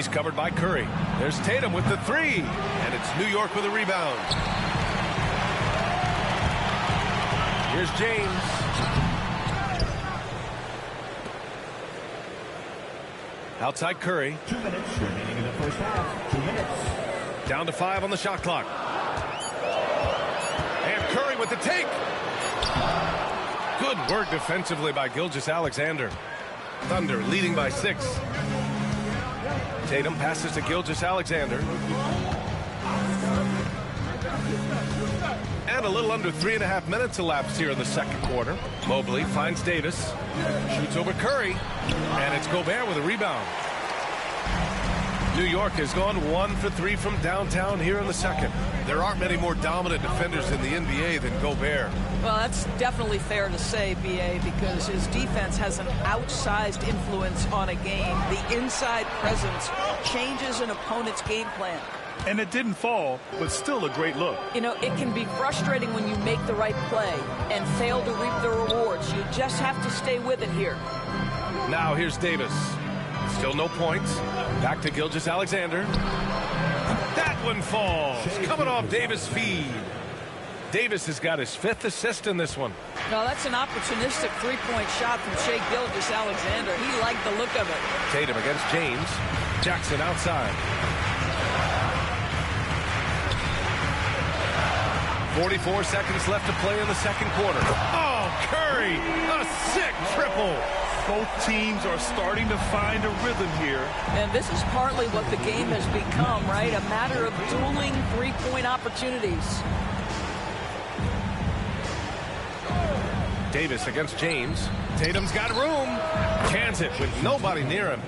He's covered by Curry. There's Tatum with the three. And it's New York with a rebound. Here's James. Outside Curry. 2 minutes remaining in the first half. 2 minutes. Down to 5 on the shot clock. And Curry with the take. Good work defensively by Gilgeous-Alexander. Thunder leading by 6. Tatum passes to Gilgeous-Alexander. And a little under 3.5 minutes elapsed here in the second quarter. Mobley finds Davis. Shoots over Curry. And it's Gobert with a rebound. New York has gone 1 for 3 from downtown here in the second. There aren't many more dominant defenders in the NBA than Gobert. Well, that's definitely fair to say, B.A., because his defense has an outsized influence on a game. The inside presence changes an opponent's game plan. And it didn't fall, but still a great look. You know, it can be frustrating when you make the right play and fail to reap the rewards. You just have to stay with it here. Now here's Davis. Still no points. Back to Gilgeous-Alexander. That one falls. Coming off Davis' feed. Davis has got his 5th assist in this one. Now that's an opportunistic three-point shot from Shai Gilgeous-Alexander. He liked the look of it. Tatum against James. Jackson outside. 44 seconds left to play in the second quarter. Oh, Curry! A sick triple! Both teams are starting to find a rhythm here. And this is partly what the game has become, right? A matter of dueling three-point opportunities. Davis against James. Tatum's got room. Cans it with nobody near him.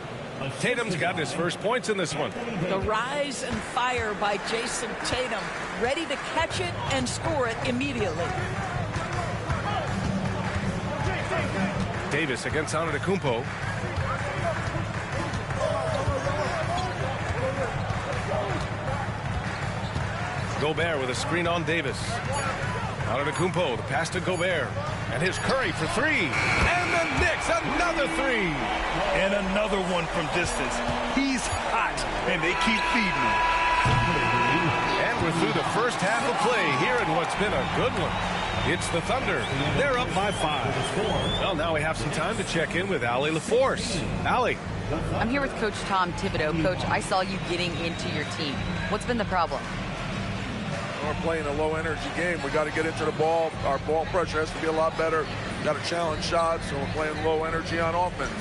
Tatum's got his first points in this one. The rise and fire by Jason Tatum. Ready to catch it and score it immediately. Davis against Antetokounmpo. Gobert with a screen on Davis. Antetokounmpo, the pass to Gobert. And here's Curry for 3. And the Knicks, another 3. And another one from distance. He's hot, and they keep feeding him. And we're through the first half of play here in what's been a good one. It's the Thunder. They're up by 5. Well, now we have some time to check in with Allie LaForce. Allie. I'm here with Coach Tom Thibodeau. Coach, I saw you getting into your team. What's been the problem? We're playing a low-energy game. We got to get into the ball. Our ball pressure has to be a lot better. Got to challenge shots, so we're playing low energy on offense.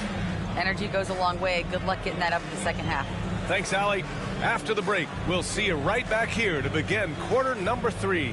Energy goes a long way. Good luck getting that up in the second half. Thanks, Allie. After the break, we'll see you right back here to begin quarter number 3.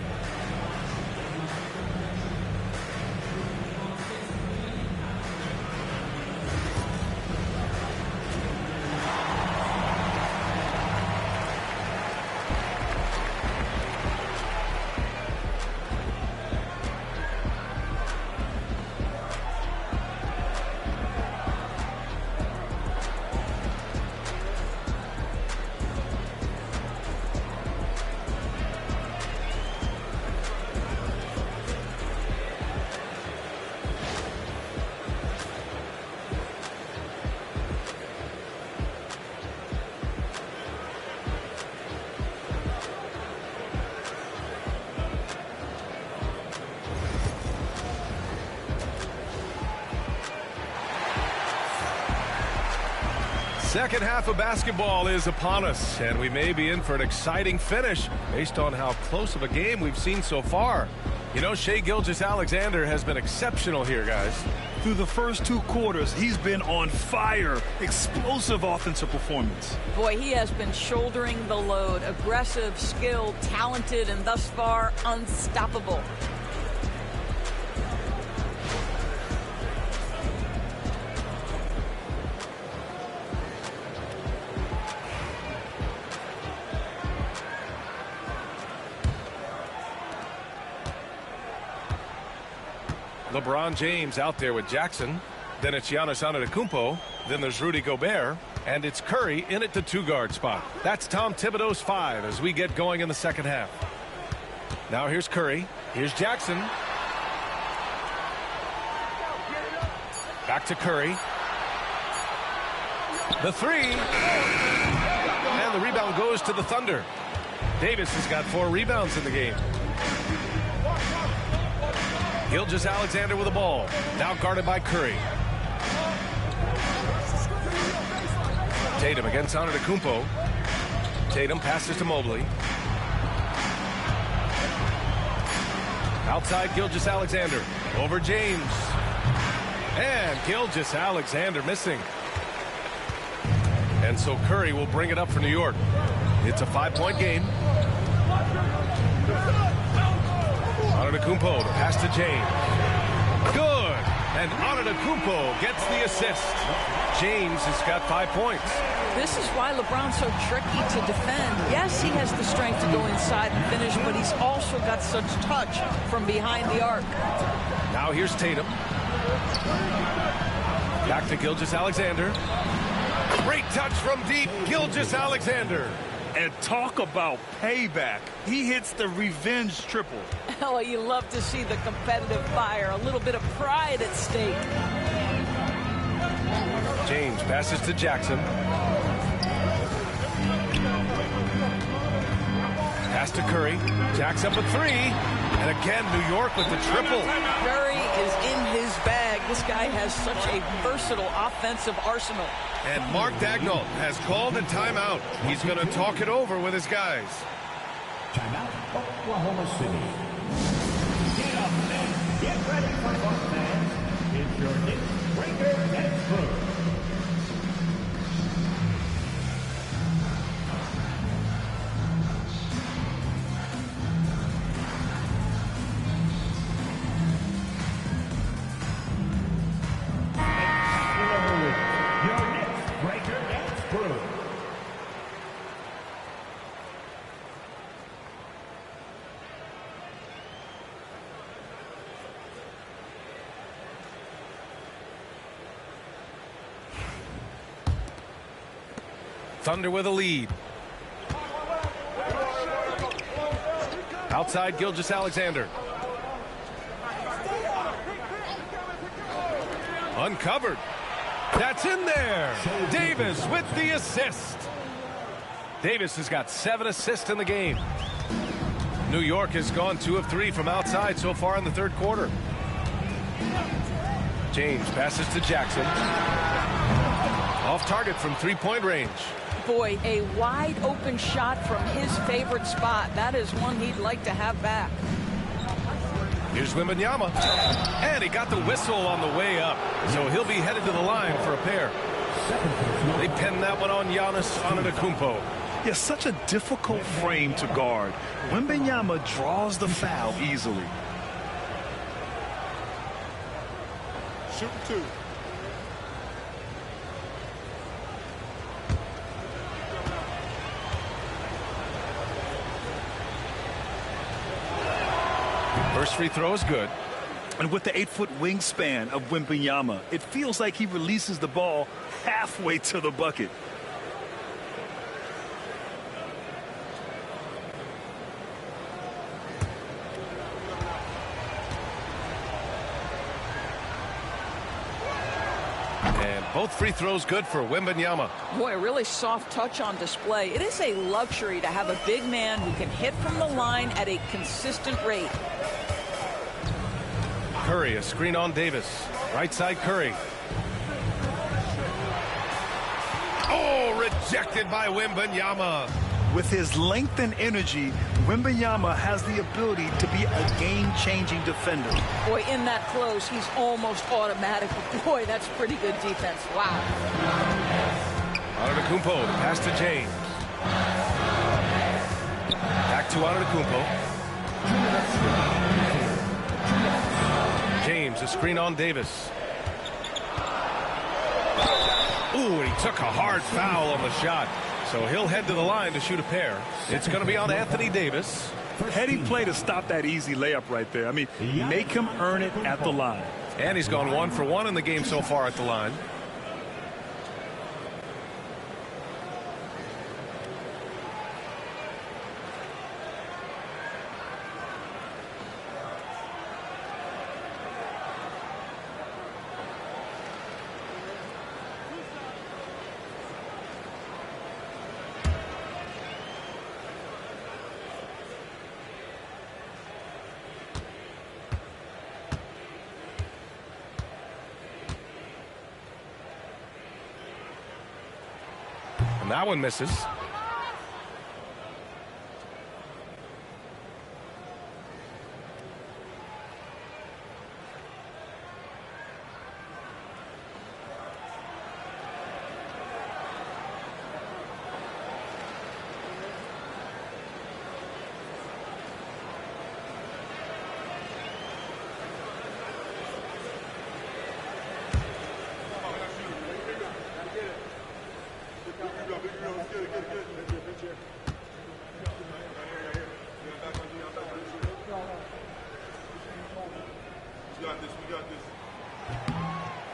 Second half of basketball is upon us, and we may be in for an exciting finish based on how close of a game we've seen so far. You know, Shai Gilgeous-Alexander has been exceptional here, guys. Through the first 2 quarters, he's been on fire. Explosive offensive performance. Boy, he has been shouldering the load. Aggressive, skilled, talented, and thus far unstoppable. LeBron James out there with Jackson. Then it's Giannis Antetokounmpo. Then there's Rudy Gobert. And it's Curry in at the 2-guard spot. That's Tom Thibodeau's 5 as we get going in the second half. Now here's Curry. Here's Jackson. Back to Curry. The 3. and the rebound goes to the Thunder. Davis has got 4 rebounds in the game. Gilgeous-Alexander with the ball. Now guarded by Curry. Tatum against Antetokounmpo. Tatum passes to Mobley. Outside Gilgeous-Alexander. Over James. And Gilgeous-Alexander missing. And so Curry will bring it up for New York. It's a 5-point game. Antetokounmpo to pass to James. Good. And Antetokounmpo gets the assist. James has got 5 points. This is why LeBron's so tricky to defend. Yes, he has the strength to go inside and finish, but he's also got such touch from behind the arc. Now here's Tatum. Back to Gilgeous-Alexander. Great touch from deep, Gilgeous-Alexander. And talk about payback. He hits the revenge triple. Oh, you love to see the competitive fire, a little bit of pride at stake. James passes to Jackson. Pass to Curry. Jacks up a 3. And again, New York with the triple. Curry is in his bag. This guy has such a versatile offensive arsenal. And Mark Daigneault has called a timeout. He's going to talk it over with his guys. Timeout, Oklahoma City. Get up and get ready for fun, fans. It's your Knicks Breaker next group. Thunder with a lead. Outside Gilgeous-Alexander. Uncovered. That's in there. Davis with the assist. Davis has got 7 assists in the game. New York has gone 2 of 3 from outside so far in the third quarter. James passes to Jackson. Off target from 3-point range. Boy, a wide open shot from his favorite spot. That is one he'd like to have back. Here's Wembanyama. And he got the whistle on the way up. So he'll be headed to the line for a pair. They pinned that one on Giannis Antetokounmpo. Yeah, such a difficult frame to guard. Wembanyama draws the foul easily. Shoot 2. First free throw is good. And with the 8-foot wingspan of Wembanyama, it feels like he releases the ball halfway to the bucket. And both free throws good for Wembanyama. Boy, a really soft touch on display. It is a luxury to have a big man who can hit from the line at a consistent rate. Curry, a screen on Davis. Right side Curry. Oh, rejected by Wembanyama. With his length and energy, Wembanyama has the ability to be a game-changing defender. Boy, in that close, he's almost automatic. Boy, that's pretty good defense. Wow. Antetokounmpo, the pass to James. Back to Antetokounmpo. James, a screen on Davis. Ooh, and he took a hard foul on the shot. So he'll head to the line to shoot a pair. It's going to be on Anthony Davis. Heady play to stop that easy layup right there. I mean, make him earn it at the line. And he's gone 1 for 1 in the game so far at the line. And that one misses.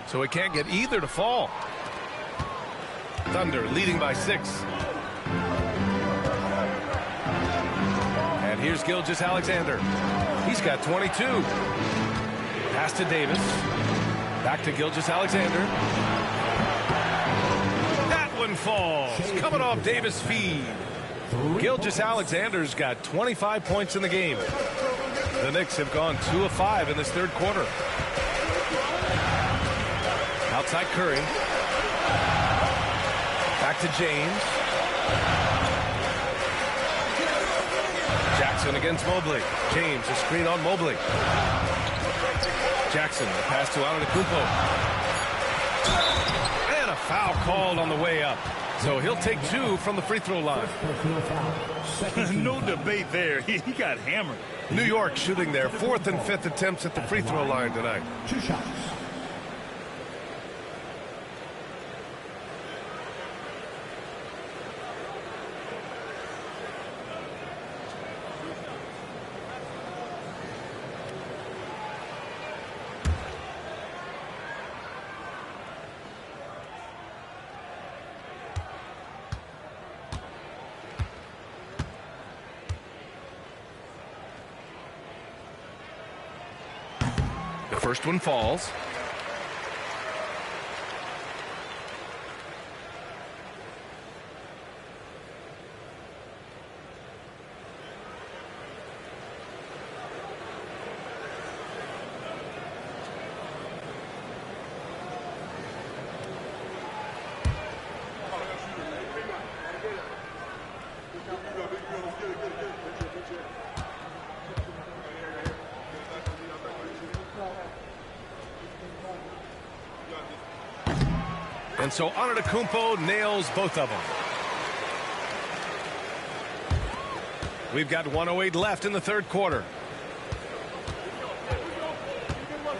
So it can't get either to fall. Thunder leading by 6. And here's Gilgeous-Alexander. He's got 22. Pass to Davis. Back to Gilgeous-Alexander. That one falls. Coming off Davis' feed. Gilgeous-Alexander's got 25 points in the game. The Knicks have gone 2 of 5 in this third quarter. Outside Curry. Back to James. Jackson against Mobley. James, a screen on Mobley. Jackson, the pass to Antetokounmpo. And a foul called on the way up. So he'll take 2 from the free throw line. No debate there. He got hammered. New York shooting their 4th and 5th attempts at the free throw line tonight. 2 shots. The first one falls. And so Antetokounmpo nails both of them. We've got 1:08 left in the third quarter.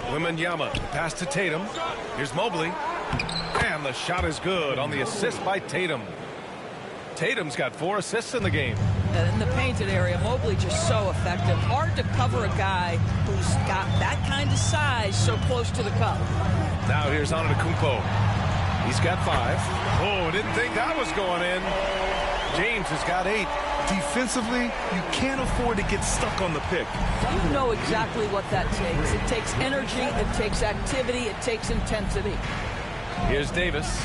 Wembanyama, pass to Tatum. Here's Mobley. And the shot is good on the assist by Tatum. Tatum's got 4 assists in the game. In the painted area, Mobley just so effective. Hard to cover a guy who's got that kind of size so close to the cup. Now here's Antetokounmpo. He's got 5. Oh, didn't think that was going in. James has got 8. Defensively, you can't afford to get stuck on the pick. You know exactly what that takes. It takes energy, it takes activity, it takes intensity. Here's Davis.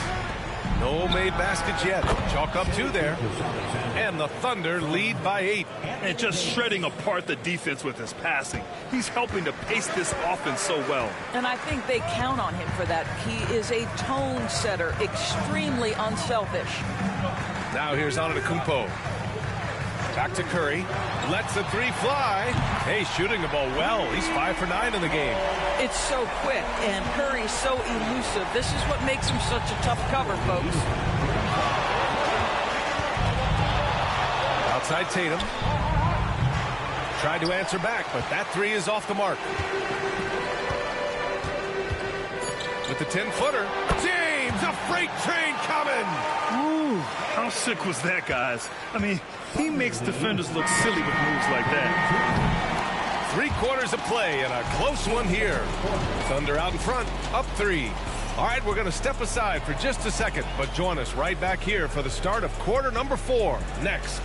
No made baskets yet. Chalk up 2 there. And the Thunder lead by 8. And just shredding apart the defense with his passing. He's helping to pace this offense so well. And I think they count on him for that. He is a tone setter, extremely unselfish. Now here's Antetokounmpo. Back to Curry. Lets the 3 fly. Hey, shooting the ball well. He's 5 for 9 in the game. It's so quick, and Curry's so elusive. This is what makes him such a tough cover, folks. Outside Tatum. Tried to answer back, but that 3 is off the mark. With the 10-footer. James, a freight train coming. Ooh, how sick was that, guys? I mean, he makes defenders look silly with moves like that. 3 quarters of play and a close one here. Thunder out in front, up 3. All right, we're going to step aside for just a second, but join us right back here for the start of quarter number 4 next.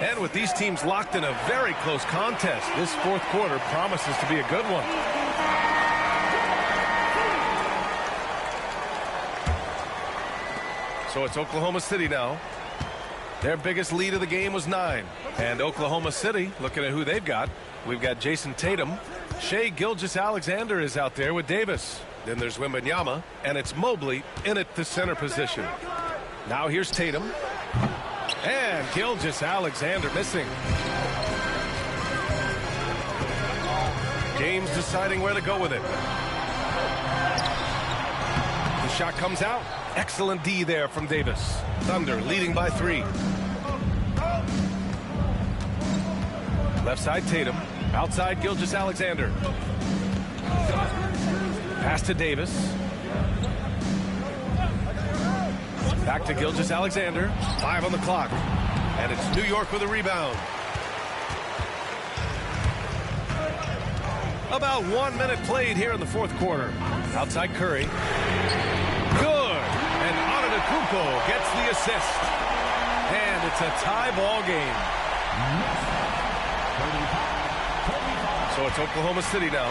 And with these teams locked in a very close contest, this fourth quarter promises to be a good one. So it's Oklahoma City now. Their biggest lead of the game was 9. And Oklahoma City, looking at who they've got, we've got Jason Tatum. Shai Gilgeous-Alexander is out there with Davis. Then there's Wembanyama, and it's Mobley in at the center position. Now here's Tatum. And Gilgeous-Alexander missing. James deciding where to go with it. The shot comes out. Excellent D there from Davis. Thunder leading by 3. Left side Tatum. Outside Gilgeous-Alexander. Pass to Davis. Back to Gilgeous-Alexander. 5 on the clock. And it's New York with a rebound. About 1 minute played here in the fourth quarter. Outside Curry. Good. And Antetokounmpo gets the assist. And it's a tie ball game. So it's Oklahoma City now.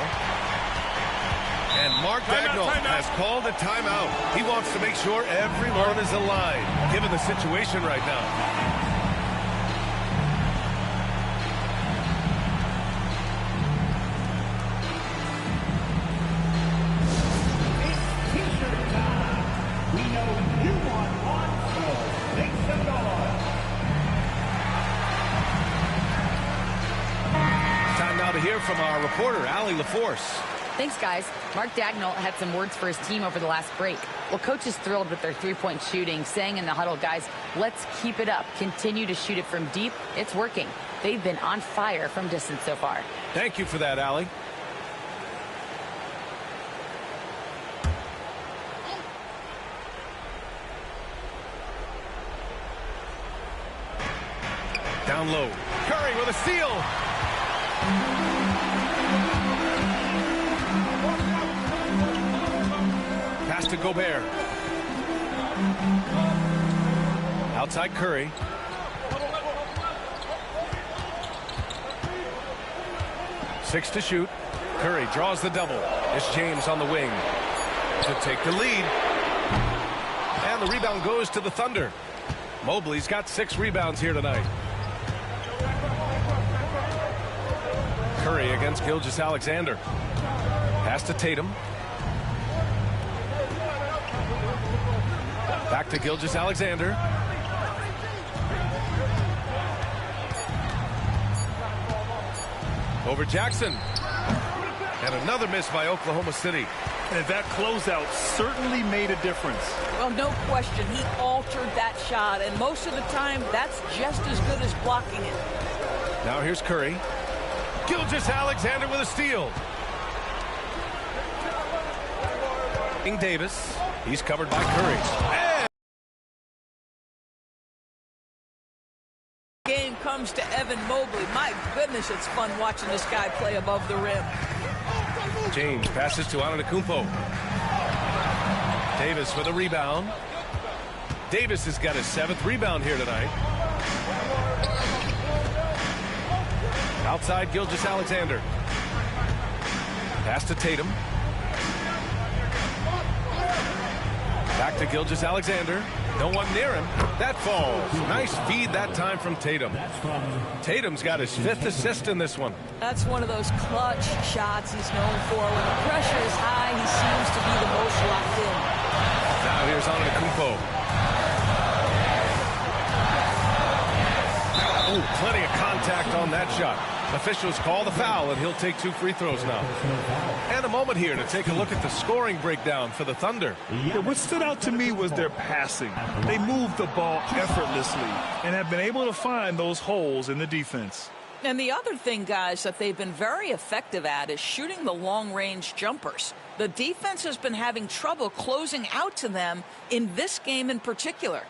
And Mark Dagnall has called a timeout. He wants to make sure everyone is aligned, given the situation right now. To hear from our reporter, Allie LaForce. Thanks, guys. Mark Dagnall had some words for his team over the last break. Well, coach is thrilled with their three-point shooting, saying in the huddle, guys, let's keep it up. Continue to shoot it from deep. It's working. They've been on fire from distance so far. Thank you for that, Allie. Down low. Curry with a steal. Pass to Gobert. Outside Curry. Six to shoot. Curry draws the double. It's James on the wing to take the lead. And the rebound goes to the Thunder. Mobley's got 6 rebounds here tonight. Curry against Gilgeous-Alexander. Pass to Tatum. Back to Gilgeous-Alexander. Over Jackson. And another miss by Oklahoma City. And that closeout certainly made a difference. Well, no question. He altered that shot, and most of the time, that's just as good as blocking it. Now here's Curry. Gilgeous-Alexander with a steal. Davis. He's covered by Curry. And game comes to Evan Mobley. My goodness, it's fun watching this guy play above the rim. James passes to Antetokounmpo. Davis with a rebound. Davis has got his 7th rebound here tonight. Outside Gilgeous-Alexander. Pass to Tatum. Back to Gilgeous-Alexander. No one near him. That falls. Nice feed that time from Tatum. Tatum's got his 5th assist in this one. That's one of those clutch shots he's known for. When the pressure is high, he seems to be the most locked in. Now here's Antetokounmpo. Oh, plenty of contact on that shot. Officials call the foul, and he'll take 2 free throws now. And a moment here to take a look at the scoring breakdown for the Thunder. Yeah, what stood out to me was their passing. They moved the ball effortlessly and have been able to find those holes in the defense. And the other thing, guys, that they've been very effective at is shooting the long-range jumpers. The defense has been having trouble closing out to them in this game in particular.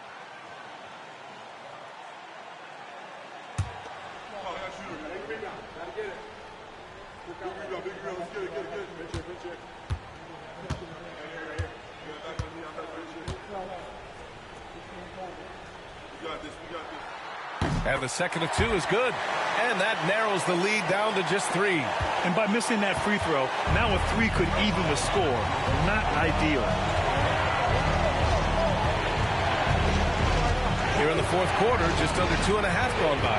And the second of 2 is good. And that narrows the lead down to just 3. And by missing that free throw, now a 3 could even the score. Not ideal. in the fourth quarter, just under 2.5 gone by.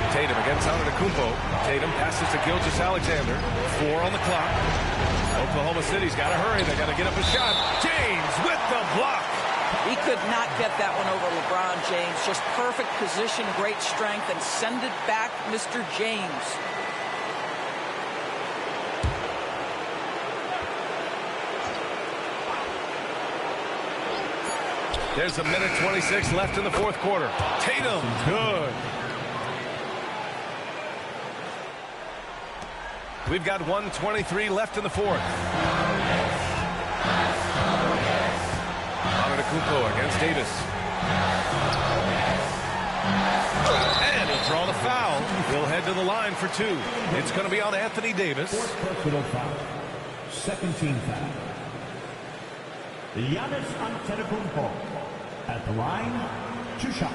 Tatum against Antetokounmpo. Tatum passes to Gilgeous-Alexander. 4 on the clock. Oklahoma City's got to hurry. They got to get up a shot. James with the block. He could not get that one over LeBron James. Just perfect position, great strength, and send it back, Mr. James. There's a minute 26 left in the fourth quarter. Tatum, good. We've got 1:23 left in the fourth. Antetokounmpo against Davis. And he'll draw the foul. He'll head to the line for 2. It's going to be on Anthony Davis. Fourth personal foul. Second team foul. Giannis Antetokounmpo at the line, 2 shots.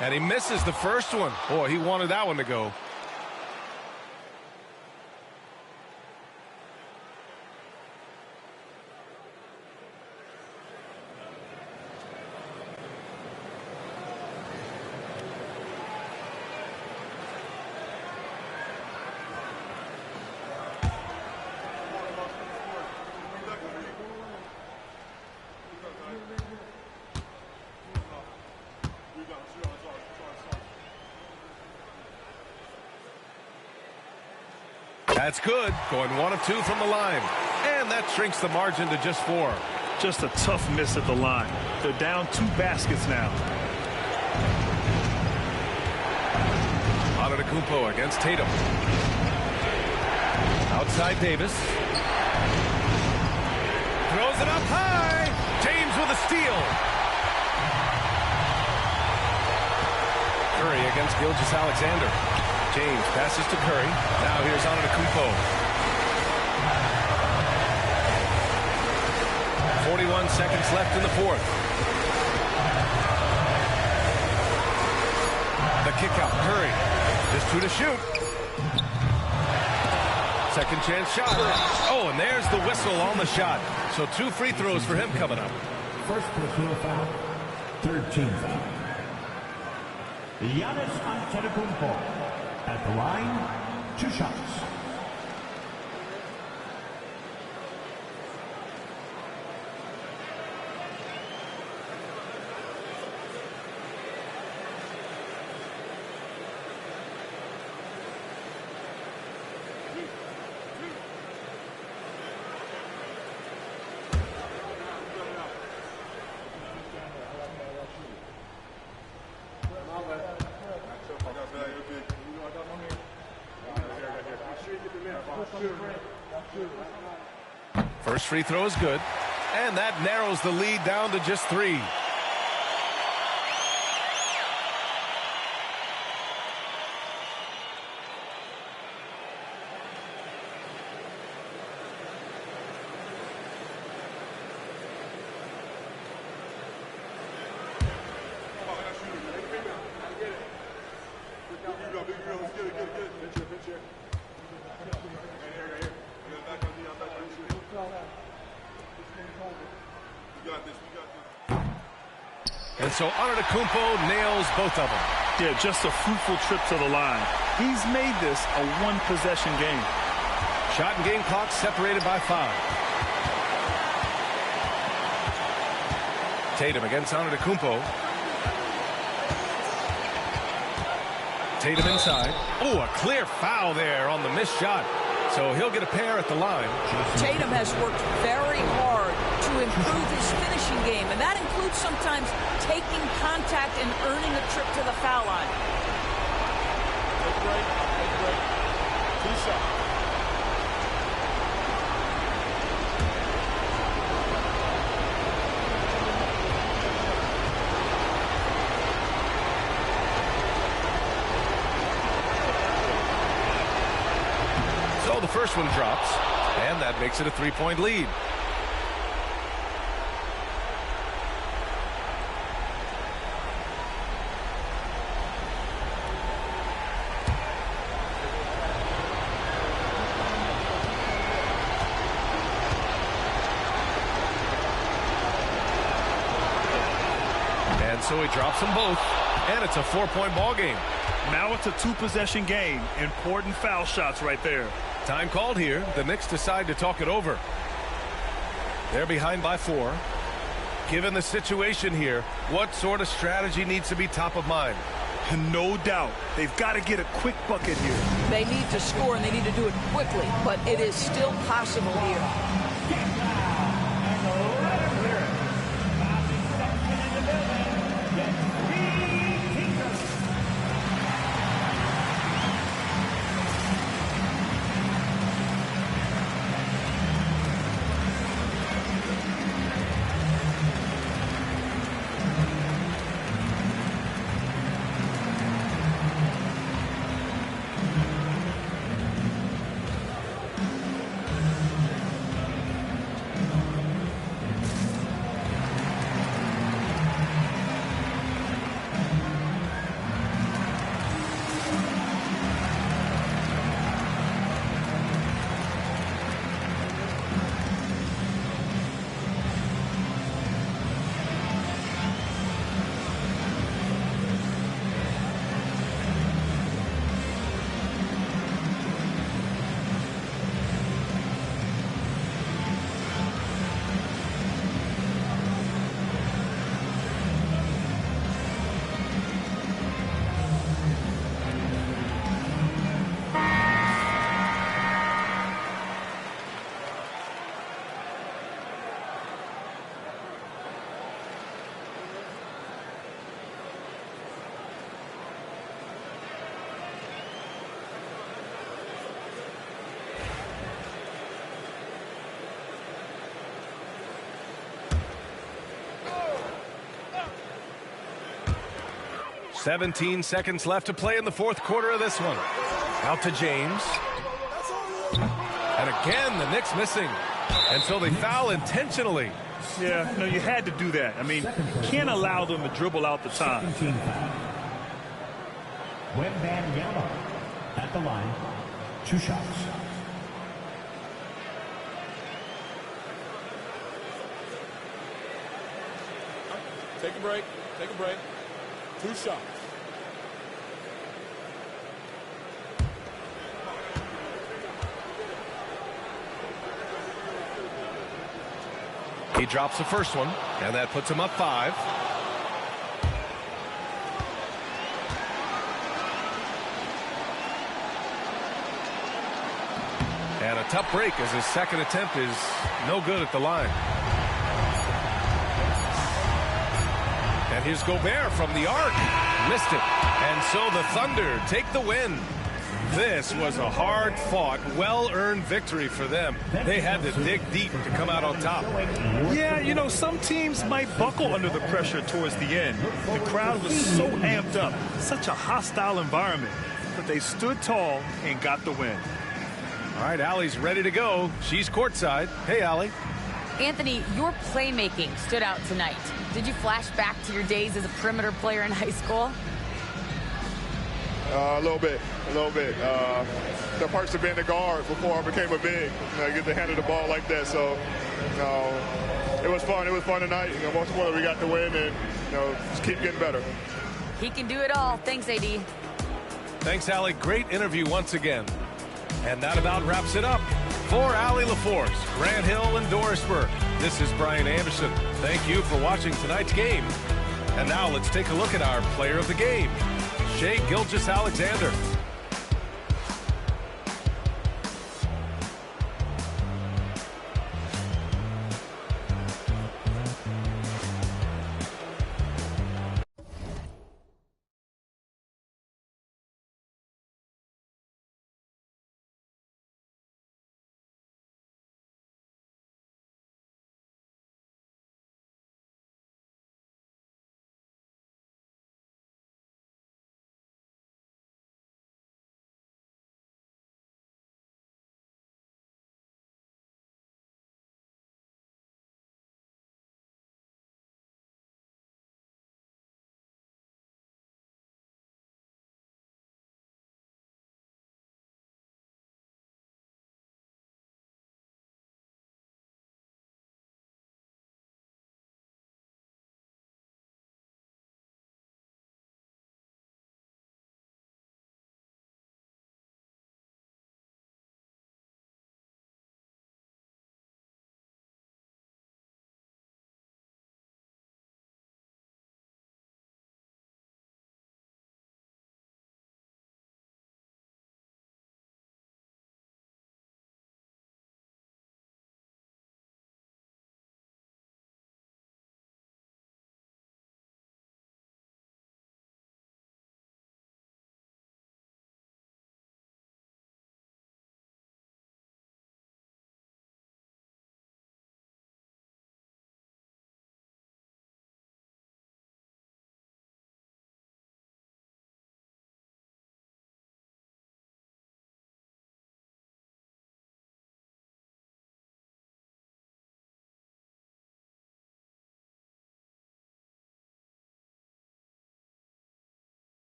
And he misses the first one. Boy, he wanted that one to go. That's good. Going 1 of 2 from the line. And that shrinks the margin to just 4. Just a tough miss at the line. They're down 2 baskets now. Antetokounmpo against Tatum. Outside Davis. Throws it up high. James with a steal. Curry against Gilgeous-Alexander. James passes to Curry. Now here's Antetokounmpo. 41 seconds left in the fourth. The kick out. Curry. Just 2 to shoot. Second chance shot. Oh, and there's the whistle on the shot. So 2 free throws for him coming up. First personal foul. Third team foul. Giannis Antetokounmpo at the line, 2 shots. First free throw is good, and that narrows the lead down to just 3. And so Antetokounmpo nails both of them. Yeah, just a fruitful trip to the line. He's made this a 1-possession game. Shot and game clock separated by 5. Tatum against Antetokounmpo. Tatum inside. Oh, a clear foul there on the missed shot. So he'll get a pair at the line. Tatum has worked very hard to improve his finishing game, and that includes sometimes taking contact and earning a trip to the foul line. That's right. That's right. 2 shots. Oh, the first one drops, and that makes it a 3-point lead. And so he drops them both, and it's a 4-point ball game. Now it's a 2-possession game. Important foul shots right there. Time called here. The Knicks decide to talk it over. They're behind by 4. Given the situation here, what sort of strategy needs to be top of mind? No doubt. They've got to get a quick bucket here. They need to score, and they need to do it quickly, but it is still possible here. "17 seconds left to play in the fourth quarter of this one. Out to James. And again, the Knicks missing. And so they foul intentionally. Yeah, no, you had to do that. I mean, can't allow them to dribble out the time. Wembanyama at the line. 2 shots. Take a break. Take a break. 2 shots. He drops the first one, and that puts him up 5. And a tough break as his second attempt is no good at the line. And here's Gobert from the arc. Missed it. And so the Thunder take the win. This was a hard-fought, well-earned victory for them. They had to dig deep to come out on top. Yeah, you know, some teams might buckle under the pressure towards the end. The crowd was so amped up, such a hostile environment. But they stood tall and got the win. All right, Allie's ready to go. She's courtside. Hey, Allie. Anthony, your playmaking stood out tonight. Did you flash back to your days as a perimeter player in high school? A little bit. The perks of being the guard before I became a big. I get to handle the ball like that. So, it was fun. It was fun tonight. Most importantly, we got the win, and just keep getting better. He can do it all. Thanks, AD. Thanks, Allie. Great interview once again. And that about wraps it up. For Allie LaForce, Grant Hill, and Dorisburg, this is Brian Anderson. Thank you for watching tonight's game. And now let's take a look at our player of the game, Shai Gilgeous-Alexander.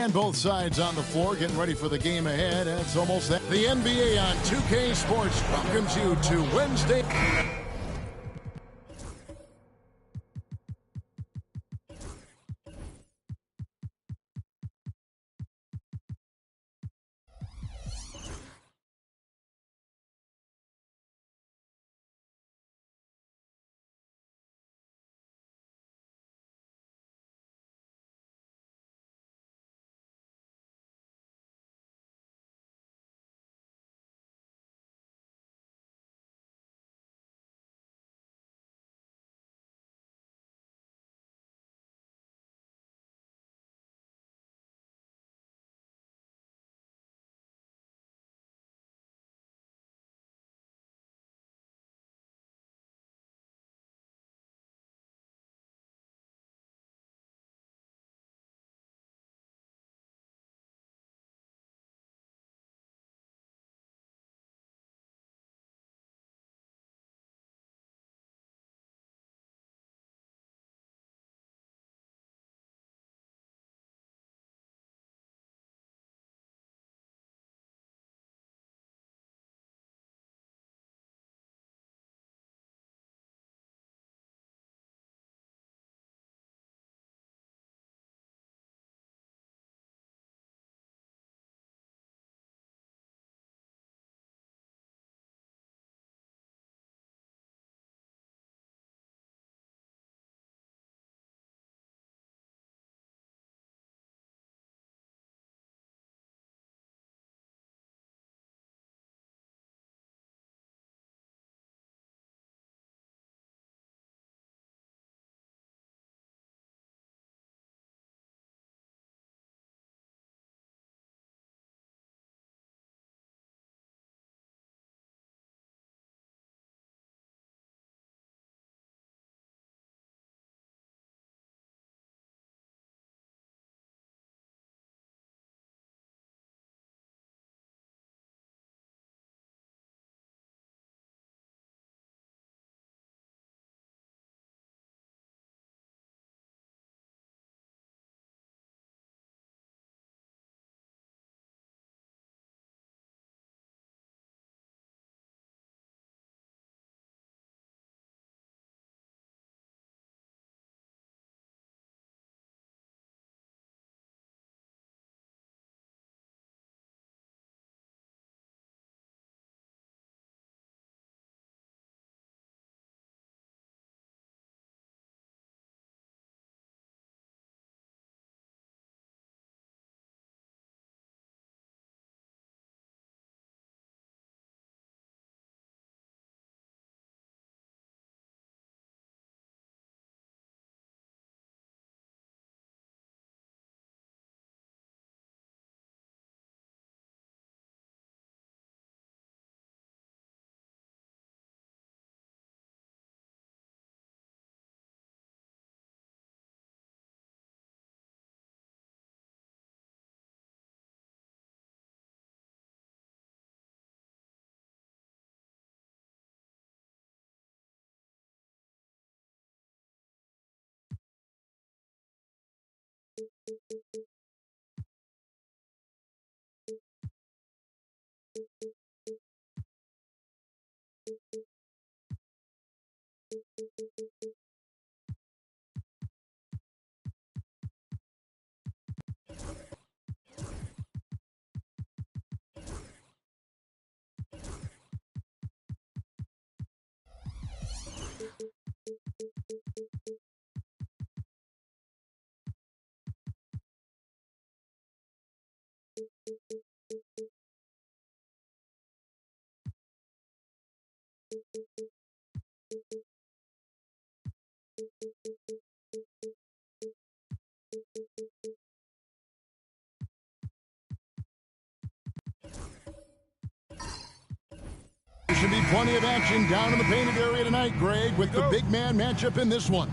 And both sides on the floor getting ready for the game ahead. And it's almost that. The NBA on 2K Sports welcomes you to Wednesday. Plenty of action down in the painted area tonight, Greg, with the big man matchup in this one.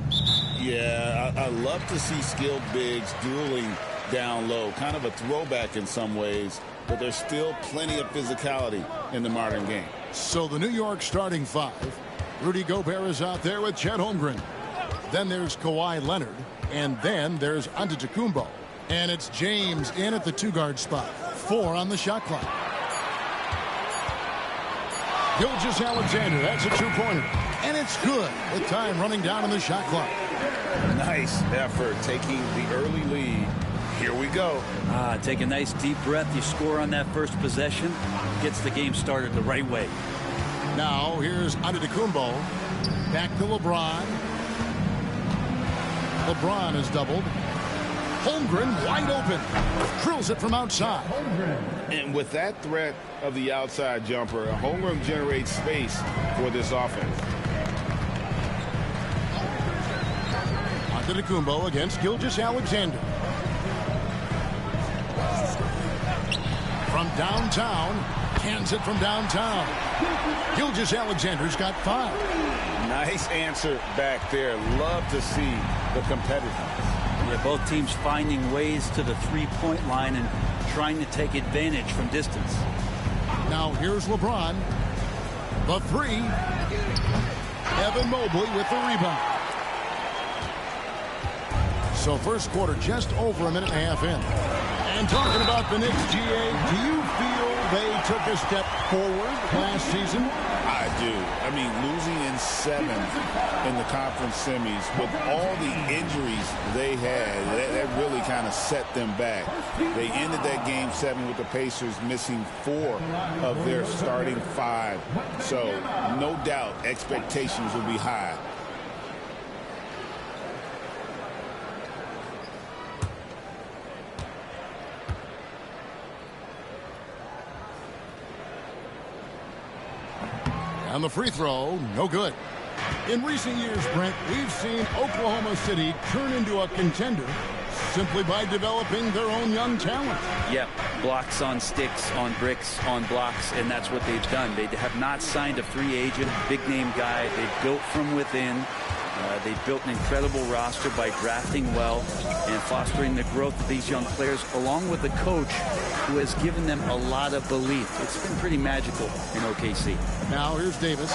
Yeah, I love to see skilled bigs dueling down low. Kind of a throwback in some ways, but there's still plenty of physicality in the modern game. So the New York starting five. Rudy Gobert is out there with Chet Holmgren. Then there's Kawhi Leonard. And then there's Antetokounmpo. And it's James in at the two-guard spot. 4 on the shot clock. Gilgeous-Alexander, that's a two-pointer. And it's good with time running down on the shot clock. Nice effort taking the early lead. Here we go. Take a nice deep breath. You score on that first possession. Gets the game started the right way. Now here's Antetokounmpo. Back to LeBron. LeBron is doubled. Holmgren wide open. Drills it from outside. And with that threat of the outside jumper, Holmgren generates space for this offense. Antetokounmpo against Gilgeous-Alexander. From downtown. Cans it from downtown. Gilgeous-Alexander's got 5. Nice answer back there. Love to see the competitiveness. Yeah, both teams finding ways to the three-point line and trying to take advantage from distance. Now here's LeBron. The 3. Evan Mobley with the rebound. So first quarter just over a minute and a half in. And talking about the Knicks, GA, do you feel they took a step forward last season? I do. I mean, losing in 7 in the conference semis with all the injuries they had, that really kind of set them back. They ended that game 7 with the Pacers missing 4 of their starting 5. So no doubt expectations will be high. On the free throw, no good. In recent years, Brent, we've seen Oklahoma City turn into a contender simply by developing their own young talent. Yep, blocks on sticks, on bricks, on blocks, and that's what they've done. They have not signed a free agent, big-name guy. They've built from within. They've built an incredible roster by drafting well and fostering the growth of these young players, along with a coach who has given them a lot of belief. It's been pretty magical in OKC. Now here's Davis,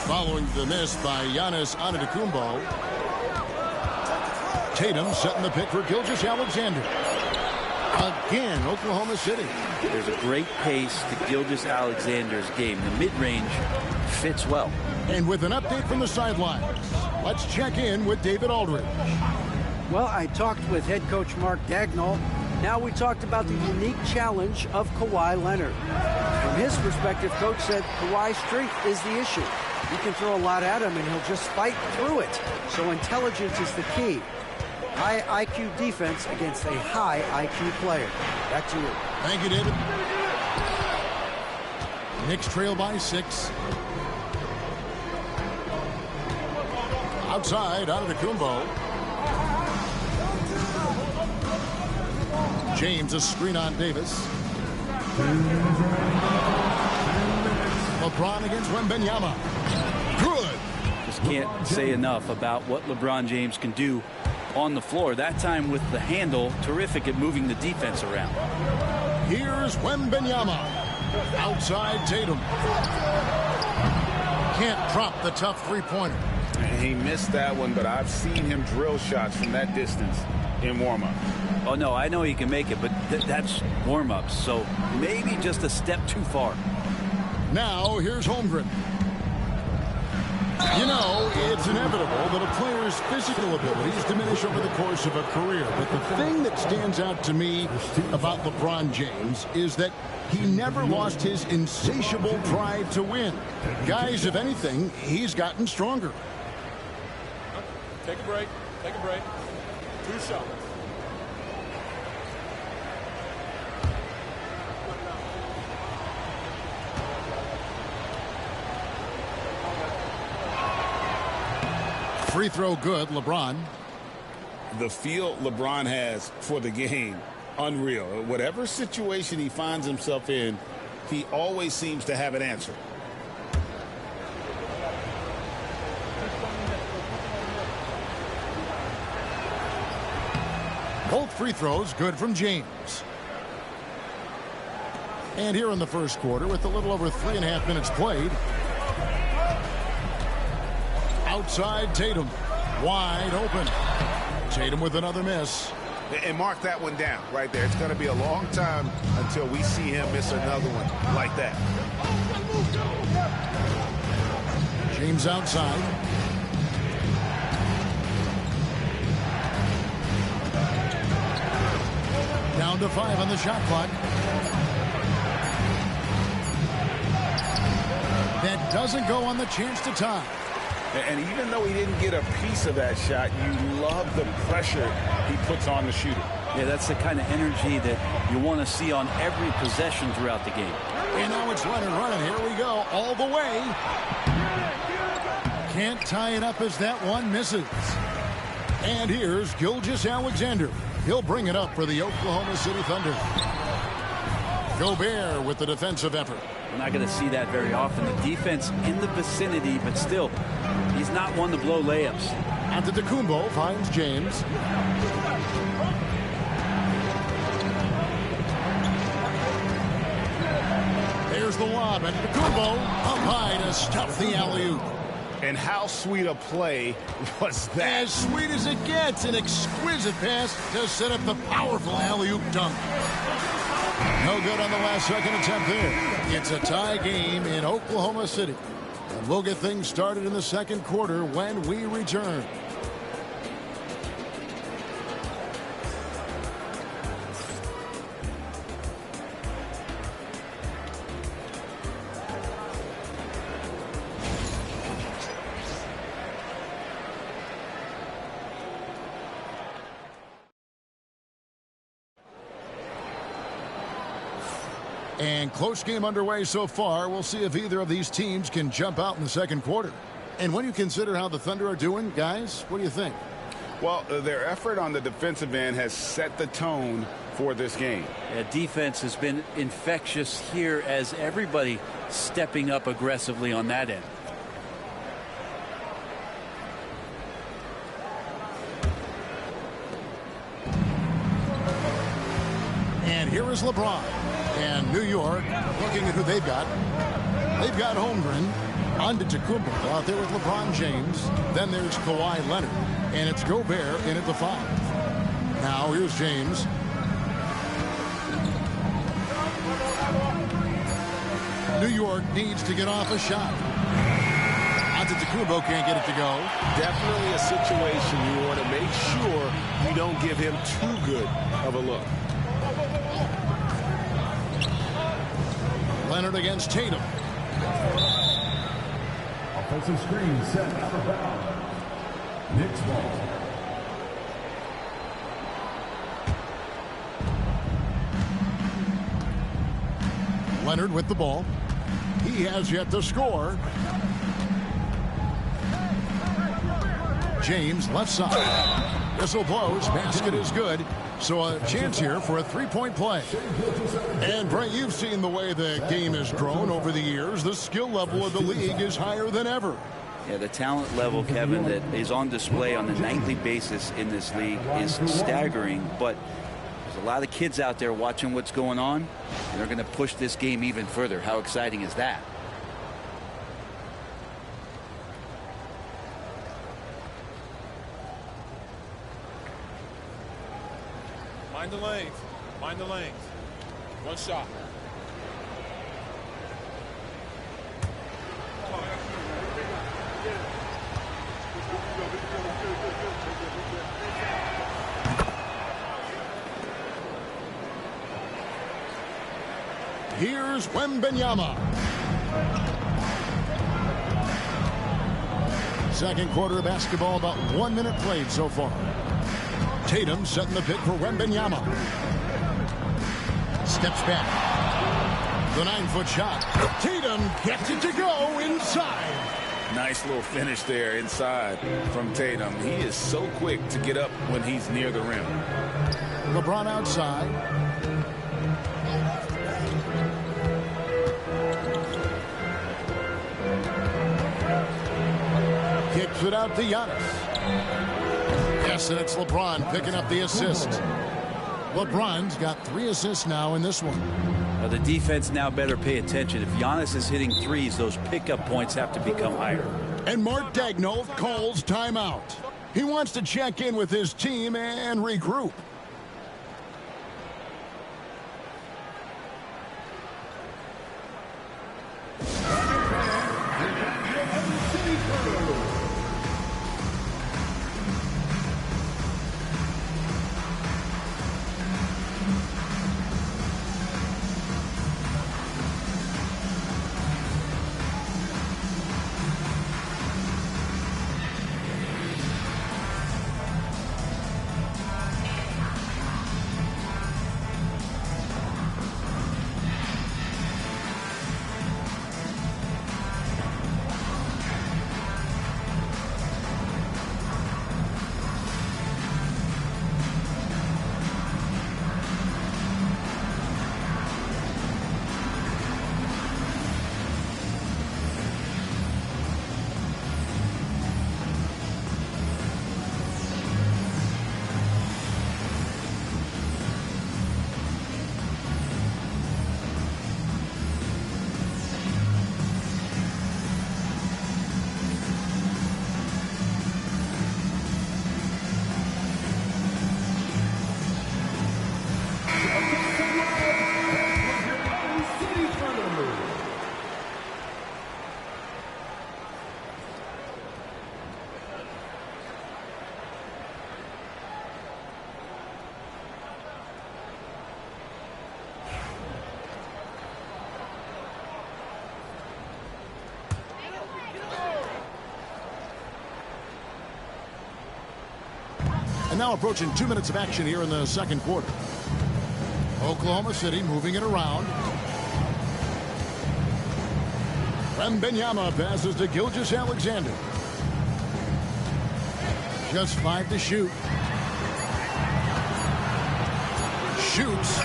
following the miss by Giannis Antetokounmpo. Tatum setting the pick for Gilgeous-Alexander. Again, Oklahoma City. There's a great pace to Gilgeous-Alexander's game. The mid-range fits well. And with an update from the sidelines, let's check in with David Aldridge. Well, I talked with head coach Mark Dagnall. Now we talked about the unique challenge of Kawhi Leonard. From his perspective, coach said Kawhi's strength is the issue. You can throw a lot at him and he'll just fight through it. So intelligence is the key. High IQ defense against a high IQ player. Back to you. Thank you, David. Knicks trail by 6. Outside, Antetokounmpo. James, a screen on Davis. LeBron against Wembanyama. Good. Just can't say enough about what LeBron James can do on the floor. That time with the handle, terrific at moving the defense around. Here's Wembanyama. Outside Tatum. Can't drop the tough three-pointer. He missed that one, but I've seen him drill shots from that distance in warm-up. Oh, no, I know he can make it, but that's warm-ups, so maybe just a step too far. Now, here's Holmgren. You know, it's inevitable that a player's physical abilities diminish over the course of a career. But the thing that stands out to me about LeBron James is that he never lost his insatiable drive to win. Guys, if anything, he's gotten stronger. Take a break. Take a break. 2 shots. Free throw good, LeBron. The feel LeBron has for the game, unreal. Whatever situation he finds himself in, he always seems to have an answer. Both free throws good from James. And here in the first quarter, with a little over 3.5 minutes played, outside Tatum, wide open. Tatum with another miss. And mark that one down right there. It's going to be a long time until we see him miss another one like that. James outside. Down to 5 on the shot clock. That doesn't go on the chance to tie. And even though he didn't get a piece of that shot, you love the pressure he puts on the shooter. Yeah, that's the kind of energy that you want to see on every possession throughout the game. And now it's Leonard running. Here we go, all the way. Can't tie it up as that one misses. And here's Gilgeous-Alexander. He'll bring it up for the Oklahoma City Thunder. Gobert with the defensive effort. We're not going to see that very often. The defense in the vicinity, but still, he's not one to blow layups. Antetokounmpo finds James. There's the lob, and Antetokounmpo up high to stuff the alley-oop. And how sweet a play was that? As sweet as it gets, an exquisite pass to set up the powerful alley-oop dunk. No good on the last second attempt there. It's a tie game in Oklahoma City. And we'll get things started in the second quarter when we return. And close game underway so far. We'll see if either of these teams can jump out in the second quarter. And when you consider how the Thunder are doing, guys, what do you think? Well, their effort on the defensive end has set the tone for this game. Yeah, defense has been infectious here as everybody stepping up aggressively on that end. And here is LeBron. And New York, looking at who they've got. They've got Holmgren, Antetokounmpo out there with LeBron James. Then there's Kawhi Leonard. And it's Gobert in at the 5. Now here's James. New York needs to get off a shot. Antetokounmpo can't get it to go. Definitely a situation you want to make sure you don't give him too good of a look. Leonard against Tatum. Offensive screen set out of bounds. Knicks ball. Leonard with the ball. He has yet to score. James left side. Whistle blows. Basket is good. So a chance here for a three-point play. And Brett, you've seen the way the game has grown over the years. The skill level of the league is higher than ever. Yeah, the talent level, Kevin, that is on display on a nightly basis in this league is staggering. But there's a lot of kids out there watching what's going on, and they're going to push this game even further. How exciting is that? Mind the lanes. Mind the lanes. One shot. Here's Wembanyama. Second quarter of basketball, about 1 minute played so far. Tatum setting the pick for Wembanyama. Steps back. The 9-foot shot. Tatum gets it to go inside. Nice little finish there inside from Tatum. He is so quick to get up when he's near the rim. LeBron outside. Kicks it out to Giannis. Davis, and it's LeBron picking up the assist. LeBron's got 3 assists now in this one. The defense now better pay attention. If Giannis is hitting threes, those pickup points have to become higher. And Mark Daigneault calls timeout. He wants to check in with his team and regroup. And now approaching 2 minutes of action here in the second quarter. Oklahoma City moving it around. Wembanyama passes to Gilgeous-Alexander. Just 5 to shoot. Shoots.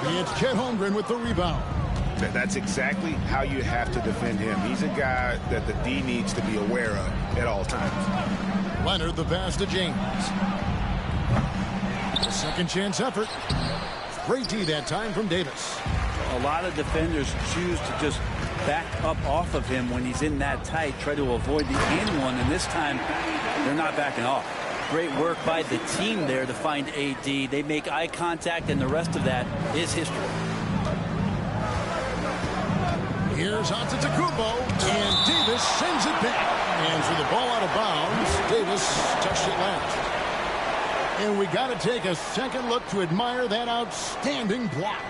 It's Chet Holmgren with the rebound. That's exactly how you have to defend him. He's a guy that the D needs to be aware of at all times. Leonard, the pass to James. A second chance effort. Great D that time from Davis. A lot of defenders choose to just back up off of him when he's in that tight, try to avoid the and one, and this time they're not backing off. Great work by the team there to find AD. They make eye contact, and the rest of that is history. Here's Antetokounmpo, and Davis sends it back. And for the ball out of bounds, Davis touched it last. And we got to take a second look to admire that outstanding block.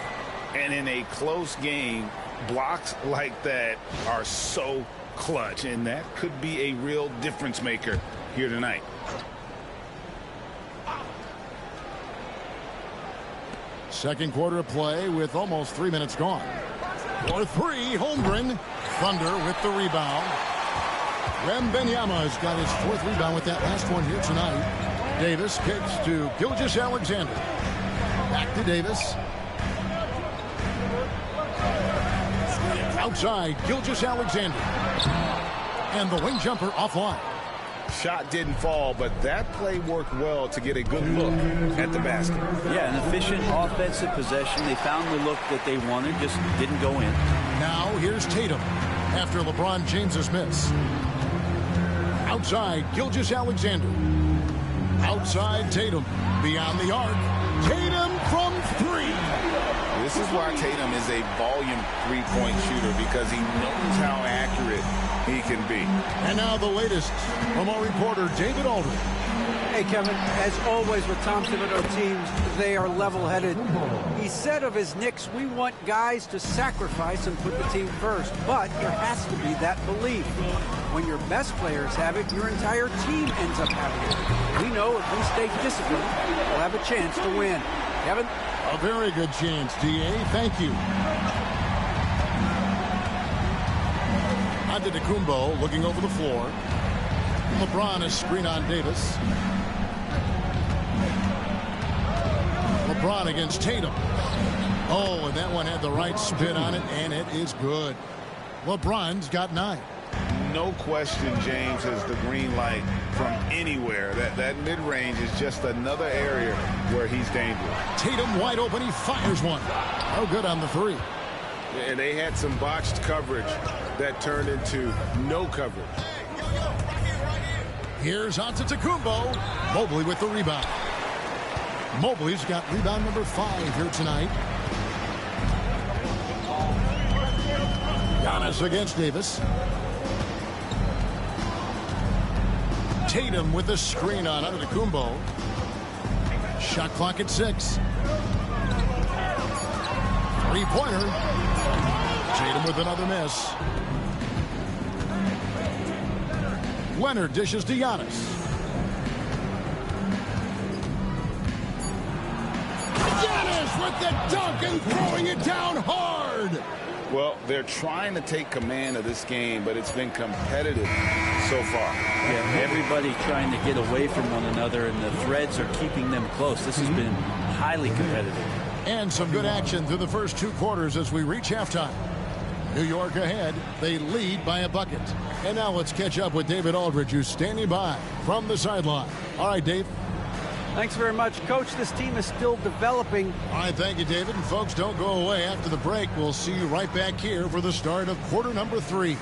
And in a close game, blocks like that are so clutch, and that could be a real difference maker here tonight. Second quarter of play with almost 3 minutes gone. For 3, Holmgren. Thunder with the rebound. Wembanyama's got his 4th rebound with that last one here tonight. Davis kicks to Gilgeous-Alexander. Back to Davis. Outside, Gilgeous-Alexander. And the wing jumper offline. Shot didn't fall, but that play worked well to get a good look at the basket. Yeah, an efficient offensive possession. They found the look that they wanted, just didn't go in. Now here's Tatum after LeBron James's miss. Outside, Gilgeous-Alexander. Outside, Tatum. Beyond the arc. Tatum from 3. This is why Tatum is a volume three-point shooter, because he knows how accurate he can be. And now the latest from our reporter, David Aldridge. Hey, Kevin, as always with Tom Thibodeau teams, they are level-headed. He said of his Knicks, we want guys to sacrifice and put the team first, but there has to be that belief. When your best players have it, your entire team ends up having it. We know if we stay disciplined, we'll have a chance to win. Kevin? A very good chance, D.A. Thank you. Antetokounmpo looking over the floor. LeBron is screen on Davis. LeBron against Tatum. Oh, and that one had the right spin on it, and it is good. LeBron's got 9. No question James has the green light from anywhere there. That mid-range is just another area where he's dangerous. Tatum wide open. He fires one. Oh, good on the three. And they had some botched coverage that turned into no coverage. Here's Antetokounmpo. Mobley with the rebound. Mobley's got rebound number 5 here tonight. Giannis against Davis. Tatum with the screen on Antetokounmpo. Shot clock at 6. Three-pointer. Tatum with another miss. Leonard dishes to Giannis. Giannis with the dunk and throwing it down hard. Well, they're trying to take command of this game, but it's been competitive so far. Yeah, everybody trying to get away from one another, and the threads are keeping them close. This has been highly competitive. And some good action through the first 2 quarters as we reach halftime. New York ahead. They lead by a bucket. And now let's catch up with David Aldridge, who's standing by from the sideline. All right, Dave. Thanks very much, Coach. This team is still developing. All right, thank you, David. And folks, don't go away. After the break, we'll see you right back here for the start of quarter number 3.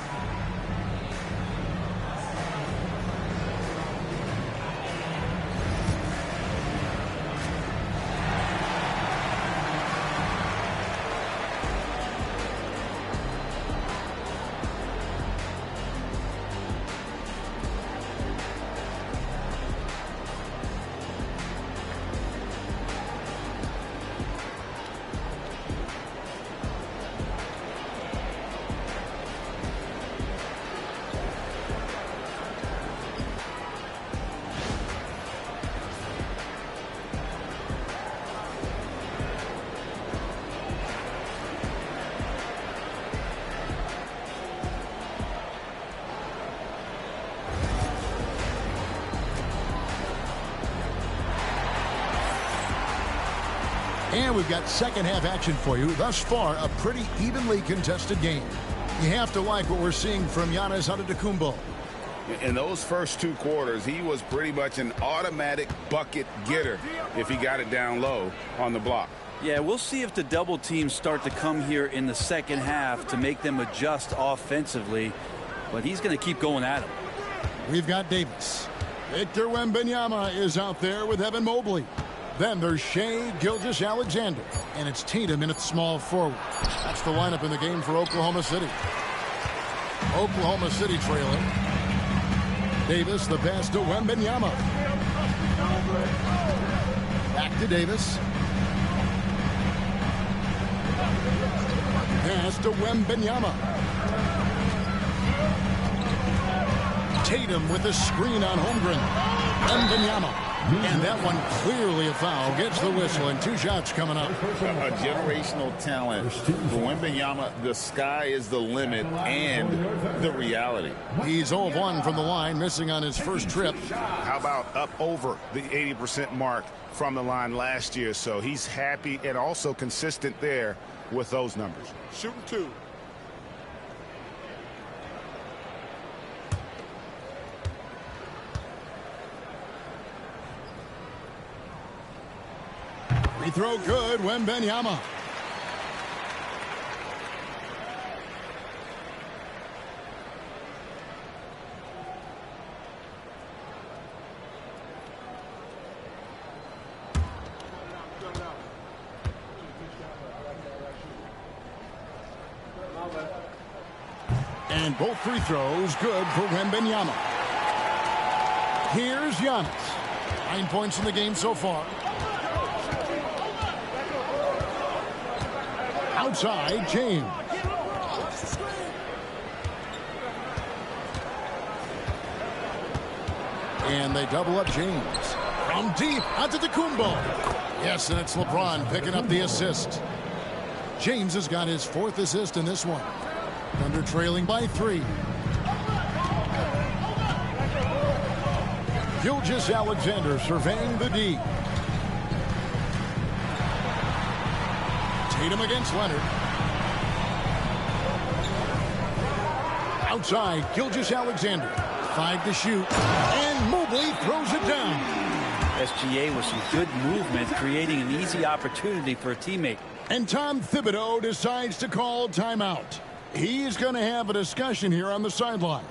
And we've got second half action for you. Thus far, a pretty evenly contested game. You have to like what we're seeing from Giannis Antetokounmpo. In those first 2 quarters, he was pretty much an automatic bucket getter if he got it down low on the block. Yeah, we'll see if the double teams start to come here in the second half to make them adjust offensively. But he's going to keep going at him. We've got Davis. Victor Wembanyama is out there with Evan Mobley. Then there's Shai Gilgeous-Alexander. And it's Tatum in at small forward. That's the lineup in the game for Oklahoma City. Oklahoma City trailing. Davis, the pass to Wembanyama. Back to Davis. Pass to Wembanyama. Tatum with the screen on Holmgren. Wembanyama. And that one clearly a foul. Gets the whistle, and 2 shots coming up. A generational talent. For Wembanyama, the sky is the limit and the reality. He's 0 of 1 from the line, missing on his first trip. How about up over the 80% mark from the line last year? So he's happy and also consistent there with those numbers. Shooting 2. Free throw good, Wembanyama. And both free throws good for Wembanyama. Here's Giannis. 9 points in the game so far. Outside, James. And they double up James. From deep, Antetokounmpo. Yes, and it's LeBron picking up the assist. James has got his 4th assist in this one. Thunder trailing by 3. Gilgeous-Alexander surveying the D. Tatum against Leonard. Outside, Gilgeous-Alexander. 5 to shoot. And and Mobley throws it down. SGA with some good movement, creating an easy opportunity for a teammate. And Tom Thibodeau decides to call timeout. He's going to have a discussion here on the sideline.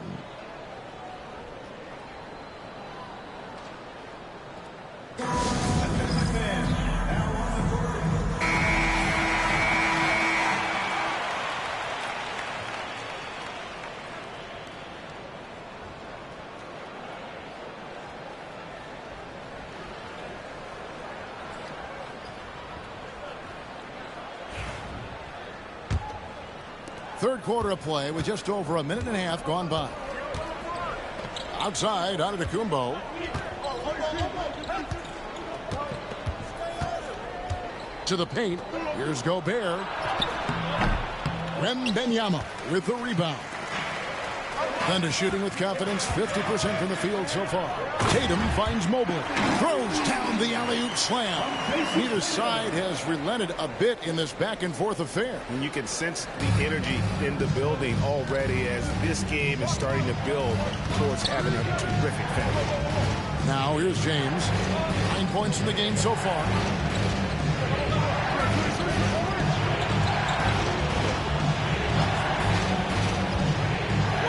Third quarter of play with just over a minute and a half gone by. Outside, Antetokounmpo. To the paint. Here's Gobert. Wembanyama with the rebound. Thunder shooting with confidence, 50% from the field so far. Tatum finds Mobley. Throws down the alley-oop slam. Neither side has relented a bit in this back-and-forth affair. And you can sense the energy in the building already as this game is starting to build towards having a terrific finish. Now here's James. 9 points in the game so far.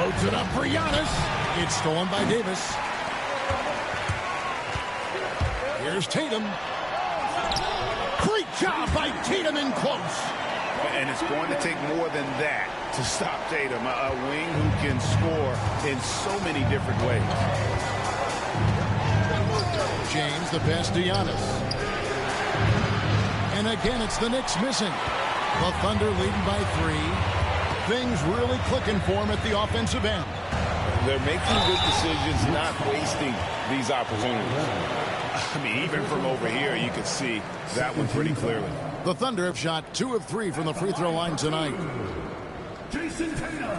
Loads it up for Giannis. It's stolen by Davis. Here's Tatum. Great job by Tatum in close. And it's going to take more than that to stop Tatum, a wing who can score in so many different ways. James the pass to Giannis. And again, it's the Knicks missing. The Thunder leading by 3. Things really clicking for him at the offensive end. They're making good decisions, not wasting these opportunities. I mean, even from over here, you could see that one pretty clearly. The Thunder have shot 2 of 3 from the free throw line tonight. Jason Tatum.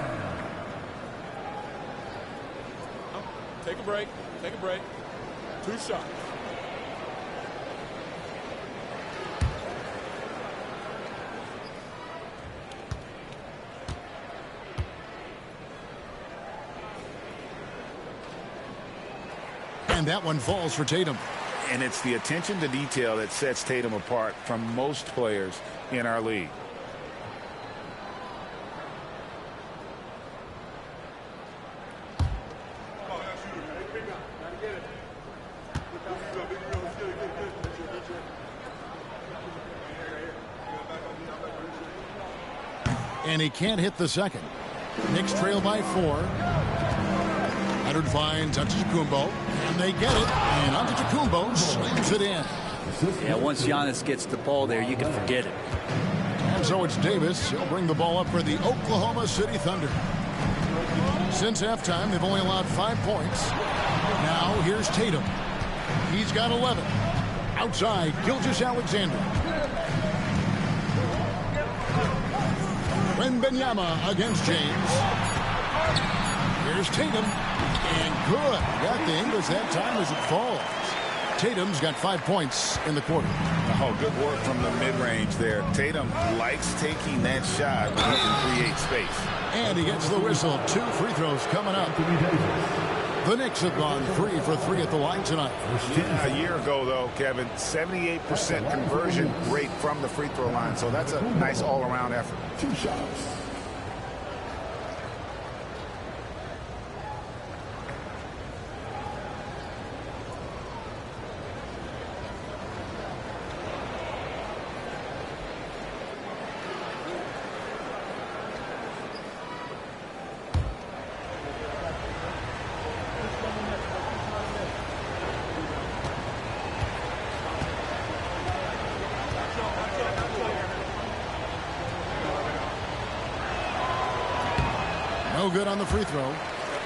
Take a break. Take a break. 2 shots. And that one falls for Tatum. And it's the attention to detail that sets Tatum apart from most players in our league. And he can't hit the second. Knicks trail by 4. Leonard finds Antetokounmpo, and they get it. And Antetokounmpo slams it in. Yeah, once Giannis gets the ball there, you can forget it. And so it's Davis. He'll bring the ball up for the Oklahoma City Thunder. Since halftime, they've only allowed 5 points. Now here's Tatum. He's got 11. Outside, Gilgeous-Alexander. Wembanyama against James. Here's Tatum. And good. Got the English that time as it falls. Tatum's got 5 points in the quarter. Oh, good work from the mid-range there. Tatum likes taking that shot when he can create space. And he gets the whistle. 2 free throws coming up. The Knicks have gone 3 for 3 at the line tonight. Yeah, a year ago, though, Kevin, 78% conversion rate from the free throw line. So that's a nice all-around effort. 2 shots. No good on the free throw.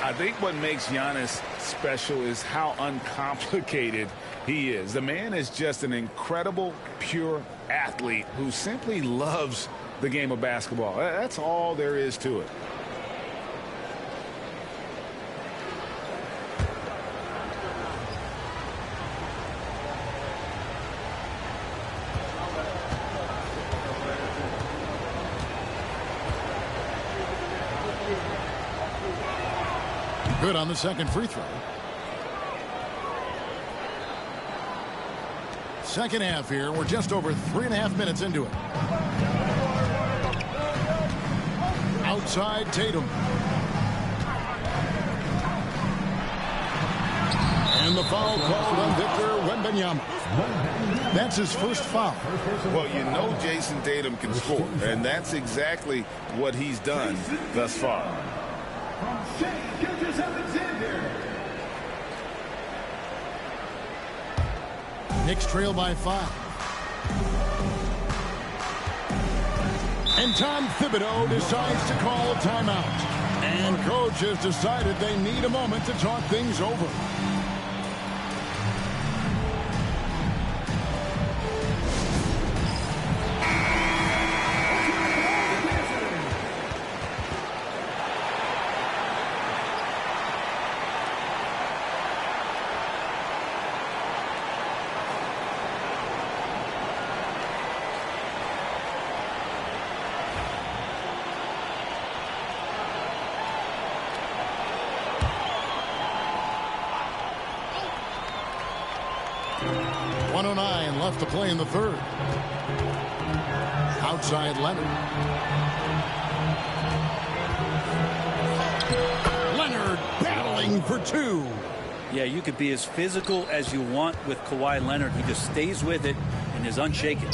I think what makes Giannis special is how uncomplicated he is. The man is just an incredible, pure athlete who simply loves the game of basketball. That's all there is to it. Good on the second free throw. second half here. We're just over 3.5 minutes into it. Outside Tatum. And the foul called on Victor Wembanyama. That's his first foul. Well, you know Jason Tatum can score, and that's exactly what he's done thus far. Knicks trail by 5. And Tom Thibodeau decides to call a timeout. And coach has decided they need a moment to talk things over. Left to play in the third. Outside Leonard. Leonard battling for 2. Yeah, you could be as physical as you want with Kawhi Leonard. He just stays with it and is unshaken.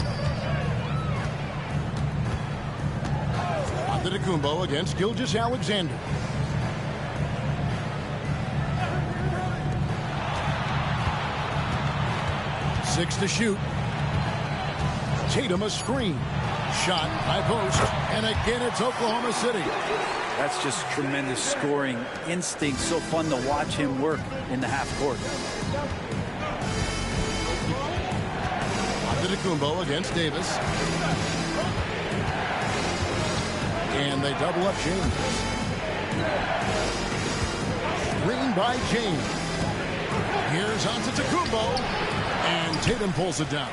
Antetokounmpo against Gilgeous-Alexander. Six to shoot. Tatum a screen. Shot high post. And again it's Oklahoma City. That's just tremendous scoring instinct. So fun to watch him work in the half court. Antetokounmpo against Davis. And they double up James. Screen by James. Here's Antetokounmpo. And Tatum pulls it down.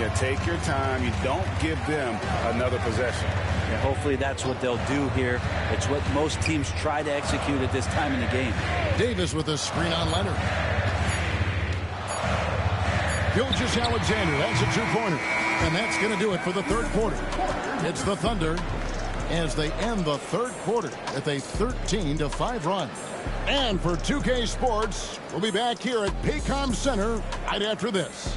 You take your time. You don't give them another possession. Yeah, hopefully that's what they'll do here. It's what most teams try to execute at this time in the game. Davis with a screen on Leonard. Gilgeous-Alexander, that's a 2-pointer. And that's going to do it for the third quarter. It's the Thunder as they end the third quarter with a 13-5 run. And for 2K Sports, we'll be back here at Paycom Center right after this.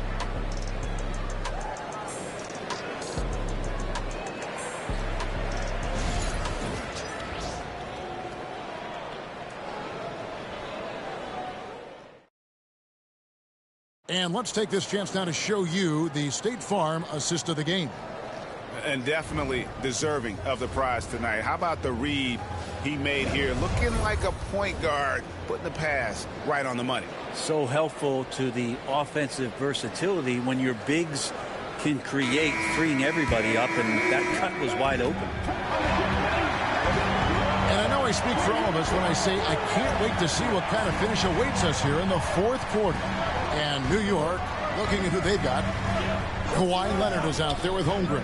And let's take this chance now to show you the State Farm assist of the game. And definitely deserving of the prize tonight. How about the read he made here? Looking like a point guard, putting the pass right on the money. So helpful to the offensive versatility when your bigs can create, freeing everybody up, and that cut was wide open. And I know I speak for all of us when I say I can't wait to see what kind of finish awaits us here in the fourth quarter. And New York, looking at who they've got, Kawhi Leonard is out there with Holmgren.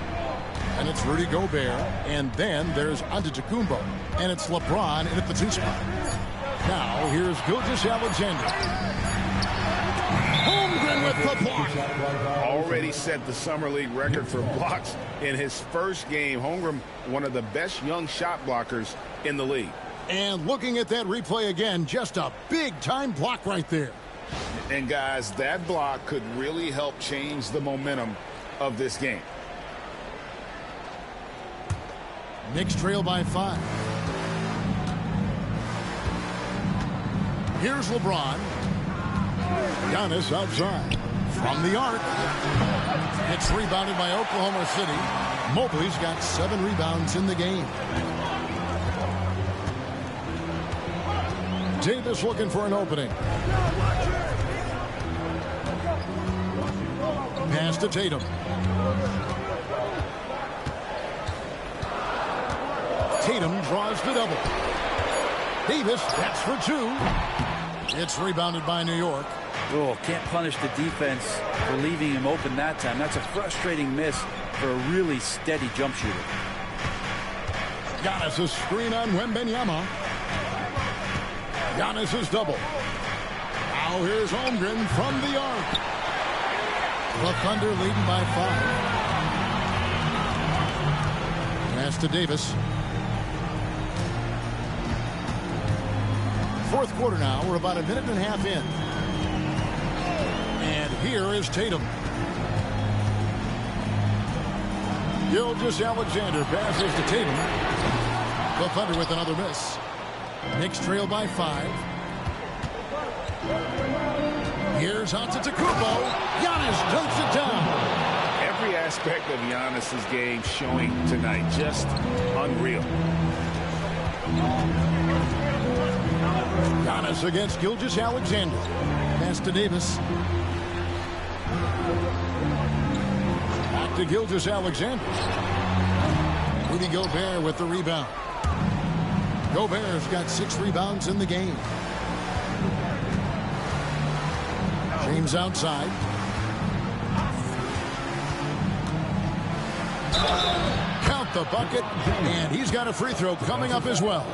And it's Rudy Gobert. And then there's Antetokounmpo. And it's LeBron in at the 2 spot. Now, here's Gilgeous-Alexander. Holmgren with the block. Already set the Summer League record for blocks in his first game. Holmgren, one of the best young shot blockers in the league. And looking at that replay again, just a big-time block right there. And, guys, that block could really help change the momentum of this game. Knicks trail by 5. Here's LeBron. Giannis outside. From the arc. It's rebounded by Oklahoma City. Mobley's got 7 rebounds in the game. Davis looking for an opening. Pass to Tatum. Tatum draws the double. Davis, that's for 2. It's rebounded by New York. Oh, can't punish the defense for leaving him open that time. That's a frustrating miss for a really steady jump shooter. Giannis' screen on Wembanyama. Giannis' double. Now here's Holmgren from the arc. The Thunder leading by 5. Pass to Davis. Fourth quarter now. We're about a minute and a half in. And here is Tatum. Gilgeous-Alexander passes to Tatum. The Thunder with another miss. Knicks trail by 5. Here's Antetokounmpo. Giannis dunks it down. Every aspect of Giannis's game showing tonight. Just unreal. Giannis against Gilgeous-Alexander. Pass to Davis. Back to Gilgeous-Alexander. Rudy Gobert with the rebound. Gobert's got 6 rebounds in the game. James outside. Count the bucket, and he's got a free throw coming up as well.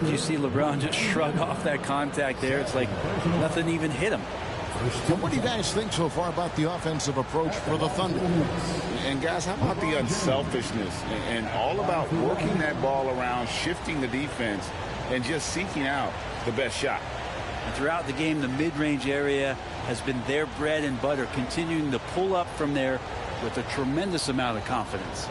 You see LeBron just shrug off that contact there. It's like nothing even hit him. What do you guys think so far about the offensive approach for the Thunder? And guys, how about the unselfishness and all about working that ball around, shifting the defense, and just seeking out the best shot? And throughout the game, the mid-range area has been their bread and butter, continuing to pull up from there with a tremendous amount of confidence.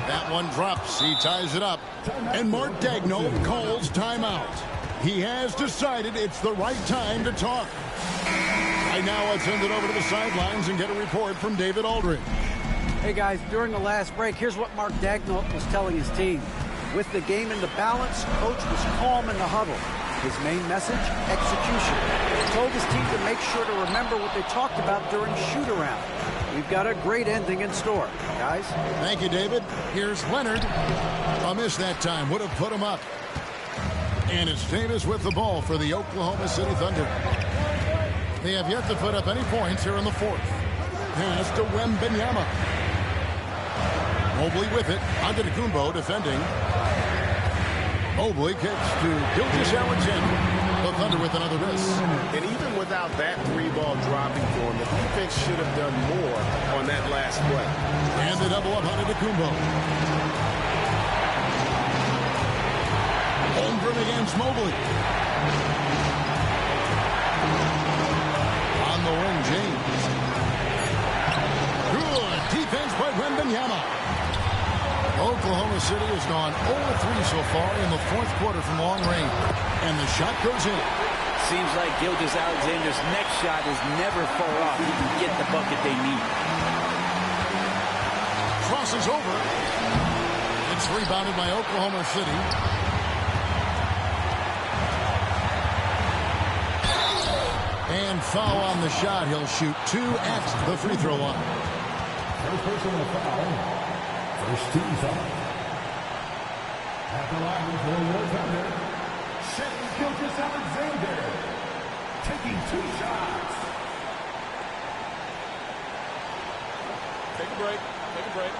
That one drops. He ties it up. And Mark Daigneault calls timeout. He has decided it's the right time to talk. Right now, let's send it over to the sidelines and get a report from David Aldridge. Hey, guys, during the last break, here's what Mark Daigneault was telling his team. With the game in the balance, coach was calm in the huddle. His main message, execution. He told his team to make sure to remember what they talked about during shoot-around. We've got a great ending in store, guys. Thank you, David. Here's Leonard. A miss that time. Would have put him up. And it's Davis with the ball for the Oklahoma City Thunder. They have yet to put up any points here in the fourth. Pass to Wembanyama. Mobley with it. Antetokounmpo defending. Mobley kicks to Gilgeous-Alexander. The Thunder with another miss. And even without that 3-ball dropping for him, the defense should have done more on that last play. And the double up Antetokounmpo. Holmgren against Mobley. On the wing, James. Good defense by Wembanyama. Oklahoma City has gone 0-3 so far in the fourth quarter from long range. And the shot goes in. Seems like Gilgeous-Alexander's next shot is never far off. He can get the bucket they need. Crosses over. It's rebounded by Oklahoma City. And foul on the shot. He'll shoot 2 at the free throw line. First personal foul. First team foul. At the line for your Thunder, Shea Gilgeous-Alexander taking 2 shots. Take a break. Take a break.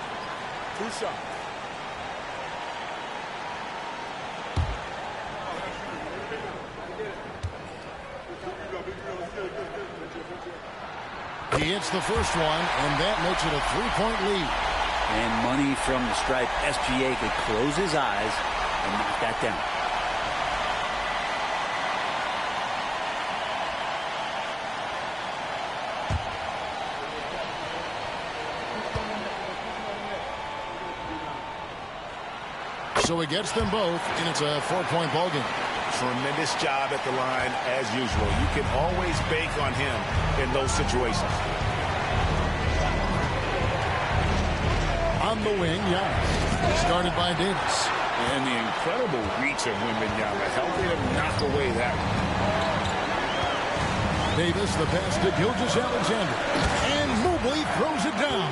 2 shots. He hits the first one, and that makes it a 3-point lead. And money from the stripe. SGA could close his eyes and knock that down. So he gets them both, and it's a 4-point ball game. Tremendous job at the line as usual. You can always bank on him in those situations. On the wing, Giannis. Started by Davis. And the incredible reach of Wembanyama helping him knock away that one. Davis, the pass to Gilgeous-Alexander. And Mobley throws it down.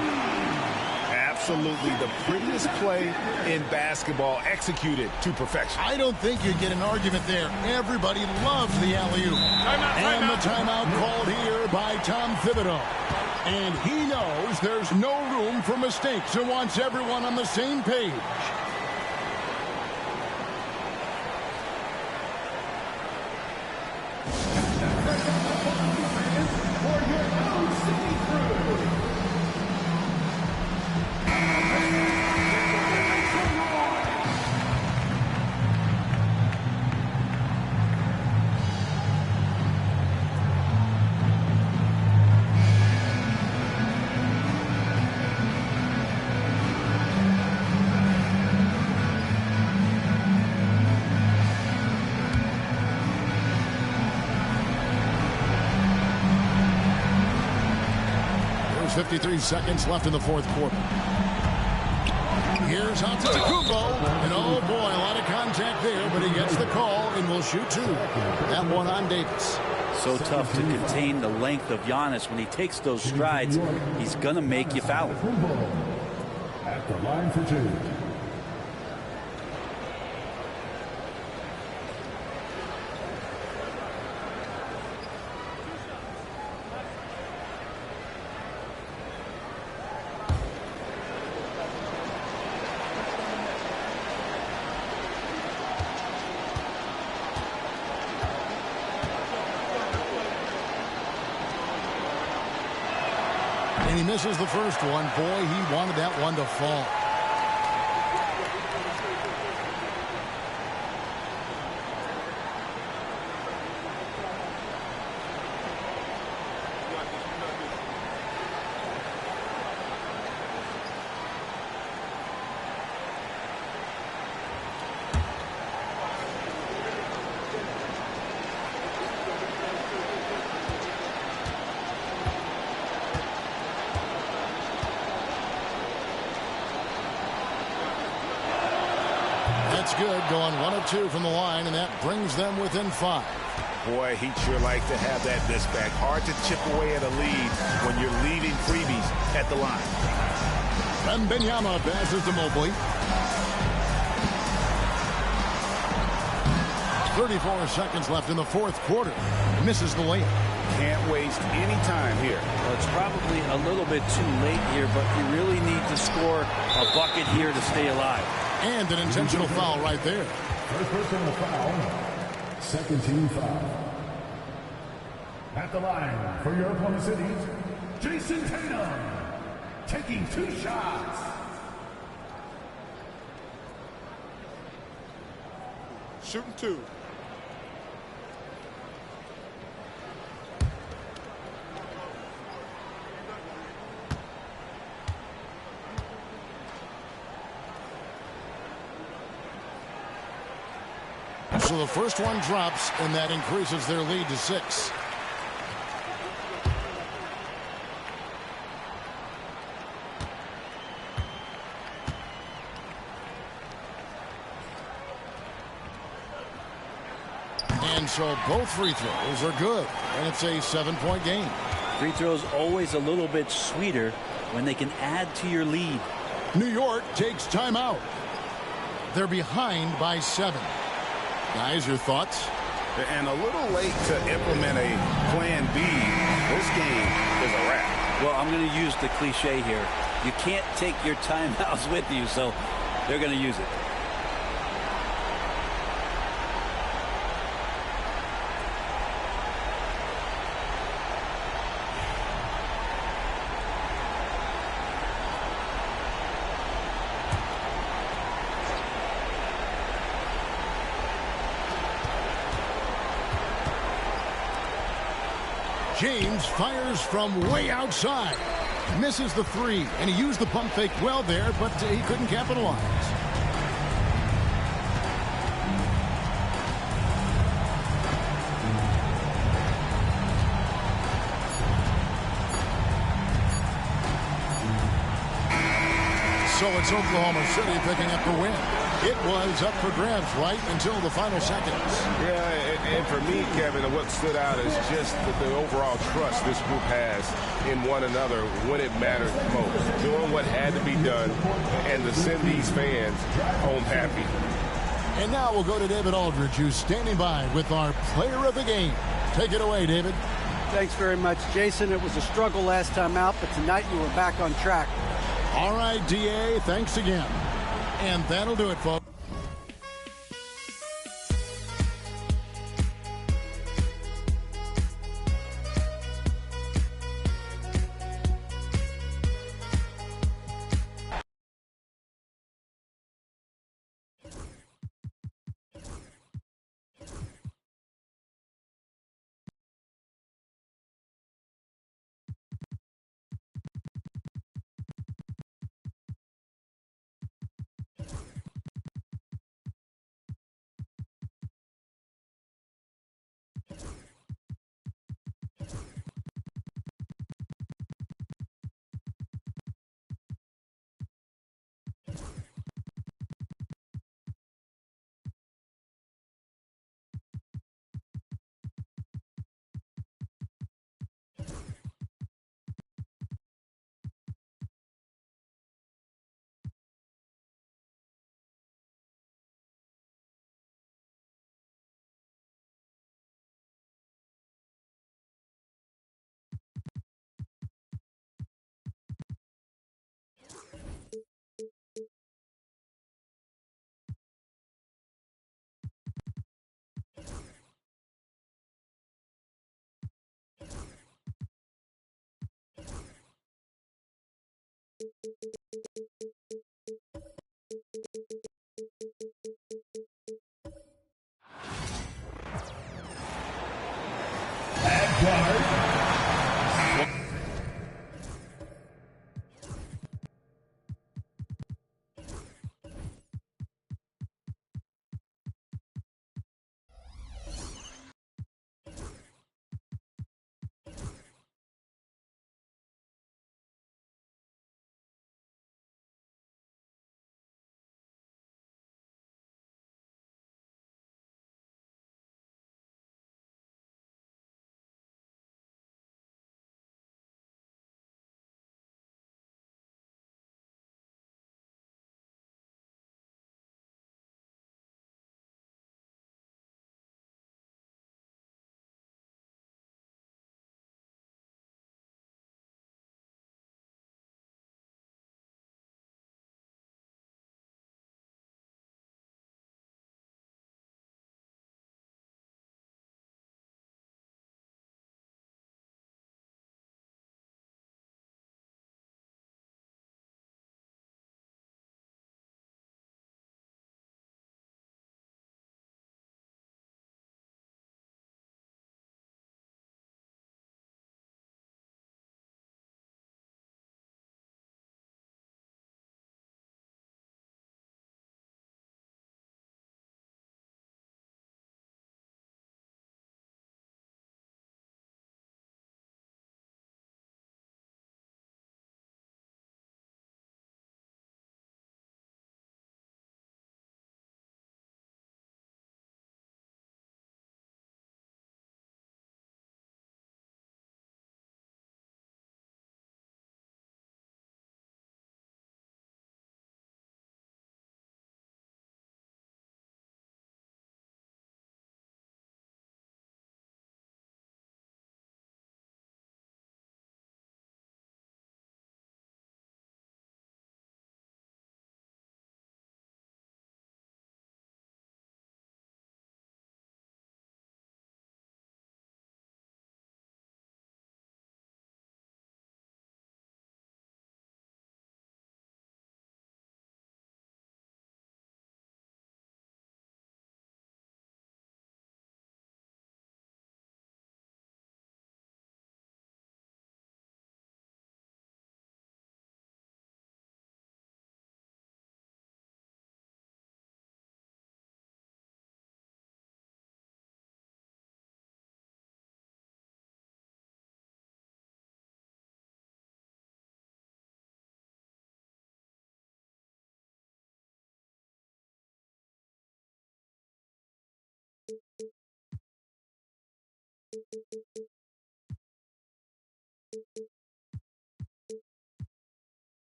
Absolutely the prettiest play in basketball, executed to perfection. I don't think you'd get an argument there. Everybody loves the alley-oop. And the timeout called here by Tom Thibodeau. And he knows there's no room for mistakes and wants everyone on the same page. There's 53 seconds left in the fourth quarter. Here's Antetokounmpo, and oh boy, a lot of contact there, but he gets the call and will shoot two. That one on Davis. So tough to contain the length of Giannis. When he takes those strides, he's going to make you foul. At the line for two. And he misses the first one. Boy, he wanted that one to fall. That's good, going 1 of 2 from the line, and that brings them within 5. Boy, he'd sure like to have that miss back. Hard to chip away at a lead when you're leaving freebies at the line. Wembanyama passes to Mobley. 34 seconds left in the fourth quarter. Misses the layup. Can't waste any time here. Well, it's probably a little bit too late here, but you really need to score a bucket here to stay alive. And an intentional foul right there. First personal foul. Second team foul. At the line for your Oklahoma City, Jason Tatum. Taking 2 shots. Shooting 2. So the first one drops, and that increases their lead to 6. And so both free throws are good, and it's a 7-point game. Free throws always a little bit sweeter when they can add to your lead. New York takes timeout. They're behind by 7. Guys, your thoughts? And a little late to implement a plan B. This game is a wrap. Well, I'm going to use the cliche here. You can't take your timeouts with you, so they're going to use it. James fires from way outside. Misses the 3, and he used the pump fake well there, but he couldn't capitalize. So it's Oklahoma City picking up the win. It was up for grabs right until the final seconds. Yeah, and for me, Kevin, what stood out is just the overall trust this group has in one another when it mattered most. Doing what had to be done and to send these fans home happy. And now we'll go to David Aldridge, who's standing by with our player of the game. Take it away, David. Thanks very much, Jason. It was a struggle last time out, but tonight you were back on track. All right, DA, thanks again. And that'll do it, folks.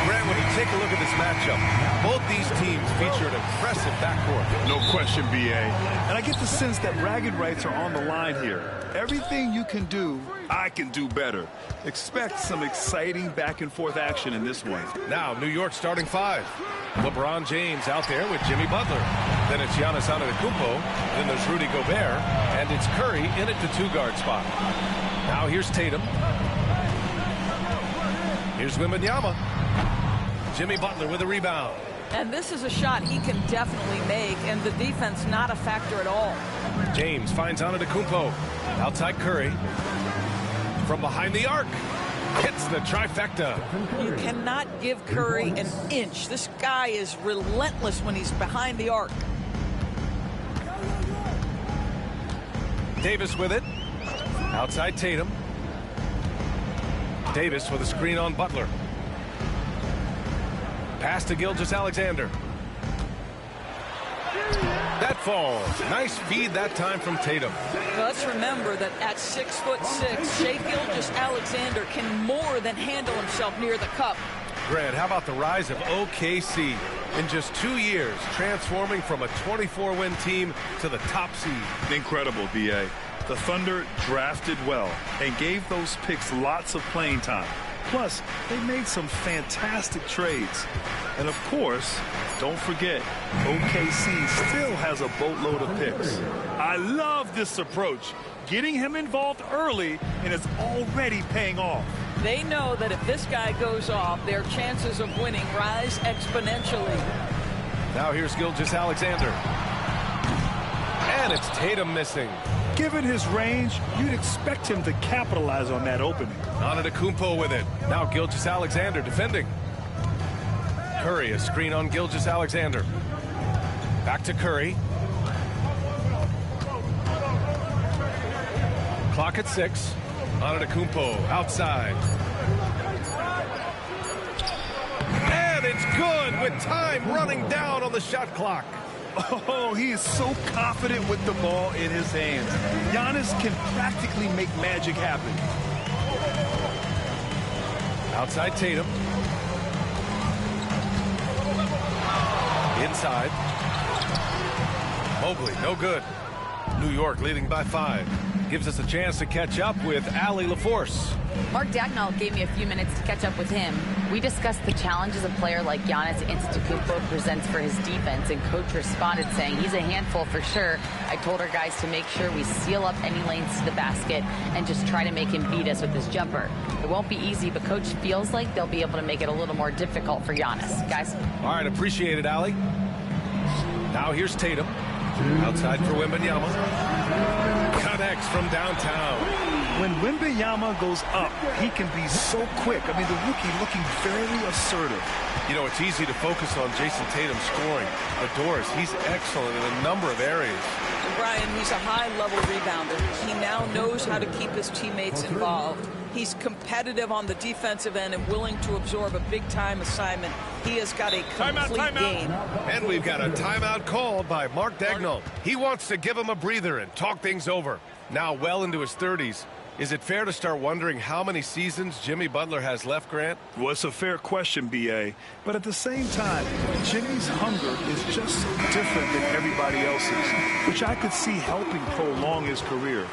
Grant, when you take a look at this matchup, both these teams feature an impressive backcourt. No question, B.A. And I get the sense that bragging rights are on the line here. Everything you can do, I can do better. Expect some exciting back-and-forth action in this one. Now, New York starting five. LeBron James out there with Jimmy Butler. Then it's Giannis Antetokounmpo. Then there's Rudy Gobert. And it's Curry in at the two-guard spot. Now here's Tatum. Here's Wembanyama. Jimmy Butler with a rebound. And this is a shot he can definitely make, and the defense not a factor at all. James finds Antetokounmpo. Outside Curry. From behind the arc. Hits the trifecta. You cannot give Curry an inch. This guy is relentless when he's behind the arc. Davis with it. Outside Tatum. Davis with a screen on Butler. Pass to Gilgeous-Alexander. That falls. Nice feed that time from Tatum. Well, let's remember that at 6'6", Shai Gilgeous-Alexander can more than handle himself near the cup. Grant, how about the rise of OKC in just 2 years, transforming from a 24-win team to the top seed? Incredible, B.A. The Thunder drafted well and gave those picks lots of playing time. Plus, they made some fantastic trades. And of course, don't forget, OKC still has a boatload of picks. I love this approach. Getting him involved early, and it's already paying off. They know that if this guy goes off, their chances of winning rise exponentially. Now here's Gilgeous-Alexander. And it's Tatum missing. Given his range, you'd expect him to capitalize on that opening. Antetokounmpo with it. Now Gilgeous-Alexander defending. Curry, a screen on Gilgeous-Alexander. Back to Curry. Clock at 6. Antetokounmpo outside. And it's good with time running down on the shot clock. Oh, he is so confident with the ball in his hands. Giannis can practically make magic happen. Outside Tatum. Inside. Mobley, no good. New York leading by 5. Gives us a chance to catch up with Allie LaForce. Mark Dagnall gave me a few minutes to catch up with him. We discussed the challenges a player like Giannis Antetokounmpo presents for his defense, and coach responded saying he's a handful for sure. I told our guys to make sure we seal up any lanes to the basket and just try to make him beat us with his jumper. It won't be easy, but coach feels like they'll be able to make it a little more difficult for Giannis. Guys? All right, appreciate it, Allie. Now here's Tatum. Outside for Wembanyama. Connects from downtown. When Wembanyama goes up, he can be so quick. I mean, the rookie looking very assertive. You know, it's easy to focus on Jason Tatum scoring. But Doris, he's excellent in a number of areas. And Brian, he's a high-level rebounder. He now knows how to keep his teammates involved. He's competitive on the defensive end and willing to absorb a big-time assignment. He has got a complete game. And we've got a timeout called by Mark Dagnall. He wants to give him a breather and talk things over. Now well into his 30s. Is it fair to start wondering how many seasons Jimmy Butler has left, Grant? Well, it's a fair question, B.A. But at the same time, Jimmy's hunger is just so different than everybody else's, which I could see helping prolong his career.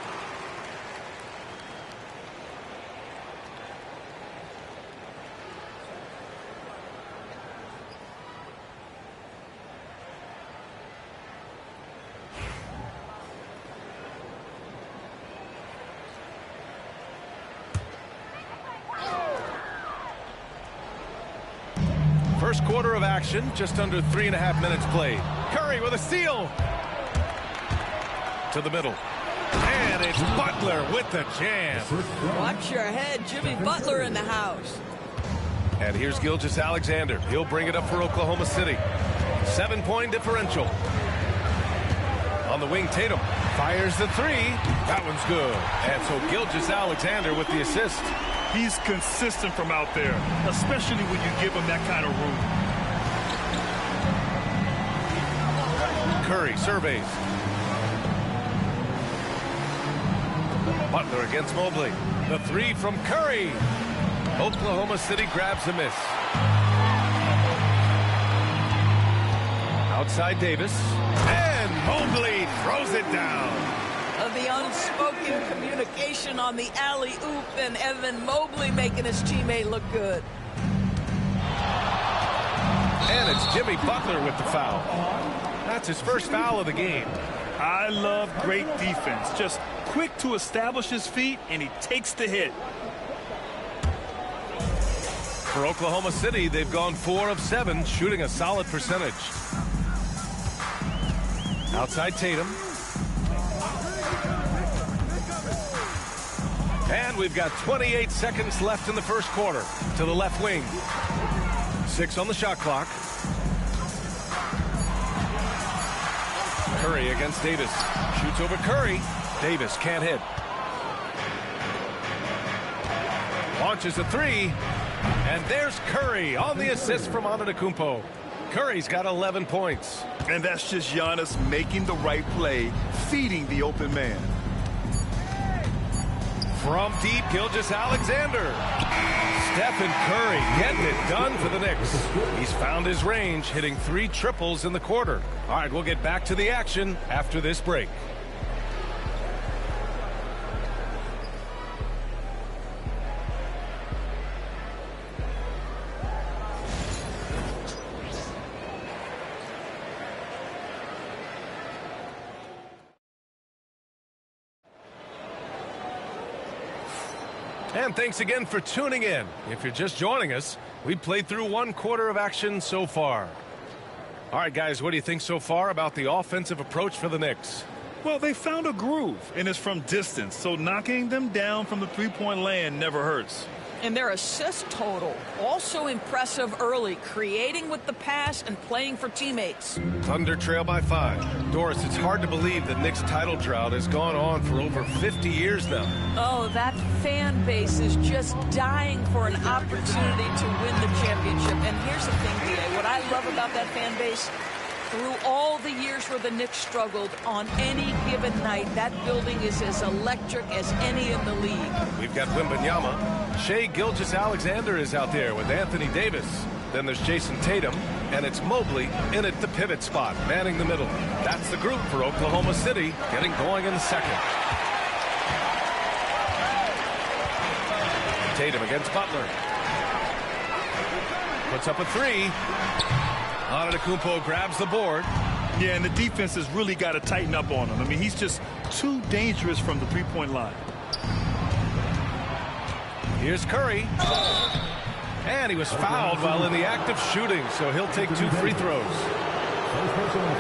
First quarter of action, just under 3.5 minutes played. Curry with a steal. To the middle. And it's Butler with the jam. Watch your head, Jimmy Butler in the house. And here's Gilgeous-Alexander. He'll bring it up for Oklahoma City. 7-point differential. On the wing, Tatum fires the 3. That one's good. And so Gilgeous-Alexander with the assist. He's consistent from out there, especially when you give him that kind of room. Curry surveys. Butler against Mobley. The 3 from Curry. Oklahoma City grabs a miss. Outside Davis. And Mobley throws it down. The unspoken communication on the alley-oop, and Evan Mobley making his teammate look good. And it's Jimmy Butler with the foul. That's his first foul of the game. I love great defense. Just quick to establish his feet, and he takes the hit. For Oklahoma City, they've gone 4 of 7, shooting a solid percentage. Outside Tatum. And we've got 28 seconds left in the first quarter. To the left wing. 6 on the shot clock. Curry against Davis. Shoots over Curry. Davis can't hit. Launches a three. And there's Curry on the assist from Antetokounmpo. Curry's got 11 points. And that's just Giannis making the right play, feeding the open man. From deep, Gilgeous-Alexander. Stephen Curry getting it done for the Knicks. He's found his range, hitting 3 triples in the quarter. All right, we'll get back to the action after this break. And thanks again for tuning in. If you're just joining us, we've played through 1 quarter of action so far. All right, guys, what do you think so far about the offensive approach for the Knicks? Well, they found a groove, and it's from distance, so knocking them down from the three-point land never hurts. And their assist total, also impressive early, creating with the pass and playing for teammates. Thunder trail by 5. Doris, it's hard to believe the Knicks title drought has gone on for over 50 years now. Oh, that fan base is just dying for an opportunity to win the championship. And here's the thing, B.A., what I love about that fan base, through all the years where the Knicks struggled, on any given night, that building is as electric as any in the league. We've got Wembanyama. Shai Gilgeous-Alexander is out there with Anthony Davis. Then there's Jason Tatum, and it's Mobley in at the pivot spot, manning the middle. That's the group for Oklahoma City, getting going in the second. Tatum against Butler. Puts up a 3. Antetokounmpo grabs the board. Yeah, and the defense has really got to tighten up on him. I mean, he's just too dangerous from the three-point line. Here's Curry. And he was fouled while in the act of shooting, so he'll take 2 free throws.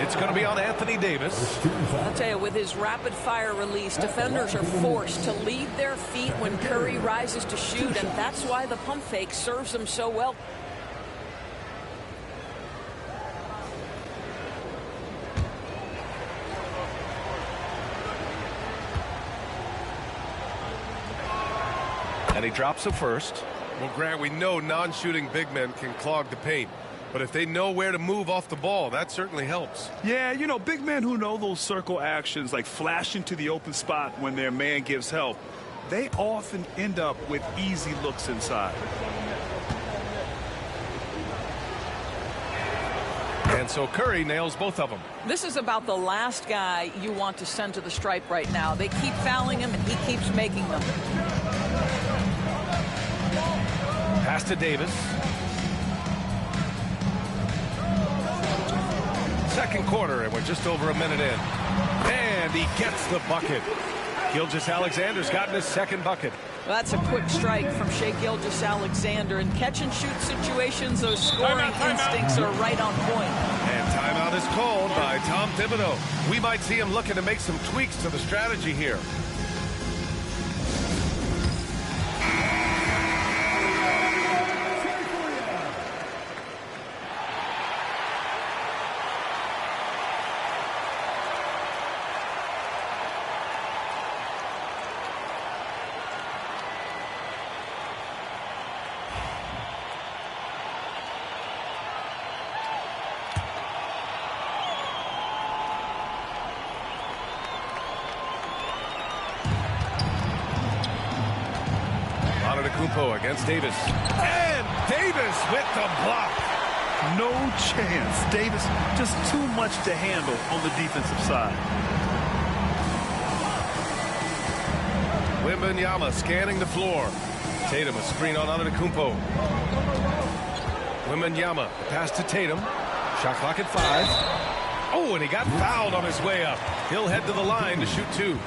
It's going to be on Anthony Davis. I'll tell you, with his rapid-fire release, defenders are forced to leave their feet when Curry rises to shoot, and that's why the pump fake serves him so well. And he drops a first. Well, Grant, we know non-shooting big men can clog the paint. But if they know where to move off the ball, that certainly helps. Yeah, you know, big men who know those circle actions, like flashing to the open spot when their man gives help, they often end up with easy looks inside. And so Curry nails both of them. This is about the last guy you want to send to the stripe right now. They keep fouling him, and he keeps making them. Pass to Davis. Second quarter, and we're just over a minute in. And he gets the bucket. Gilgeous-Alexander's gotten his second bucket. Well, that's a quick strike from Shai Gilgeous-Alexander. In catch-and-shoot situations, those scoring instincts are right on point. And timeout is called by Tom Thibodeau. We might see him looking to make some tweaks to the strategy here. Antetokounmpo against Davis. And Davis with the block. No chance. Davis just too much to handle on the defensive side. Wembanyama scanning the floor. Tatum a screen on Antetokounmpo. Wembanyama pass to Tatum. Shot clock at 5. Oh, and he got fouled on his way up. He'll head to the line to shoot 2.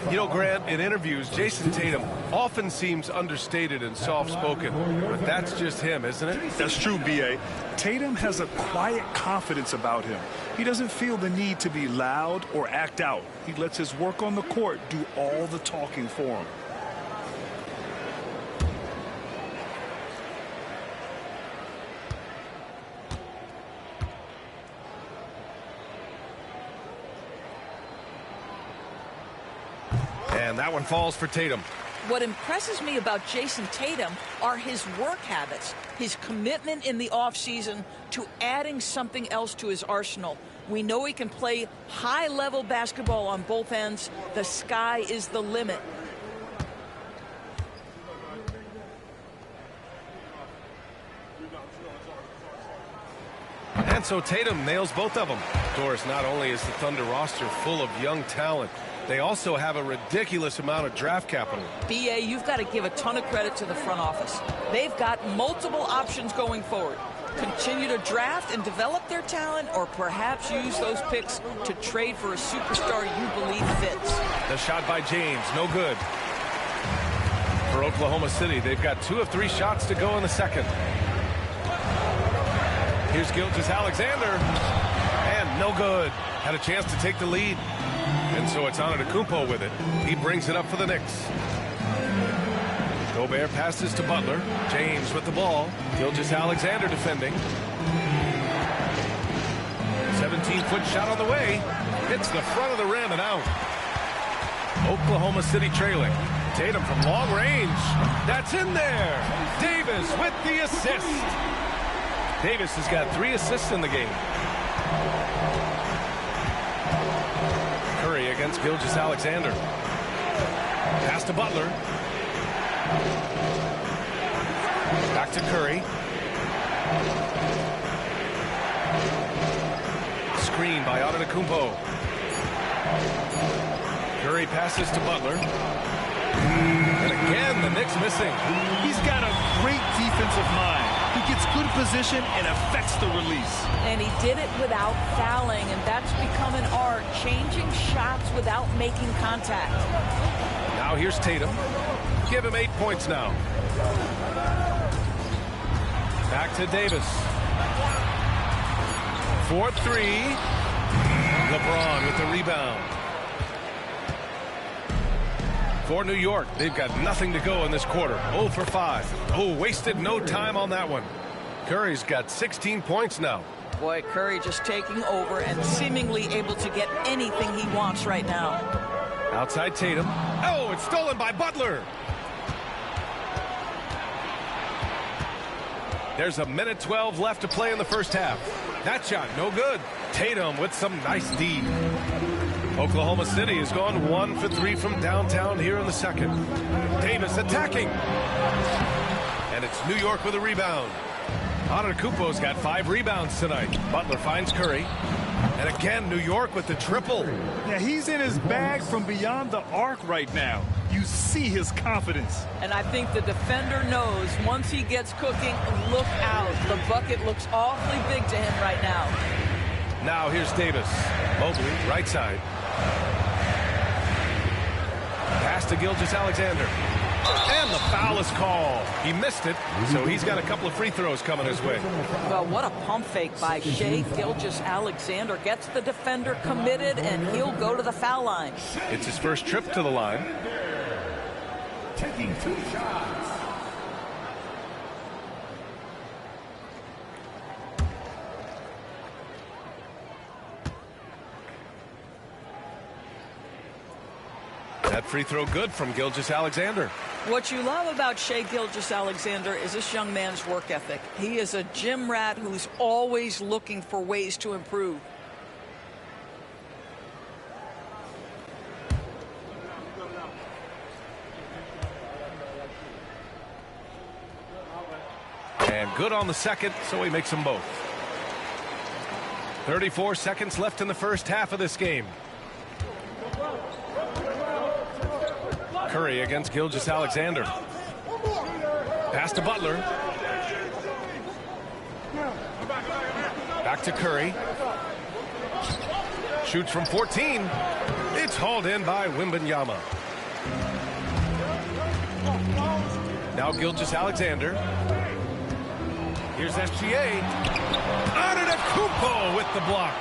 You know, Grant, in interviews, Jason Tatum often seems understated and soft-spoken, but that's just him, isn't it? That's true, B.A. Tatum has a quiet confidence about him. He doesn't feel the need to be loud or act out. He lets his work on the court do all the talking for him. And that one falls for Tatum. what impresses me about Jason Tatum are his work habits, his commitment in the offseason to adding something else to his arsenal. We know he can play high-level basketball on both ends. The sky is the limit. And so Tatum nails both of them. Of course, not only is the Thunder roster full of young talent, they also have a ridiculous amount of draft capital. BA, you've got to give a ton of credit to the front office. They've got multiple options going forward. Continue to draft and develop their talent, or perhaps use those picks to trade for a superstar you believe fits. The shot by James, no good. For Oklahoma City, they've got 2 of 3 shots to go in the second. Here's Gilgeous-Alexander, and no good. Had a chance to take the lead, and so it's Antetokounmpo with it. He brings it up for the Knicks. Gobert passes to Butler. James with the ball. Gilgeous-Alexander defending. 17-foot shot on the way. Hits the front of the rim and out. Oklahoma City trailing. Tatum from long range. That's in there. Davis with the assist. Davis has got 3 assists in the game. Curry against Gilgeous-Alexander. Pass to Butler. Back to Curry. Screen by Antetokounmpo. Curry passes to Butler. And again, the Knicks missing. He's got a great defensive mind. He gets good position and affects the release. And he did it without fouling, and that's become an art, changing shots without making contact. Now here's Tatum. Give him 8 points now. Back to Davis. 4-3. LeBron with the rebound. For New York, they've got nothing to go in this quarter. 0 for 5. Oh, wasted no time on that one. Curry's got 16 points now. Boy, Curry just taking over and seemingly able to get anything he wants right now. Outside Tatum. Oh, it's stolen by Butler. There's 1:12 left to play in the first half. That shot, no good. Tatum with some nice D. Oklahoma City has gone 1 for 3 from downtown here in the second. Davis attacking. And it's New York with a rebound. Antetokounmpo's got 5 rebounds tonight. Butler finds Curry. And again, New York with the triple. Yeah, he's in his bag from beyond the arc right now. You see his confidence. And I think the defender knows once he gets cooking, look out. The bucket looks awfully big to him right now. Now here's Davis. Mobley, right side. Pass to Gilgeous-Alexander. And the foul is called. He missed it, so he's got a couple of free throws coming his way. Well, what a pump fake by Shai Gilgeous-Alexander. Gets the defender committed, and he'll go to the foul line. It's his first trip to the line. Taking 2 shots. That free throw good from Gilgeous-Alexander. What you love about Shai Gilgeous-Alexander is this young man's work ethic. He is a gym rat who's always looking for ways to improve. And good on the second, so he makes them both. 34 seconds left in the first half of this game. Curry against Gilgeous-Alexander. Pass to Butler. Back to Curry. Shoots from 14. It's hauled in by Wembanyama. Now Gilgeous-Alexander. Here's SGA. Antetokounmpo with the block.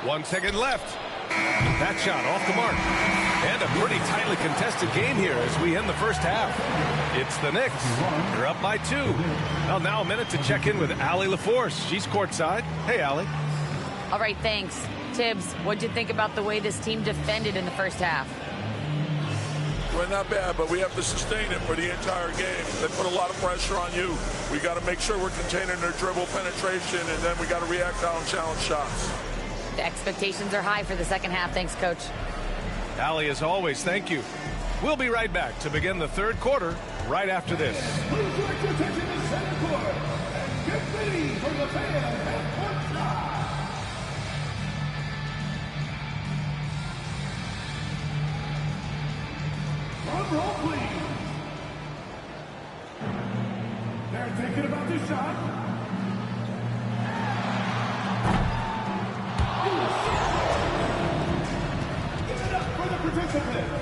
1 second left. That shot off the mark. And a pretty tightly contested game here as we end the first half. It's the Knicks. They're up by 2. Well, now a minute to check in with Allie LaForce. She's courtside. Hey, Allie. All right, thanks. Tibbs, what'd you think about the way this team defended in the first half? We're not bad, but we have to sustain it for the entire game. They put a lot of pressure on you. We got to make sure we're containing their dribble penetration, and then we got to react on challenge shots. The expectations are high for the second half. Thanks, Coach. Allie, as always, thank you. We'll be right back to begin the third quarter right after this. Please direct your attention to center court and get ready for the fans at court side. Drum roll, please. They're thinking about this shot. Give it up for the participants.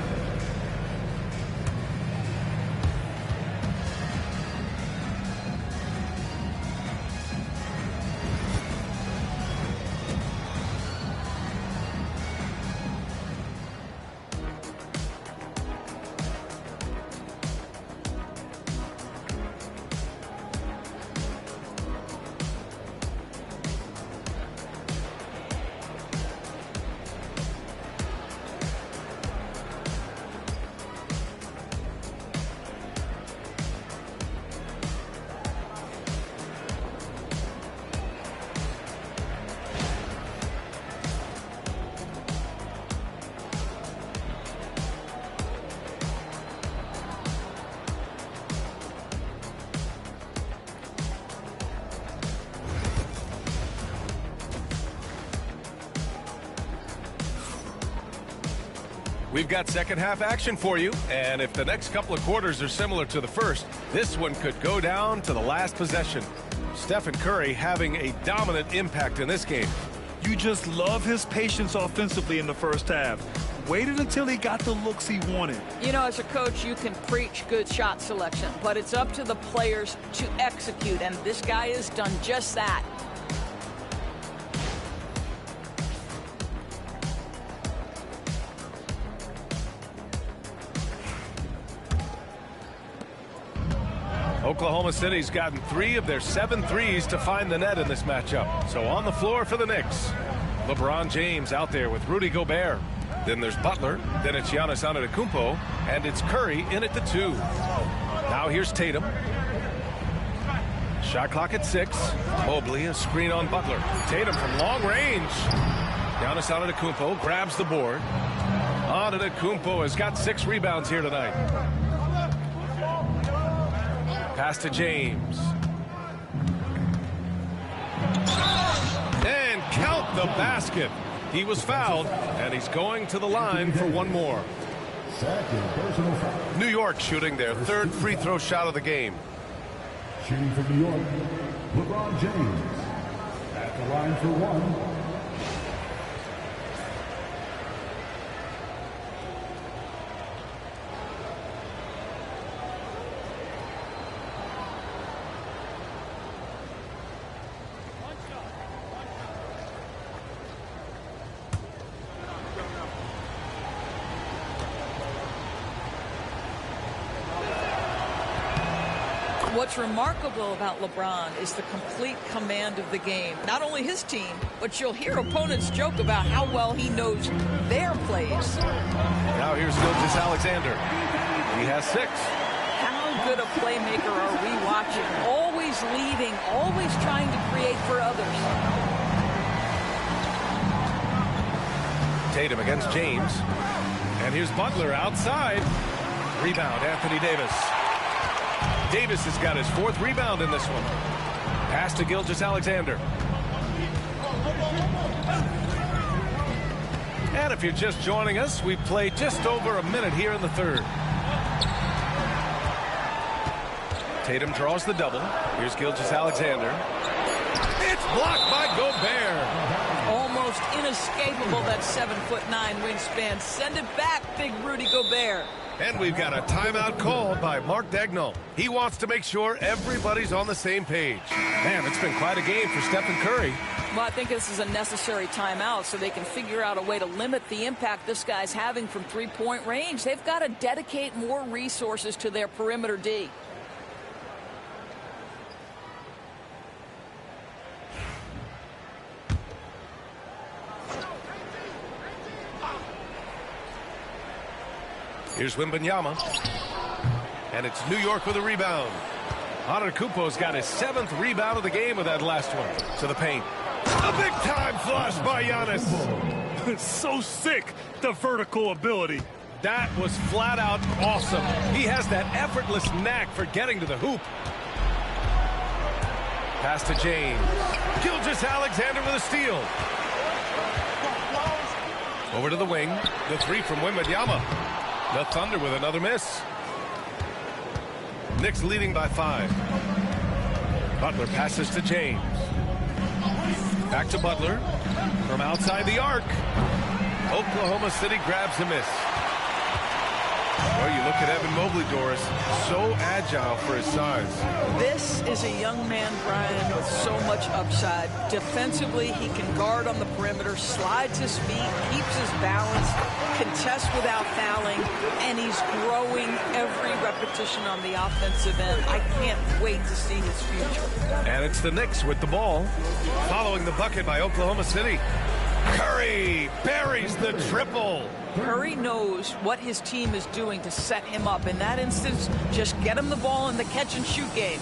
We've got second half action for you, and if the next couple of quarters are similar to the first, this one could go down to the last possession. Stephen Curry having a dominant impact in this game. You just love his patience offensively in the first half. Waited until he got the looks he wanted. You know, as a coach, you can preach good shot selection, but it's up to the players to execute, and this guy has done just that. Oklahoma City's gotten 3 of their 7 threes to find the net in this matchup. So on the floor for the Knicks, LeBron James out there with Rudy Gobert. Then there's Butler, then it's Giannis Antetokounmpo, and it's Curry in at the 2. Now here's Tatum. Shot clock at 6. Mobley, a screen on Butler. Tatum from long range. Giannis Antetokounmpo grabs the board. Antetokounmpo has got 6 rebounds here tonight. Pass to James. And count the basket. He was fouled, and he's going to the line for one more. New York shooting their 3rd free throw shot of the game. Shooting for New York, LeBron James. At the line for 1. What's remarkable about LeBron is the complete command of the game. Not only his team, but you'll hear opponents joke about how well he knows their plays. Now here's Gilgeous Alexander. He has 6. How good a playmaker are we watching? Always leading, always trying to create for others. Tatum against James. And here's Butler outside. Rebound, Anthony Davis. Davis has got his 4th rebound in this one. Pass to Gilgeous Alexander. And if you're just joining us, we played just over a minute here in the 3rd. Tatum draws the double. Here's Gilgeous Alexander. It's blocked by Gobert. Almost inescapable, that 7'9" wingspan. Send it back, big Rudy Gobert. And we've got a timeout called by Mark Daigneault. He wants to make sure everybody's on the same page. Man, it's been quite a game for Stephen Curry. Well, I think this is a necessary timeout so they can figure out a way to limit the impact this guy's having from three-point range. They've got to dedicate more resources to their perimeter D. Here's Wembanyama. And it's New York with a rebound. Antetokounmpo's got his 7th rebound of the game with that last one. To the paint. A big-time flush by Giannis. So sick, the vertical ability. That was flat out awesome. He has that effortless knack for getting to the hoop. Pass to James. Gilgeous-Alexander with a steal. Over to the wing. The three from Wembanyama. The Thunder with another miss. Knicks leading by 5. Butler passes to James. Back to Butler. From outside the arc. Oklahoma City grabs a miss. Oh, you look at Evan Mobley, Doris. So agile for his size. This is a young man, Brian, with so much upside. Defensively, he can guard on the perimeter, slides his feet, keeps his balance, contests without fouling, and he's growing every repetition on the offensive end. I can't wait to see his future. And it's the Knicks with the ball. Following the bucket by Oklahoma City. Curry buries the triple. Curry knows what his team is doing to set him up. In that instance, just get him the ball in the catch-and-shoot game.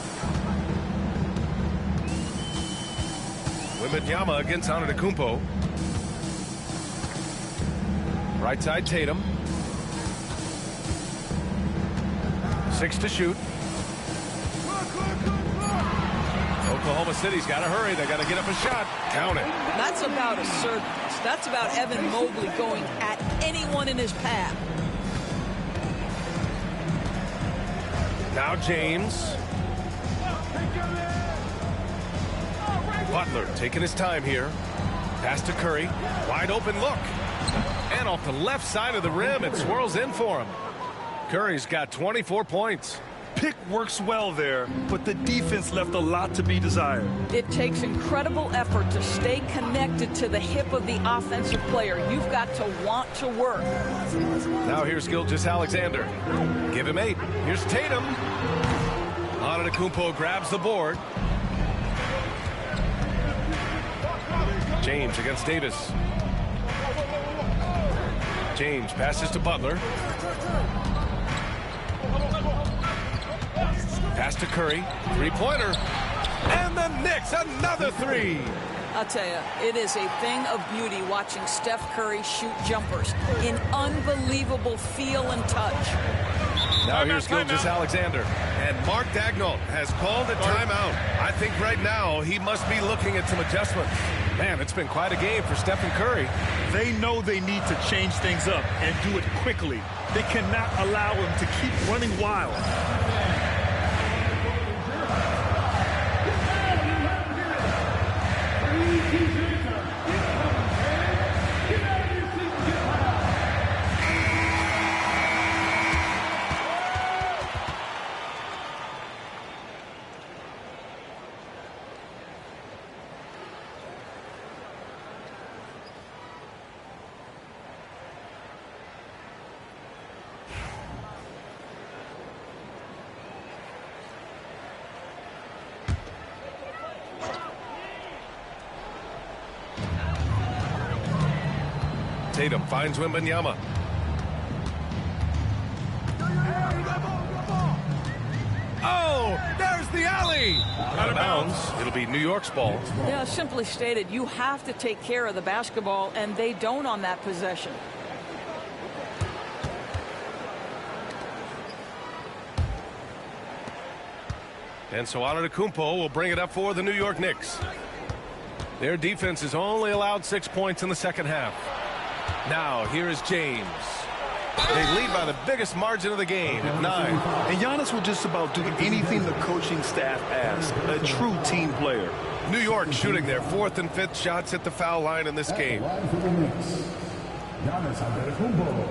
Wembanyama against Antetokounmpo. Right side Tatum. 6 to shoot. Oklahoma City's got to hurry. They got to get up a shot. Count it. That's about assertiveness. That's about Evan Mobley going at anyone in his path. Now James. Butler taking his time here. Pass to Curry. Wide open look. And off the left side of the rim, it swirls in for him. Curry's got 24 points. Pick works well there, but the defense left a lot to be desired. It takes incredible effort to stay connected to the hip of the offensive player. You've got to want to work. Now here's Gilgeous-Alexander. Give him 8. Here's Tatum. Antetokounmpo grabs the board. James against Davis. James passes to Butler. Pass to Curry. Three-pointer. And the Knicks, another 3. I'll tell you, it is a thing of beauty watching Steph Curry shoot jumpers in unbelievable feel and touch. Now here's Gilgeous-Alexander. And Mark Daigneault has called a timeout. I think right now he must be looking at some adjustments. Man, it's been quite a game for Stephen Curry. They know they need to change things up and do it quickly. They cannot allow him to keep running wild. Tatum finds Wembanyama. Oh, there's the alley. Out of bounds. It'll be New York's ball. Yeah, simply stated, you have to take care of the basketball, and they don't on that possession. And so Antetokounmpo will bring it up for the New York Knicks. Their defense has only allowed 6 points in the second half. Now, here is James. They lead by the biggest margin of the game at 9. And Giannis will just about do anything the coaching staff asks. A true team player. New York shooting their 4th and 5th shots at the foul line in this game. Giannis Antetokounmpo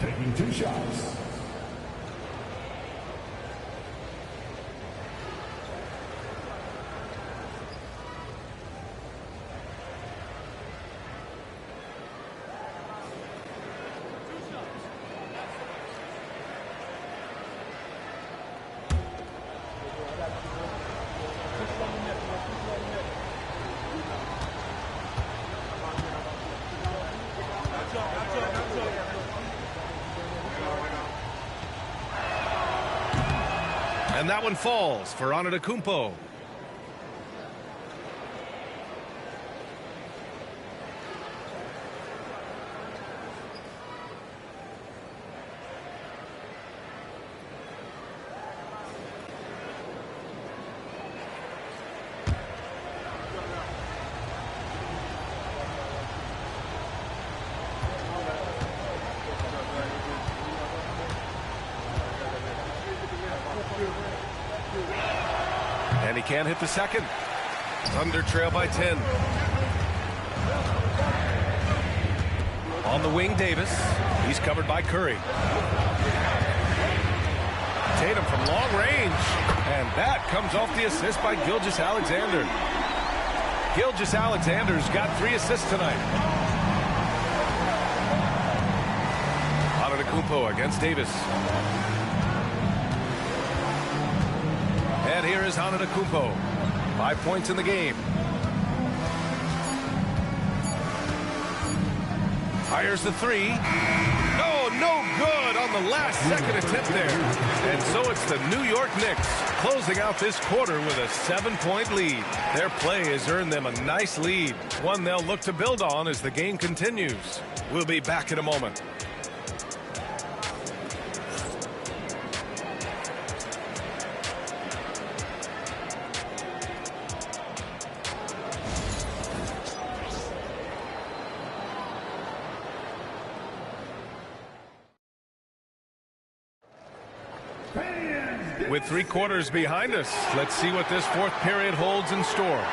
taking 2 shots. And that one falls for Antetokounmpo. And he can't hit the second. Thunder trail by 10. On the wing, Davis. He's covered by Curry. Tatum from long range. And that comes off the assist by Gilgeous-Alexander. Gilgeous-Alexander's got 3 assists tonight. Antetokounmpo against Davis. And here is Antetokounmpo. 5 points in the game. Fires the 3. Oh, no good on the last second attempt there. And so it's the New York Knicks closing out this quarter with a 7-point lead. Their play has earned them a nice lead, one they'll look to build on as the game continues. We'll be back in a moment. With 3 quarters behind us, let's see what this 4th period holds in store.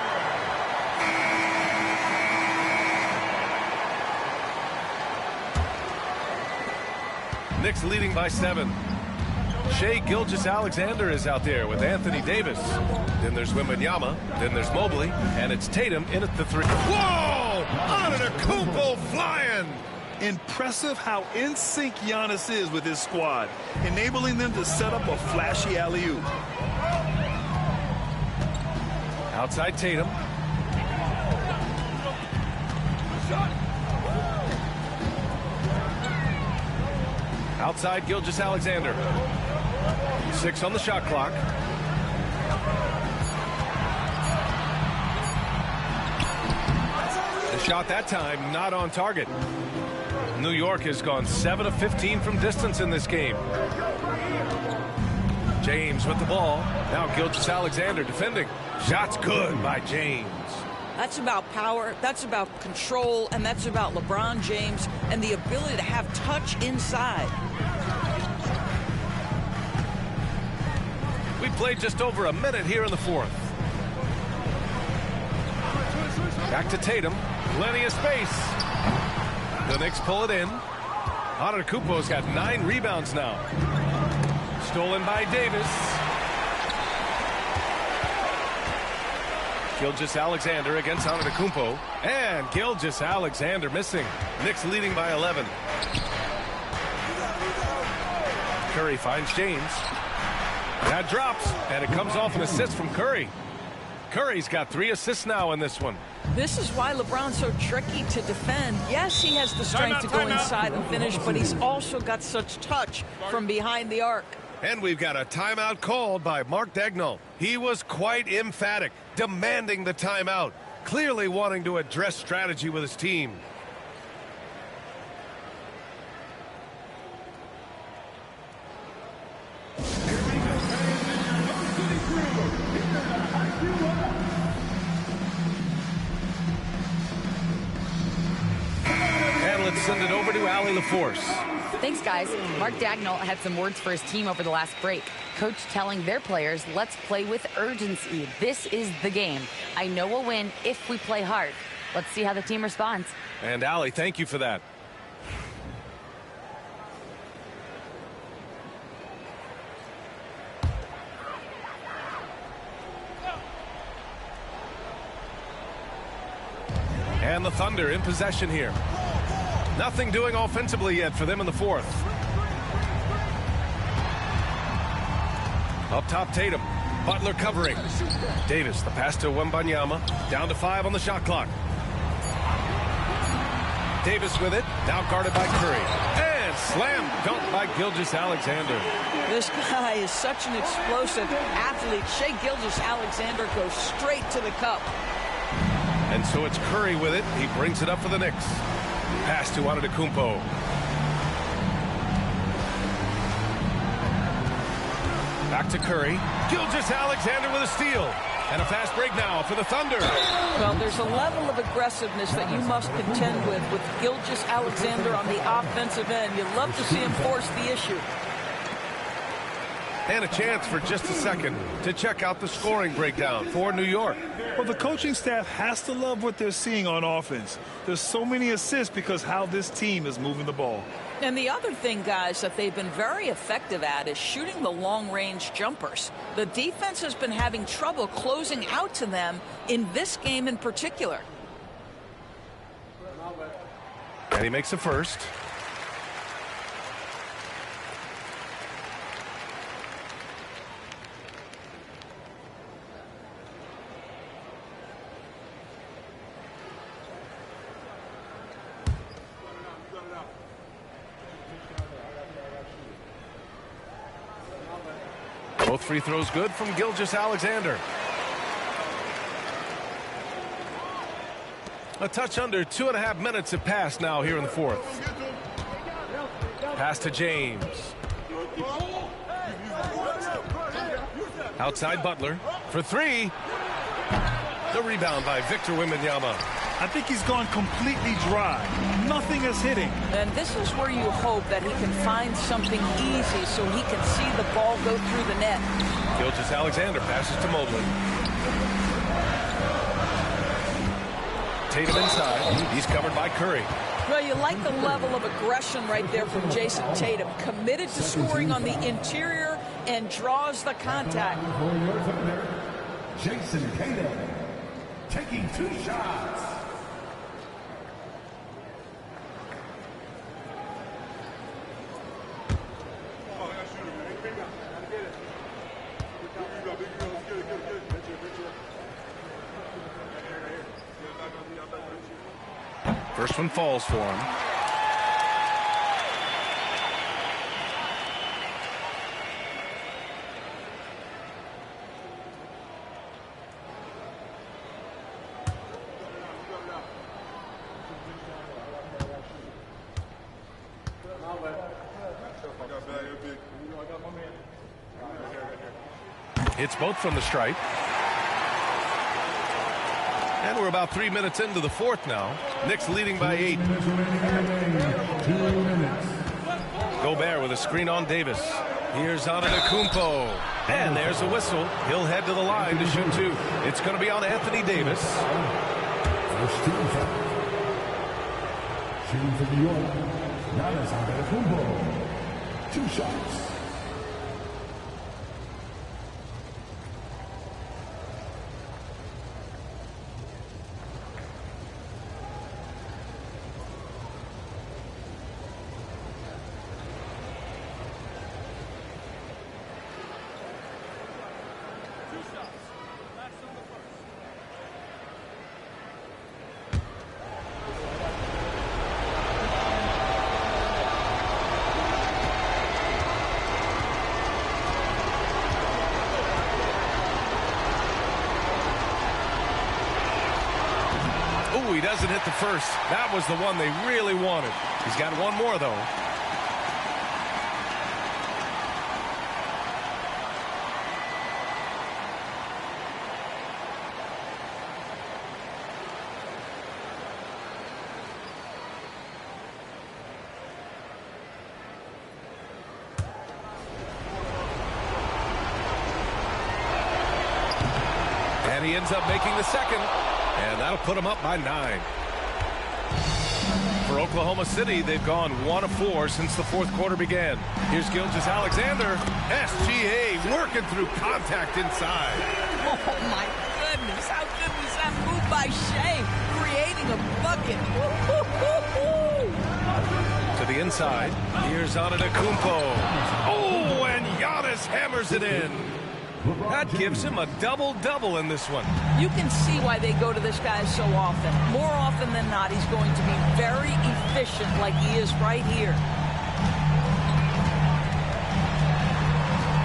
Knicks leading by 7. Shai Gilgeous-Alexander is out there with Anthony Davis. Then there's Wembanyama. Then there's Mobley. And it's Tatum in at the 3. Whoa! Antetokounmpo flying! Impressive how in sync Giannis is with his squad, enabling them to set up a flashy alley-oop. Outside Tatum. Outside Gilgeous-Alexander. 6 on the shot clock. The shot that time not on target. New York has gone 7 of 15 from distance in this game. James with the ball. Now Gilgeous-Alexander defending. Shot's good by James. That's about power, that's about control, and that's about LeBron James and the ability to have touch inside. We played just over a minute here in the 4th. Back to Tatum. Plenty of space. The Knicks pull it in. Antetokounmpo's got 9 rebounds now. Stolen by Davis. Gilgeous-Alexander against Antetokounmpo. And Gilgeous-Alexander missing. Knicks leading by 11. Curry finds James. That drops, and it comes off an assist from Curry. Curry's got 3 assists now in this one. This is why LeBron's so tricky to defend. Yes, he has the strength to go inside and finish, but he's also got such touch from behind the arc. And we've got a timeout called by Mark Daigneault. He was quite emphatic, demanding the timeout, clearly wanting to address strategy with his team. Let's send it over to Allie LaForce. Thanks, guys. Mark Daigneault had some words for his team over the last break. Coach telling their players, let's play with urgency. This is the game. I know we'll win if we play hard. Let's see how the team responds. And Allie, thank you for that. And the Thunder in possession here. Nothing doing offensively yet for them in the 4th. Up top, Tatum. Butler covering. Davis, the pass to Wembanyama. Down to 5 on the shot clock. Davis with it. Now guarded by Curry. And Slam dunk by Gilgeous-Alexander. This guy is such an explosive athlete. Shai Gilgeous-Alexander goes straight to the cup. And so it's Curry with it. He brings it up for the Knicks. Pass to Antetokounmpo. Back to Curry. Gilgeous-Alexander with a steal. And a fast break now for the Thunder. Well, there's a level of aggressiveness that you must contend with Gilgeous-Alexander on the offensive end. You'd love to see him force the issue. And a chance for just a second to check out the scoring breakdown for New York. Well, the coaching staff has to love what they're seeing on offense. There's so many assists because how this team is moving the ball. And the other thing, guys, that they've been very effective at is shooting the long-range jumpers. The defense has been having trouble closing out to them in this game in particular. And he makes a first. Both free throws good from Gilgeous-Alexander. A touch under 2.5 minutes have passed now here in the fourth. Pass to James. Outside Butler for three. The rebound by Victor Wembanyama. I think he's gone completely dry. Nothing is hitting. And this is where you hope that he can find something easy so he can see the ball go through the net. Gilgeous-Alexander passes to Mobley. Tatum inside. He's covered by Curry. Well, you like the level of aggression right there from Jason Tatum. Committed to scoring on the interior and draws the contact. Jason Tatum taking 2 shots. First one falls for him. Hits both from the stripe. And we're about 3 minutes into the fourth now. Knicks leading by 8. Gobert with a screen on Davis. Here's Antetokounmpo. And there's a whistle. He'll head to the line to shoot 2. It's going to be on Anthony Davis. Shooting for New York. Giannis Antetokounmpo. 2 shots. He doesn't hit the first. That was the one they really wanted. He's got one more, though. And he ends up making the second. And that'll put them up by 9. For Oklahoma City, they've gone 1 of 4 since the fourth quarter began. Here's Gilgeous-Alexander. SGA working through contact inside. Oh, my goodness. How good was that move by Shai, creating a bucket. To the inside. Here's Antetokounmpo. Oh, and Giannis hammers it in. That gives him a double-double in this one. You can see why they go to this guy so often. More often than not, he's going to be very efficient like he is right here.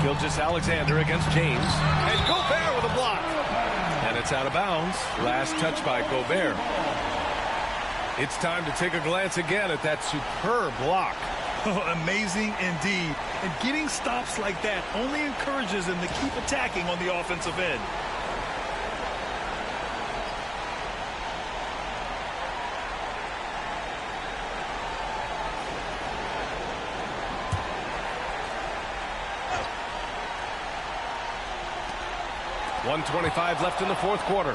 Gilgeous-Alexander against James. And Gobert with a block. And it's out of bounds. Last touch by Gobert. It's time to take a glance again at that superb block. Oh, amazing indeed. And getting stops like that only encourages them to keep attacking on the offensive end. .125 left in the fourth quarter.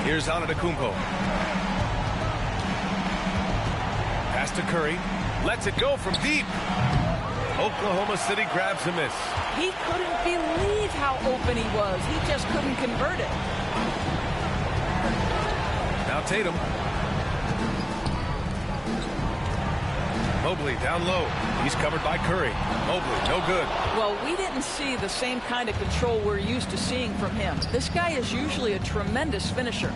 Here's Antetokounmpo. Pass to Curry. Lets it go from deep. Oklahoma City grabs a miss. He couldn't believe how open he was. He just couldn't convert it. Now Tatum. Mobley down low. He's covered by Curry. Mobley, no good. Well, we didn't see the same kind of control we're used to seeing from him. This guy is usually a tremendous finisher.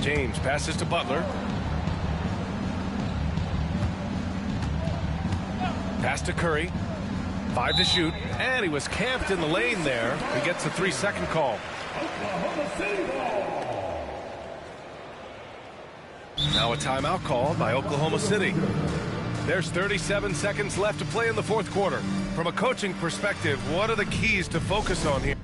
James passes to Butler. Pass to Curry. 5 to shoot. And he was camped in the lane there. He gets a 3-second call. Now a timeout called by Oklahoma City. There's 37 seconds left to play in the fourth quarter. From a coaching perspective, what are the keys to focus on here?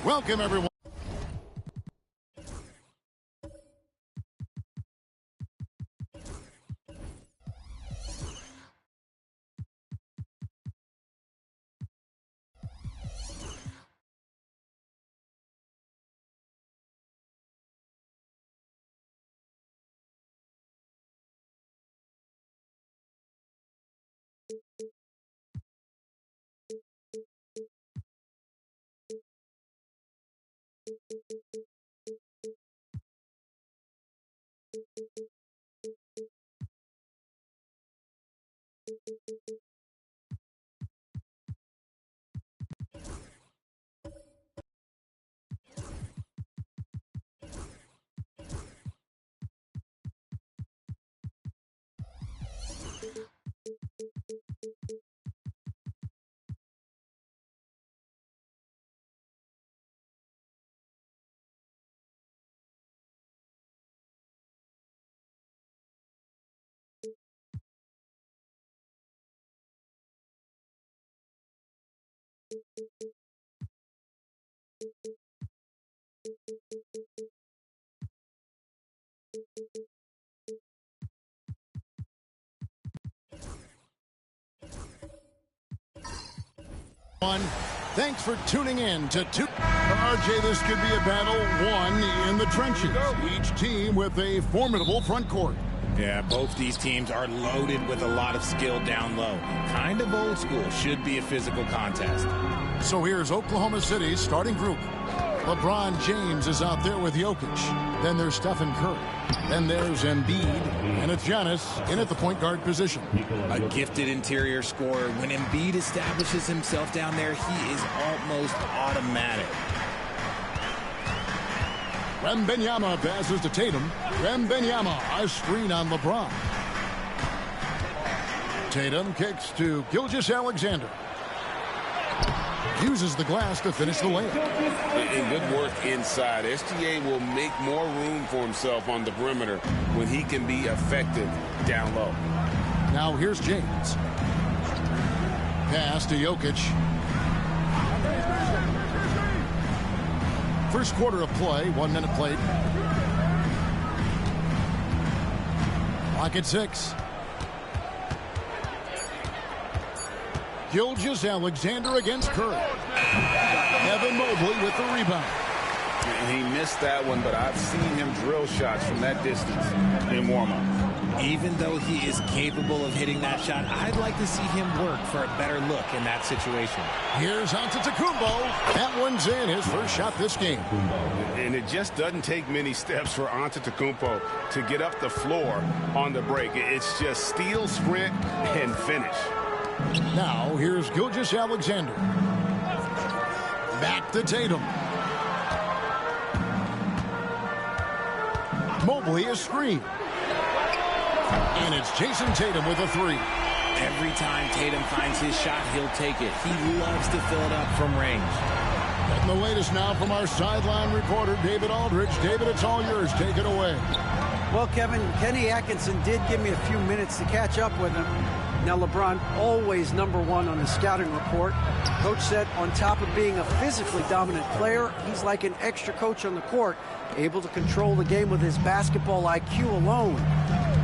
Welcome, everyone. Thanks for tuning in to RJ, this could be a battle won in the trenches. Each team with a formidable front court. Yeah, both these teams are loaded with a lot of skill down low. Kind of old school. Should be a physical contest. So here's Oklahoma City's starting group. LeBron James is out there with Jokic. Then there's Stephen Curry. Then there's Embiid. And it's Giannis in at the point guard position. A gifted interior scorer. When Embiid establishes himself down there, he is almost automatic. Wembanyama passes to Tatum. Wembanyama, a screen on LeBron. Tatum kicks to Gilgeous-Alexander. Uses the glass to finish the layup. And good work inside. SGA will make more room for himself on the perimeter when he can be effective down low. Now here's James. Pass to Jokic. First quarter of play, 1 minute played. Clock at 6. Gilgeous-Alexander against Curry. Evan Mobley with the rebound. And he missed that one, but I've seen him drill shots from that distance in warm-up. Even though he is capable of hitting that shot, I'd like to see him work for a better look in that situation. Here's Antetokounmpo. That one's in, his first shot this game. And it just doesn't take many steps for Antetokounmpo to get up the floor on the break. It's just steal, sprint, and finish. Now, here's Gilgeous-Alexander. Back to Tatum. Mobley is screened. And it's Jason Tatum with a 3. Every time Tatum finds his shot, he'll take it. He loves to fill it up from range. And the latest now from our sideline reporter, David Aldridge. David, it's all yours. Take it away. Well, Kevin, Kenny Atkinson did give me a few minutes to catch up with him. Now, LeBron always #1 on the scouting report. Coach said on top of being a physically dominant player, he's like an extra coach on the court, able to control the game with his basketball IQ alone.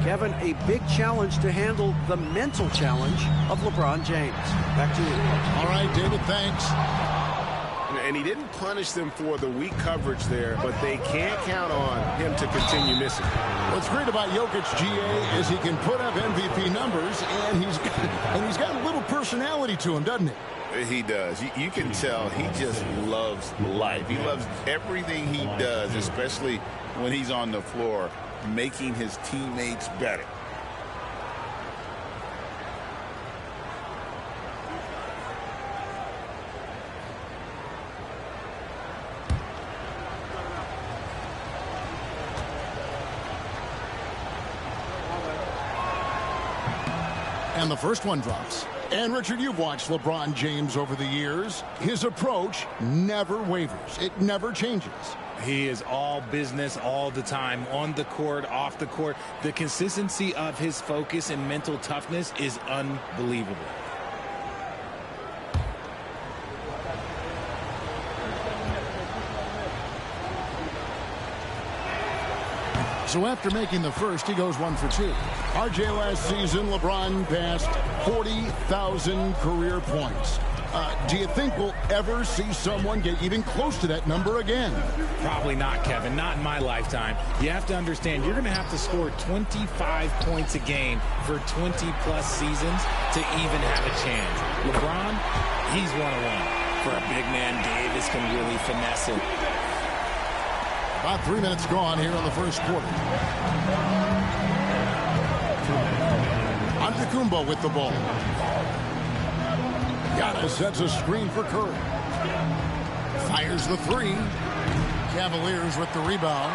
Kevin, a big challenge to handle the mental challenge of LeBron James. Back to you. All right, David, thanks. And he didn't punish them for the weak coverage there, but they can't count on him to continue missing. What's great about Jokic, GA, is he can put up MVP numbers, and he's got a little personality to him, doesn't he? He does. You can tell he just loves life. He loves everything he does, especially when he's on the floor, making his teammates better. And the first one drops. And, Richard, you've watched LeBron James over the years. His approach never wavers. It never changes. He is all business all the time, on the court, off the court. The consistency of his focus and mental toughness is unbelievable. So after making the first, he goes 1 for 2. RJ, last season, LeBron passed 40,000 career points. Do you think we'll ever see someone get even close to that number again? Probably not, Kevin. Not in my lifetime. You have to understand, you're going to have to score 25 points a game for 20-plus seasons to even have a chance. LeBron, he's one-on-one. For a big man, Davis can really finesse it. About 3 minutes gone here in the first quarter. Antetokounmpo with the ball. Giannis sets a screen for Curry. Fires the three. Cavaliers with the rebound.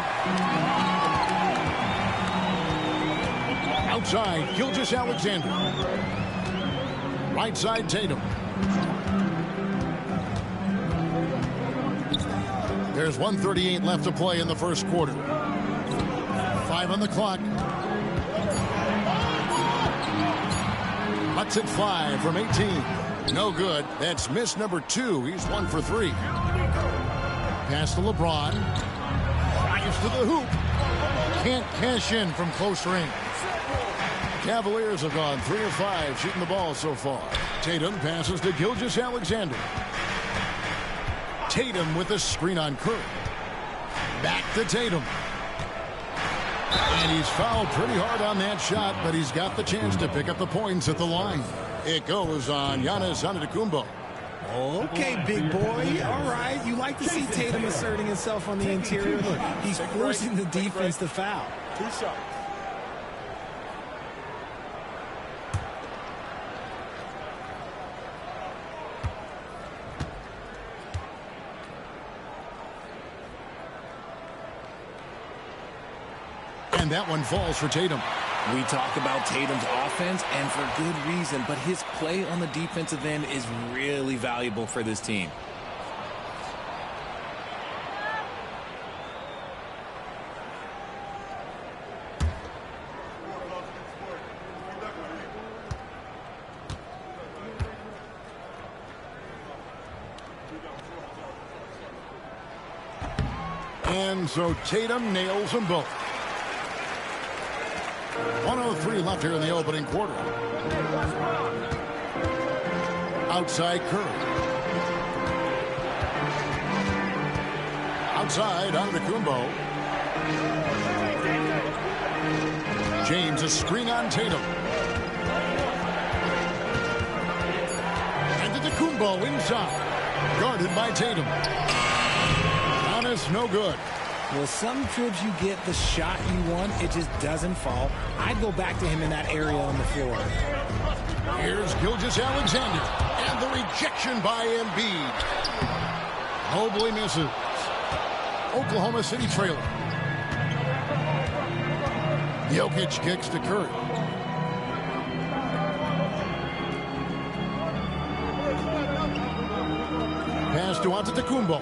Outside, Gilgeous-Alexander. Right side, Tatum. There's 1:38 left to play in the first quarter. 5 on the clock. Lets it fly from 18. No good. That's miss number 2. He's 1 for 3. Pass to LeBron. Drives to the hoop. Can't cash in from close range. Cavaliers have gone 3 of 5 shooting the ball so far. Tatum passes to Gilgeous-Alexander. Tatum with a screen on Curry. Back to Tatum. And he's fouled pretty hard on that shot, but he's got the chance to pick up the points at the line. It goes on Giannis Antetokounmpo. Okay, big boy. All right. You like to see Tatum asserting himself on the interior. Look, he's forcing the defense to foul. 2 shots. And that one falls for Tatum. We talk about Tatum's offense, and for good reason, but his play on the defensive end is really valuable for this team. And so Tatum nails them both. 1:03 left here in the opening quarter. Outside Curry. Outside Antetokounmpo. James a screen on Tatum. Antetokounmpo inside. Guarded by Tatum. Giannis no good. Well, some trips you get the shot you want, it just doesn't fall. I'd go back to him in that area on the floor. Here's Gilgeous-Alexander, and the rejection by Embiid. Mobley misses. Oklahoma City trailer. Jokic kicks to Curry. Pass to Antetokounmpo.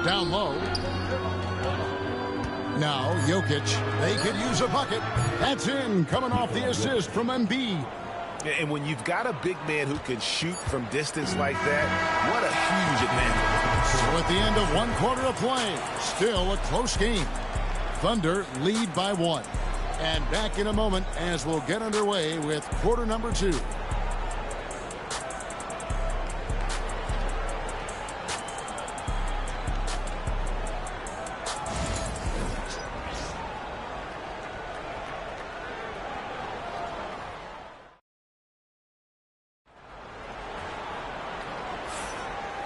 Down low. Now, Jokic, they could use a bucket. That's in, coming off the assist from Embiid. And when you've got a big man who can shoot from distance like that, what a huge advantage. So at the end of 1 quarter of play, still a close game. Thunder lead by 1. And back in a moment as we'll get underway with quarter number 2.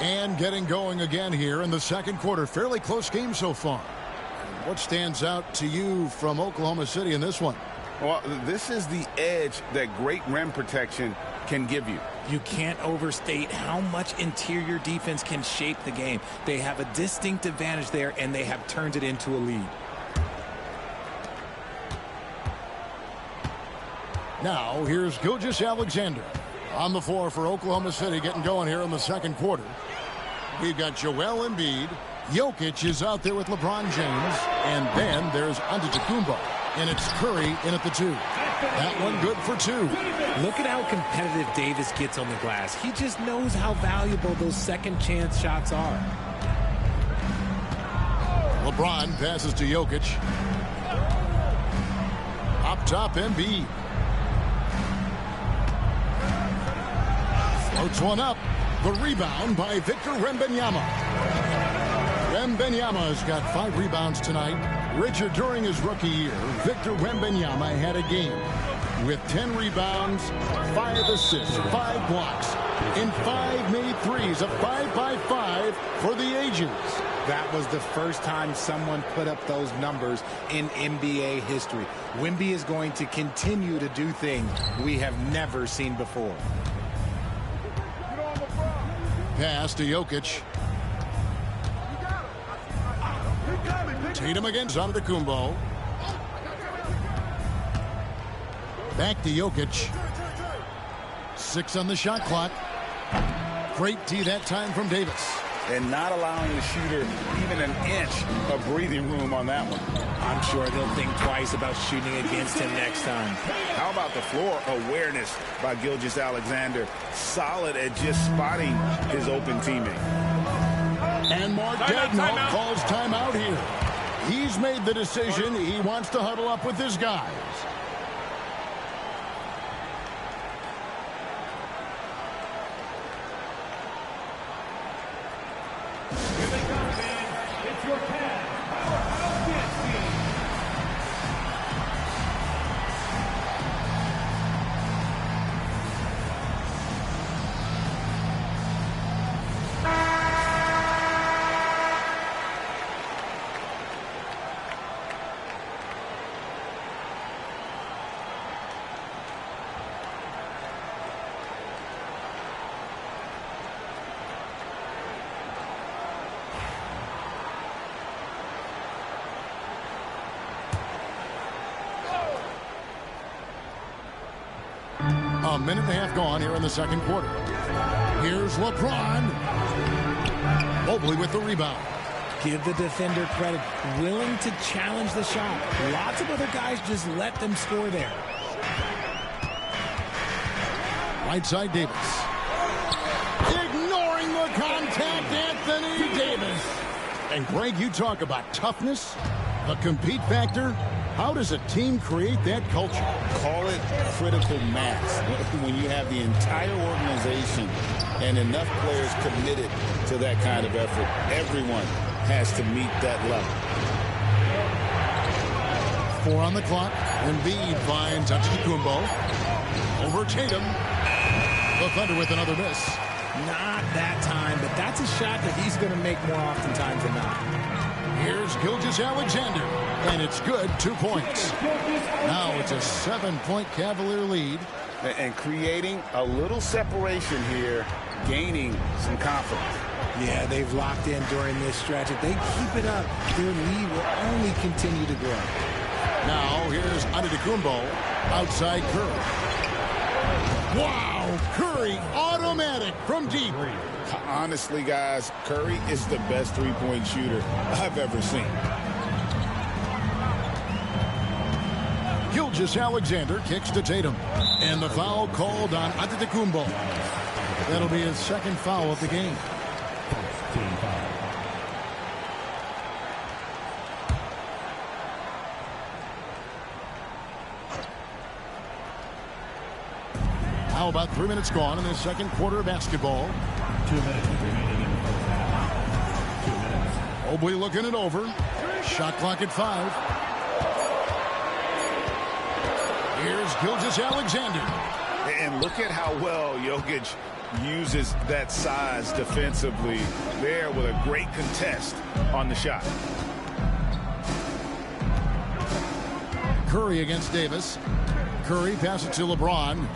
And getting going again here in the second quarter. Fairly close game so far. What stands out to you from Oklahoma City in this one? Well, this is the edge that great rim protection can give you. You can't overstate how much interior defense can shape the game. They have a distinct advantage there, and they have turned it into a lead. Now, here's Gilgeous-Alexander on the floor for Oklahoma City, getting going here in the second quarter. We've got Joel Embiid. Jokic is out there with LeBron James. And then there's Antetokounmpo. And it's Curry in at the 2. That one good for 2. Look at how competitive Davis gets on the glass. He just knows how valuable those second chance shots are. LeBron passes to Jokic. Up top, Embiid. Floats one up. The rebound by Victor Wembanyama. Wembanyama's got 5 rebounds tonight. Richard, during his rookie year, Victor Wembanyama had a game with 10 rebounds, 5 assists, 5 blocks, and 5 made threes, a 5-by-5 for the ages. That was the first time someone put up those numbers in NBA history. Wemby is going to continue to do things we have never seen before. Pass to Jokic. Tatum against Antetokounmpo. Back to Jokic. 6 on the shot clock. Great tee that time from Davis. And not allowing the shooter even an inch of breathing room on that one. I'm sure they'll think twice about shooting against him next time. How about the floor awareness by Gilgeous-Alexander? Solid at just spotting his open teammate. And Mark Daigneault calls timeout here. He's made the decision. He wants to huddle up with his guys. A minute and a half gone here in the second quarter. Here's LeBron. Mobley with the rebound. Give the defender credit. Willing to challenge the shot. Lots of other guys just let them score there. Right side, Davis. Ignoring the contact, Anthony Davis. And Greg, you talk about toughness, the compete factor. How does a team create that culture? Call it critical mass. When you have the entire organization and enough players committed to that kind of effort, everyone has to meet that level. 4 on the clock. Embiid finds Antetokounmpo. Over Tatum. The Thunder with another miss. Not that time, but that's a shot that he's going to make more oftentimes than not. Here's Gilgeous-Alexander, and it's good. 2 points. Now it's a 7-point Cavalier lead. And creating a little separation here, gaining some confidence. Yeah, they've locked in during this stretch. If they keep it up, their lead will only continue to grow. Now here's Antetokounmpo outside Curry. Wow, Curry automatic from deep. Honestly, guys, Curry is the best three-point shooter I've ever seen. Gilgeous-Alexander kicks to Tatum. And the foul called on Antetokounmpo. That'll be his second foul of the game. How about 3 minutes gone in the second quarter of basketball? 2 minutes remaining in the first half. 2 minutes. Mobley looking it over. Shot clock at 5. Here's Gilgeous-Alexander. And look at how well Jokic uses that size defensively there with a great contest on the shot. Curry against Davis. Curry passes it to LeBron.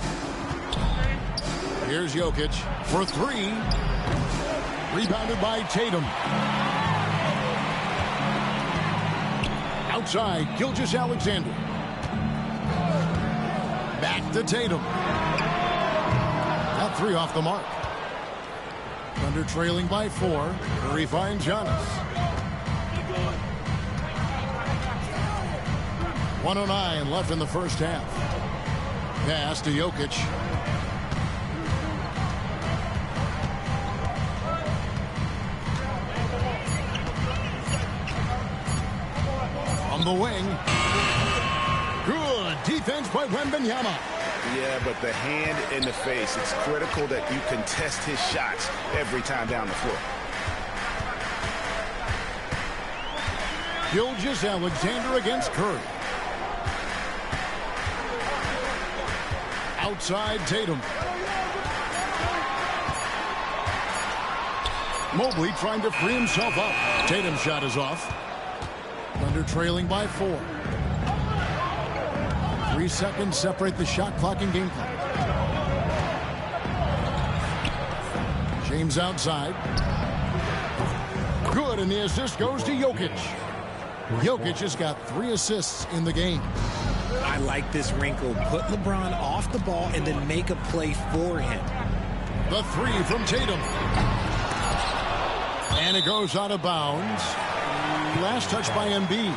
Here's Jokic for 3. Rebounded by Tatum. Outside, Gilgeous-Alexander. Back to Tatum. Got 3 off the mark. Thunder trailing by 4. Curry finds Giannis. 1:09 left in the first half. Pass to Jokic. From the wing. Good defense by Wembanyama. Yeah, but the hand in the face, it's critical that you contest his shots every time down the floor. Gilgeous-Alexander against Curry. Outside Tatum. Mobley trying to free himself up. Tatum's shot is off. Thunder trailing by 4. 3 seconds separate the shot clock and game clock. James outside. Good, and the assist goes to Jokic. Jokic has got 3 assists in the game. I like this wrinkle. Put LeBron off the ball and then make a play for him. The 3 from Tatum. And it goes out of bounds. Last touch by Embiid.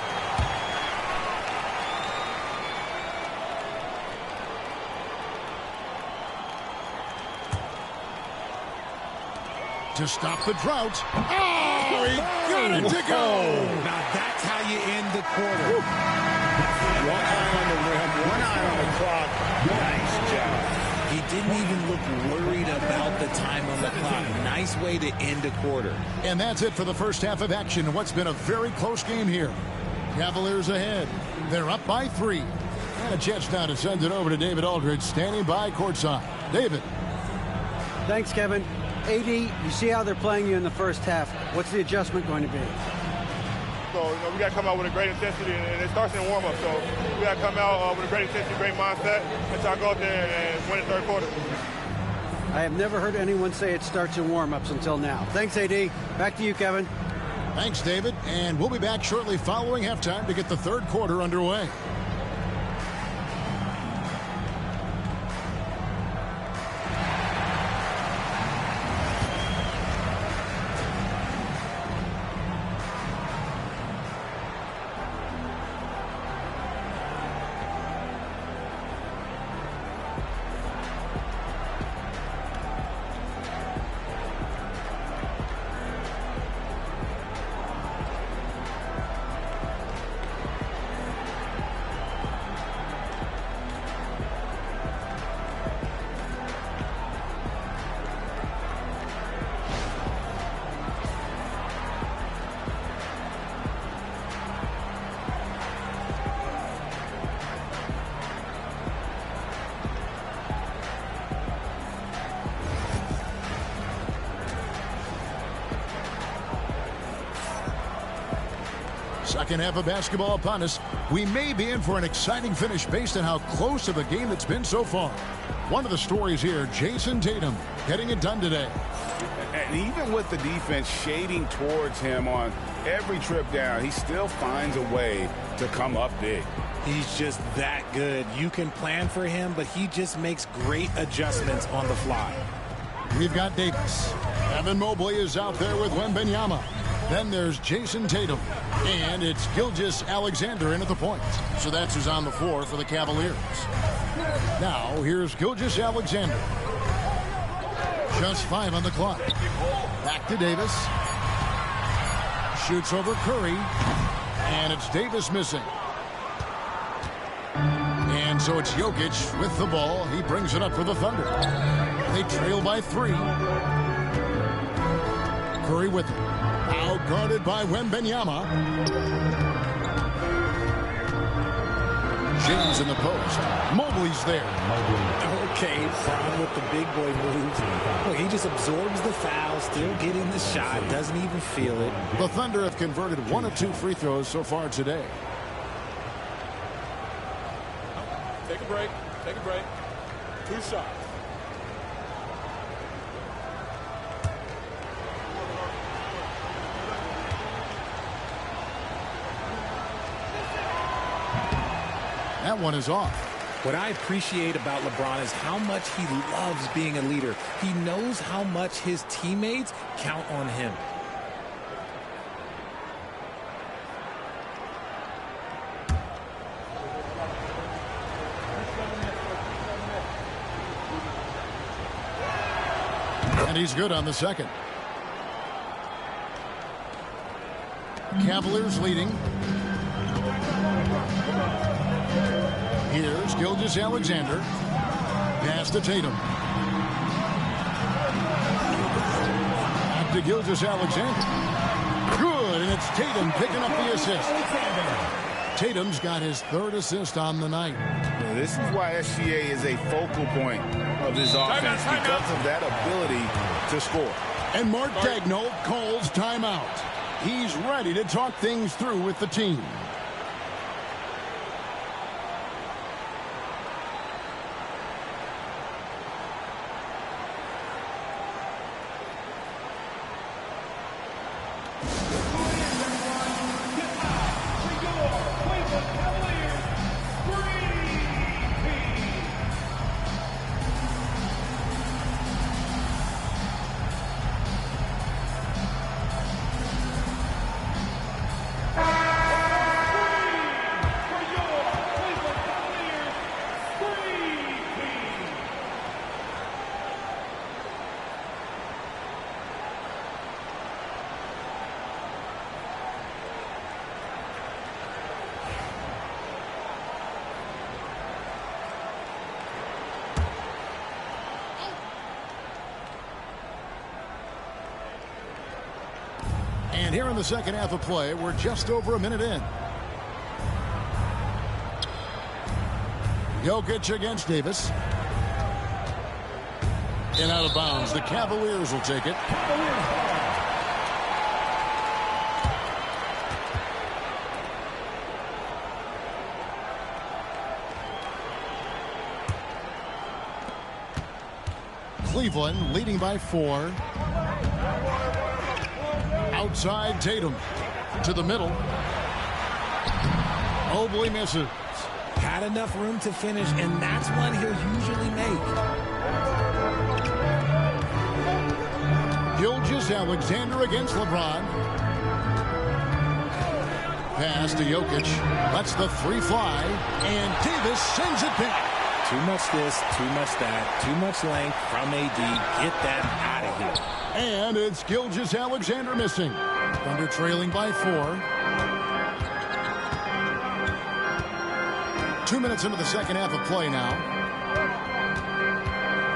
To stop the drought. Oh, he got it to go. Now that's how you end the quarter. One eye on the rim, one eye on the clock. Nice job. He didn't even look worried about the time on the clock. Nice way to end a quarter. And that's it for the first half of action in what's been a very close game here. Cavaliers ahead. They're up by 3. And a chance now to send it over to David Aldridge, standing by courtside. David. Thanks, Kevin. AD, you see how they're playing you in the first half. What's the adjustment going to be? So, we got to come out with a great intensity, and it starts in warm-up. So we got to come out with a great intensity, great mindset, and try to go out there and win the third quarter. I have never heard anyone say it starts in warm-ups until now. Thanks, AD. Back to you, Kevin. Thanks, David. And we'll be back shortly following halftime to get the third quarter underway. Second half of basketball upon us. We may be in for an exciting finish based on how close of a game it's been so far. One of the stories here, Jason Tatum getting it done today. And even with the defense shading towards him on every trip down, he still finds a way to come up big. He's just that good. You can plan for him, but he just makes great adjustments on the fly. We've got Davis. Evan Mobley is out there with Wembanyama. Then there's Jason Tatum. And it's Gilgeous-Alexander in at the point. So that's who's on the floor for the Cavaliers. Now, here's Gilgeous-Alexander. Just 5 on the clock. Back to Davis. Shoots over Curry. And it's Davis missing. And so it's Jokic with the ball. He brings it up for the Thunder. They trail by 3. Curry with it. Out guarded by Wembanyama. James in the post. Mobley's there. Okay, Bron with the big boy moves. Well, he just absorbs the foul, still getting the shot, doesn't even feel it. The Thunder have converted 1 of 2 free throws so far today. Take a break. Take a break. 2 shots. That one is off. What I appreciate about LeBron is how much he loves being a leader. He knows how much his teammates count on him. And he's good on the second. Cavaliers leading. Here's Gilgeous-Alexander. Pass to Tatum. Back to Gilgeous-Alexander. Good, and it's Tatum picking up the assist. Tatum's got his 3rd assist on the night. Well, this is why SGA is a focal point of his offense because of that ability to score. And Mark Daigneault calls timeout. He's ready to talk things through with the team. And here in the second half of play, we're just over a minute in. Jokic against Davis. And out of bounds. The Cavaliers will take it. Cleveland leading by 4. Outside Tatum to the middle. Mobley misses. Had enough room to finish, and that's one he'll usually make. Gilgeous-Alexander against LeBron. Pass to Jokic. Lets the 3 fly, and Davis sends it back. Too much this, too much that, too much length from AD. Get that out of here. And it's Gilgeous-Alexander missing. Thunder trailing by 4. 2 minutes into the second half of play now.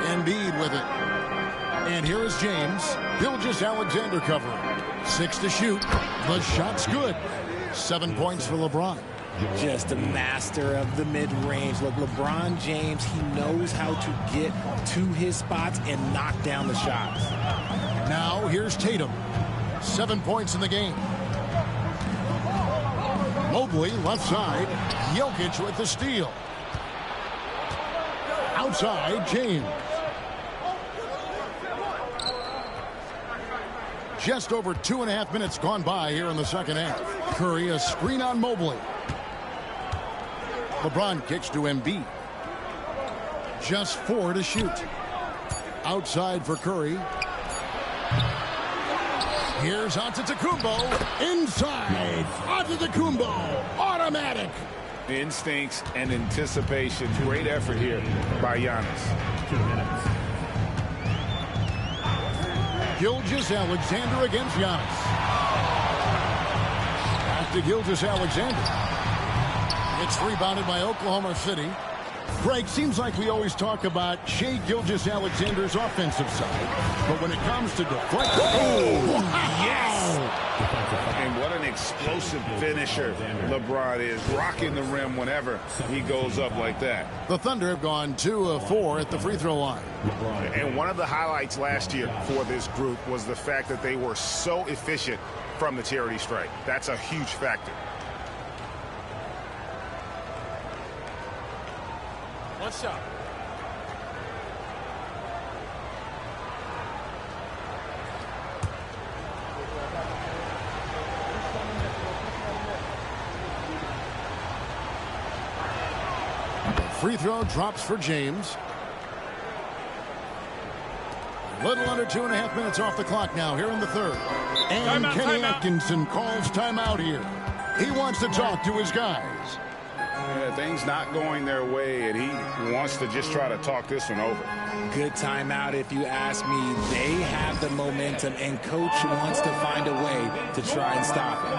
Embiid with it. And here is James. Gilgeous-Alexander covering. 6 to shoot. The shot's good. 7 points for LeBron. Just a master of the mid-range. Look, LeBron James, he knows how to get to his spots and knock down the shots. Now here's Tatum. 7 points in the game. Mobley left side. Jokic with the steal. Outside James. Just over 2.5 minutes gone by here in the second half. Curry a screen on Mobley. LeBron kicks to Embiid. Just 4 to shoot. Outside for Curry. Here's Antetokounmpo. Inside. Antetokounmpo. Automatic. Instincts and anticipation. Great effort here by Giannis. Gilgeous-Alexander against Giannis. Back to Gilgeous-Alexander. It's rebounded by Oklahoma City. Greg, seems like we always talk about Shai Gilgeous-Alexander's offensive side, but when it comes to deflection, yes! And what an explosive finisher LeBron is, rocking the rim whenever he goes up like that. The Thunder have gone 2 of 4 at the free throw line. And one of the highlights last year for this group was the fact that they were so efficient from the charity stripe. That's a huge factor. One shot. Free throw drops for James. A little under 2.5 minutes off the clock now here in the third. And Kenny Atkinson calls timeout here. He wants to talk to his guys. Yeah, things not going their way, and he wants to just try to talk this one over. Good timeout if you ask me. They have the momentum, and Coach wants to find a way to try and stop it.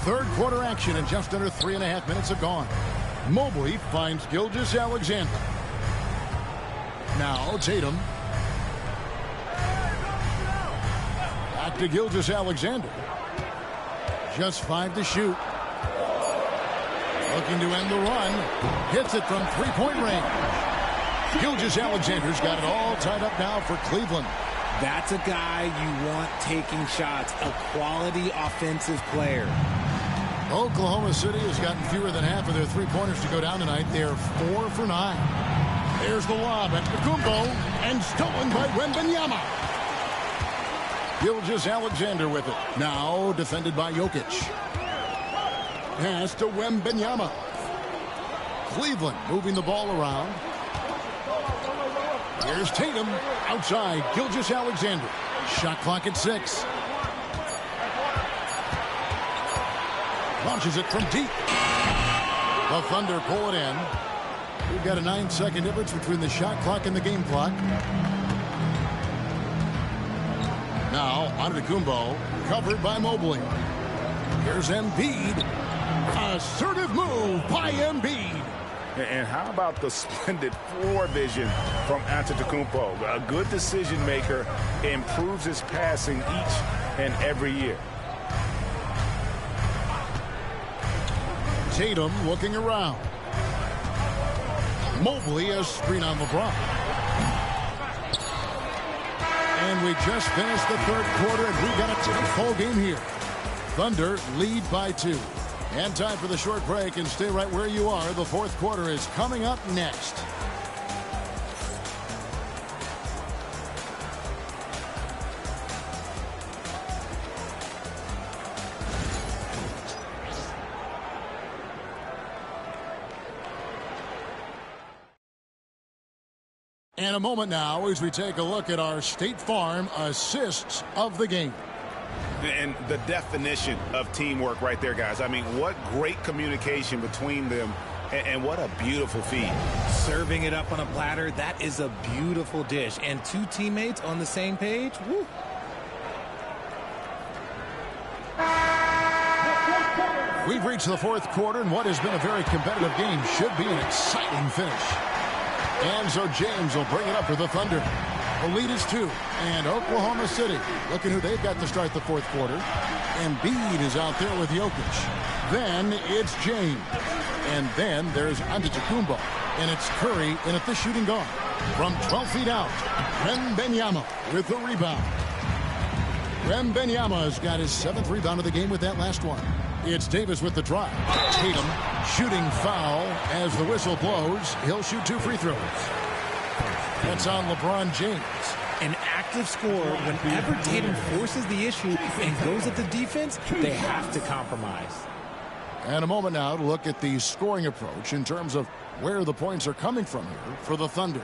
Third quarter action and just under 3.5 minutes have gone. Mobley finds Gilgeous-Alexander. Now Tatum. Back to Gilgeous-Alexander. Just 5 to shoot. Looking to end the run. Hits it from three-point range. Gilgeous-Alexander's got it all tied up now for Cleveland. That's a guy you want taking shots, a quality offensive player. Oklahoma City has gotten fewer than half of their three-pointers to go down tonight. They're 4 for 9. There's the lob at Kumbo and stolen by Wembanyama. Gilgeous-Alexander with it. Now defended by Jokic. Pass to Wembanyama. Cleveland moving the ball around. Here's Tatum outside Gilgeous-Alexander. Shot clock at 6. Launches it from deep. The Thunder pull it in. We've got a 9-second difference between the shot clock and the game clock. Now Antetokounmpo covered by Mobley. Here's Embiid. Assertive move by Embiid. And how about the splendid floor vision from Antetokounmpo? A good decision maker, improves his passing each and every year. Tatum looking around. Mobley a screen on LeBron. And we just finished the third quarter, and we got a tight ball game here. Thunder lead by 2. And time for the short break, and stay right where you are. The fourth quarter is coming up next. And a moment now as we take a look at our State Farm assists of the game. And the definition of teamwork right there, guys. I mean, what great communication between them, and what a beautiful feed. Serving it up on a platter, that is a beautiful dish. And 2 teammates on the same page, woo. We've reached the fourth quarter, and what has been a very competitive game should be an exciting finish. And so James will bring it up for the Thunder. The lead is 2, and Oklahoma City looking who they've got to start the fourth quarter. Embiid is out there with Jokic. Then it's James. And then there's Antetokounmpo. And it's Curry in at the shooting guard. From 12 feet out, Wembanyama with the rebound. Wembanyama's got his 7th rebound of the game with that last one. It's Davis with the drive. Tatum shooting foul as the whistle blows. He'll shoot 2 free throws. That's on LeBron James. An active scorer, whenever Tatum forces the issue and goes at the defense, they have to compromise. And a moment now to look at the scoring approach in terms of where the points are coming from here for the Thunder.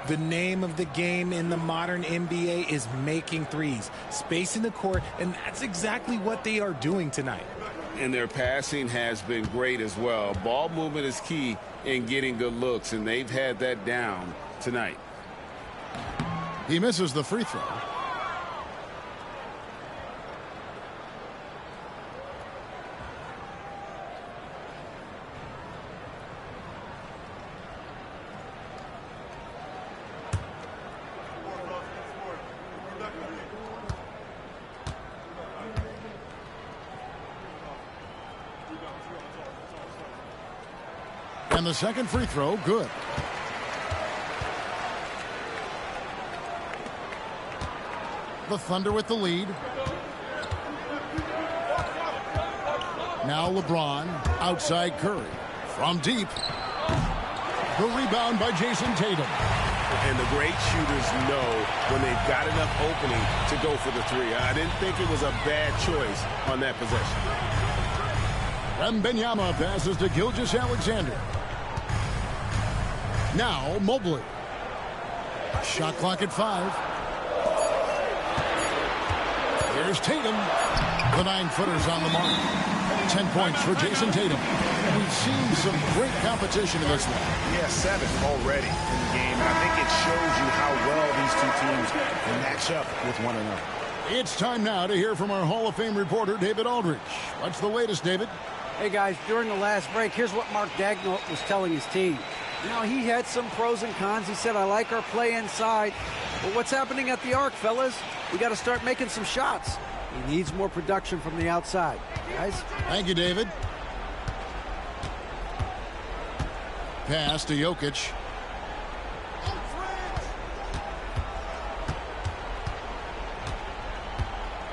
The name of the game in the modern NBA is making threes, spacing the court, and that's exactly what they are doing tonight. And their passing has been great as well. Ball movement is key in getting good looks, and they've had that down tonight. He misses the free throw. And the second free throw, good. The Thunder with the lead. Now LeBron outside Curry. From deep. The rebound by Jason Tatum. And the great shooters know when they've got enough opening to go for the 3. I didn't think it was a bad choice on that possession. Wembanyama passes to Gilgeous-Alexander. Now Mobley. Shot clock at 5. Here's Tatum. The 9-footers on the mark. 10 points for Jason Tatum. We've seen some great competition in this one. Yeah, 7 already in the game. And I think it shows you how well these two teams match up with one another. It's time now to hear from our Hall of Fame reporter, David Aldridge. What's the latest, David? Hey, guys, during the last break, here's what Mark Daigneault was telling his team. You know, he had some pros and cons. He said, I like our play inside. But what's happening at the arc, fellas? We got to start making some shots. He needs more production from the outside. Guys? Thank you, David. Pass to Jokic.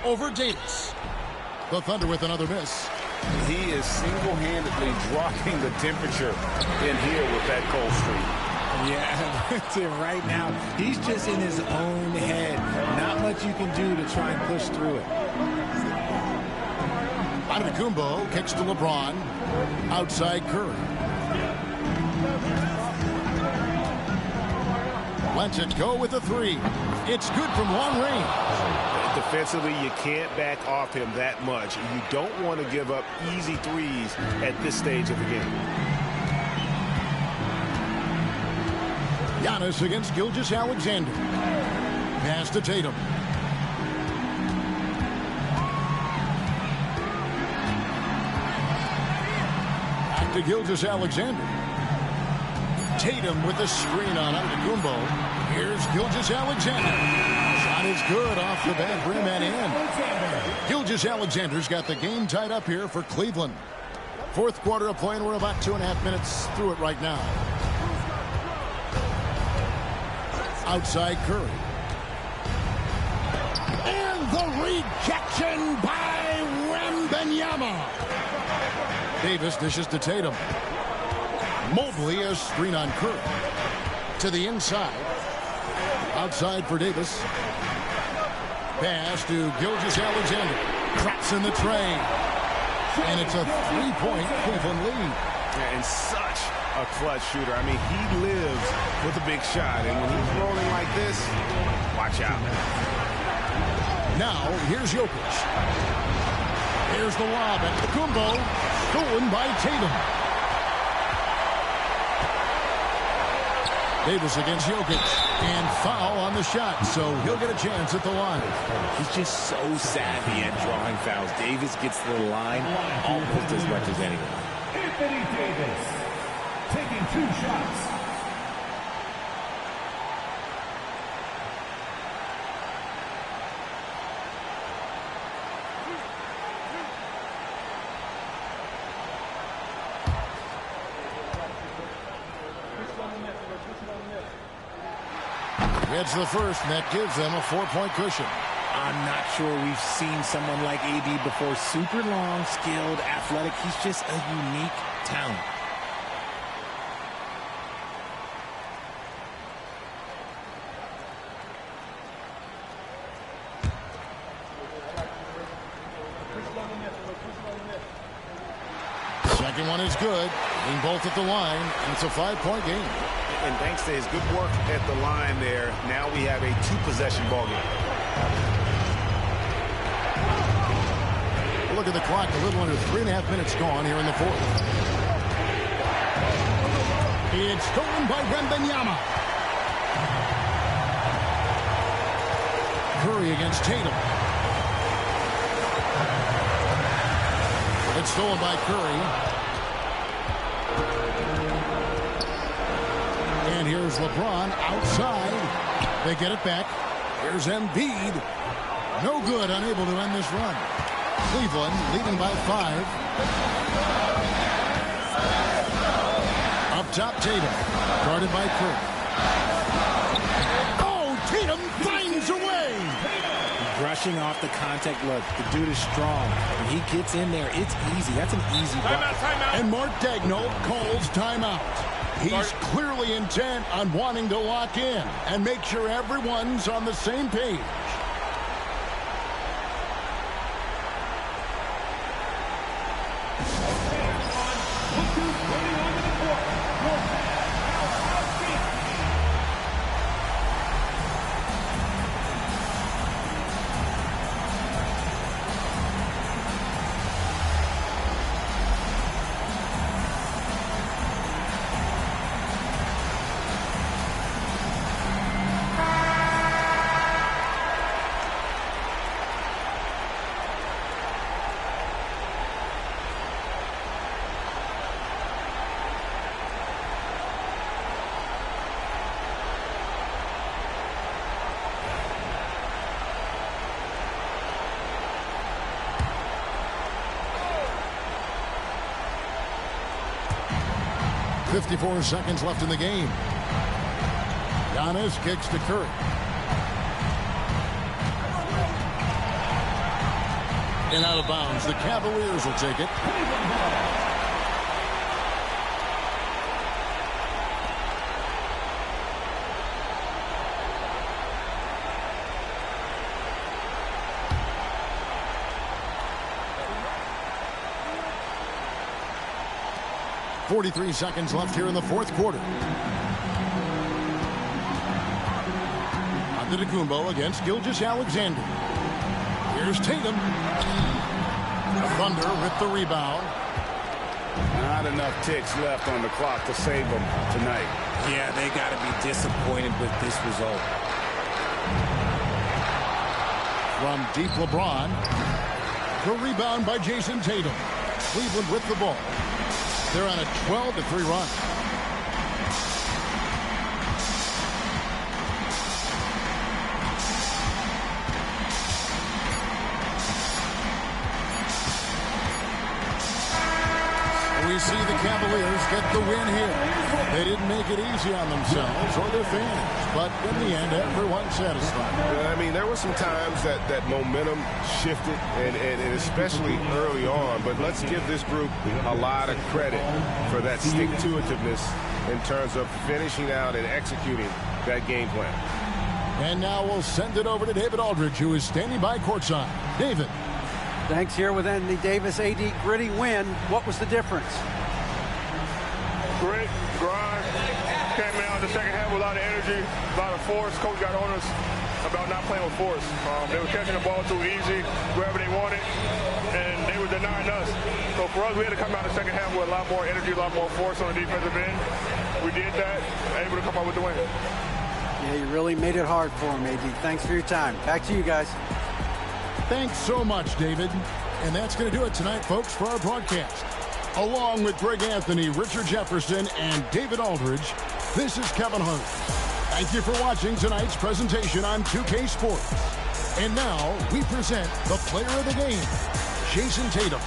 Over Davis. The Thunder with another miss. He is single-handedly dropping the temperature in here with that cold streak. Yeah, that's it right now. He's just in his own head. Not much you can do to try and push through it. Antetokounmpo kicks to LeBron. Outside Curry. Lets it go with a three. It's good from long range. Defensively, you can't back off him that much. You don't want to give up easy threes at this stage of the game. Giannis against Gilgeous-Alexander. Pass to Tatum. Back to Gilgeous-Alexander. Tatum with the screen on Antetokounmpo. Here's Gilgeous-Alexander. Shot is good off the back rim and in. Gilgeous-Alexander's got the game tied up here for Cleveland. Fourth quarter of play, and we're about 2.5 minutes through it right now. Outside Curry. And the rejection by Wembanyama. Davis dishes to Tatum. Mobley a screen on Curry. To the inside. Outside for Davis. Pass to Gilgeous-Alexander. Traps in the tray. And it's a three-point Cleveland lead. And such a clutch shooter. I mean, he lives with a big shot. And when he's rolling like this, watch out. Now, here's Jokic. Here's the lob at Antetokounmpo. Stolen by Tatum. Davis against Jokic. And foul on the shot, so he'll get a chance at the line. He's just so savvy at drawing fouls. Davis gets to the line almost as much as anyone. Anthony Davis taking 2 shots. Gets the first, and that gives them a 4-point cushion. I'm not sure we've seen someone like AD before. Super long, skilled, athletic. He's just a unique talent. Second one is good. Being both at the line, and it's a 5-point game. And thanks to his good work at the line there, now we have a 2-possession ball game. Look at the clock, a little under 3.5 minutes gone here in the fourth. It's stolen by Wembanyama. Curry against Tatum. It's stolen by Curry. And here's LeBron outside. They get it back. Here's Embiid. No good, unable to end this run. Cleveland leading by 5. Up top, Tatum. Guarded by Curry. Oh, Tatum finds a way. Brushing off the contact. Look, the dude is strong. When he gets in there, it's easy. That's an easy bucket. Timeout. And Mark Daigneault calls timeout. He's clearly intent on wanting to lock in and make sure everyone's on the same page. 54 seconds left in the game. Giannis kicks to Curry. And out of bounds. The Cavaliers will take it. .43 seconds left here in the fourth quarter. Antetokounmpo against Gilgeous-Alexander. Here's Tatum. The Thunder with the rebound. Not enough ticks left on the clock to save them tonight. Yeah, they got to be disappointed with this result. From deep, LeBron. The rebound by Jason Tatum. Cleveland with the ball. They're on a 12-3 run. We see the Cavaliers get the win here. They didn't make it easy on themselves or their fans, but in the end, everyone's satisfied. I mean, there were some times that momentum shifted, and especially early on, but let's give this group a lot of credit for that stick-to-itiveness in terms of finishing out and executing that game plan. And now we'll send it over to David Aldridge, who is standing by courtside. David. Thanks. Here with Anthony Davis. AD, gritty win. What was the difference? Grit, grind. Came out in the second half with a lot of energy, a lot of force. Coach got on us about not playing with force. They were catching the ball too easy, wherever they wanted, and they were denying us. So for us, we had to come out in the second half with a lot more energy, a lot more force on the defensive end. We did that, able to come out with the win. Yeah, you really made it hard for him, AD. Thanks for your time. Back to you guys. Thanks so much, David. And that's going to do it tonight, folks, for our broadcast. Along with Greg Anthony, Richard Jefferson, and David Aldridge, this is Kevin Hart. Thank you for watching tonight's presentation on 2K Sports. And now we present the player of the game, Jason Tatum.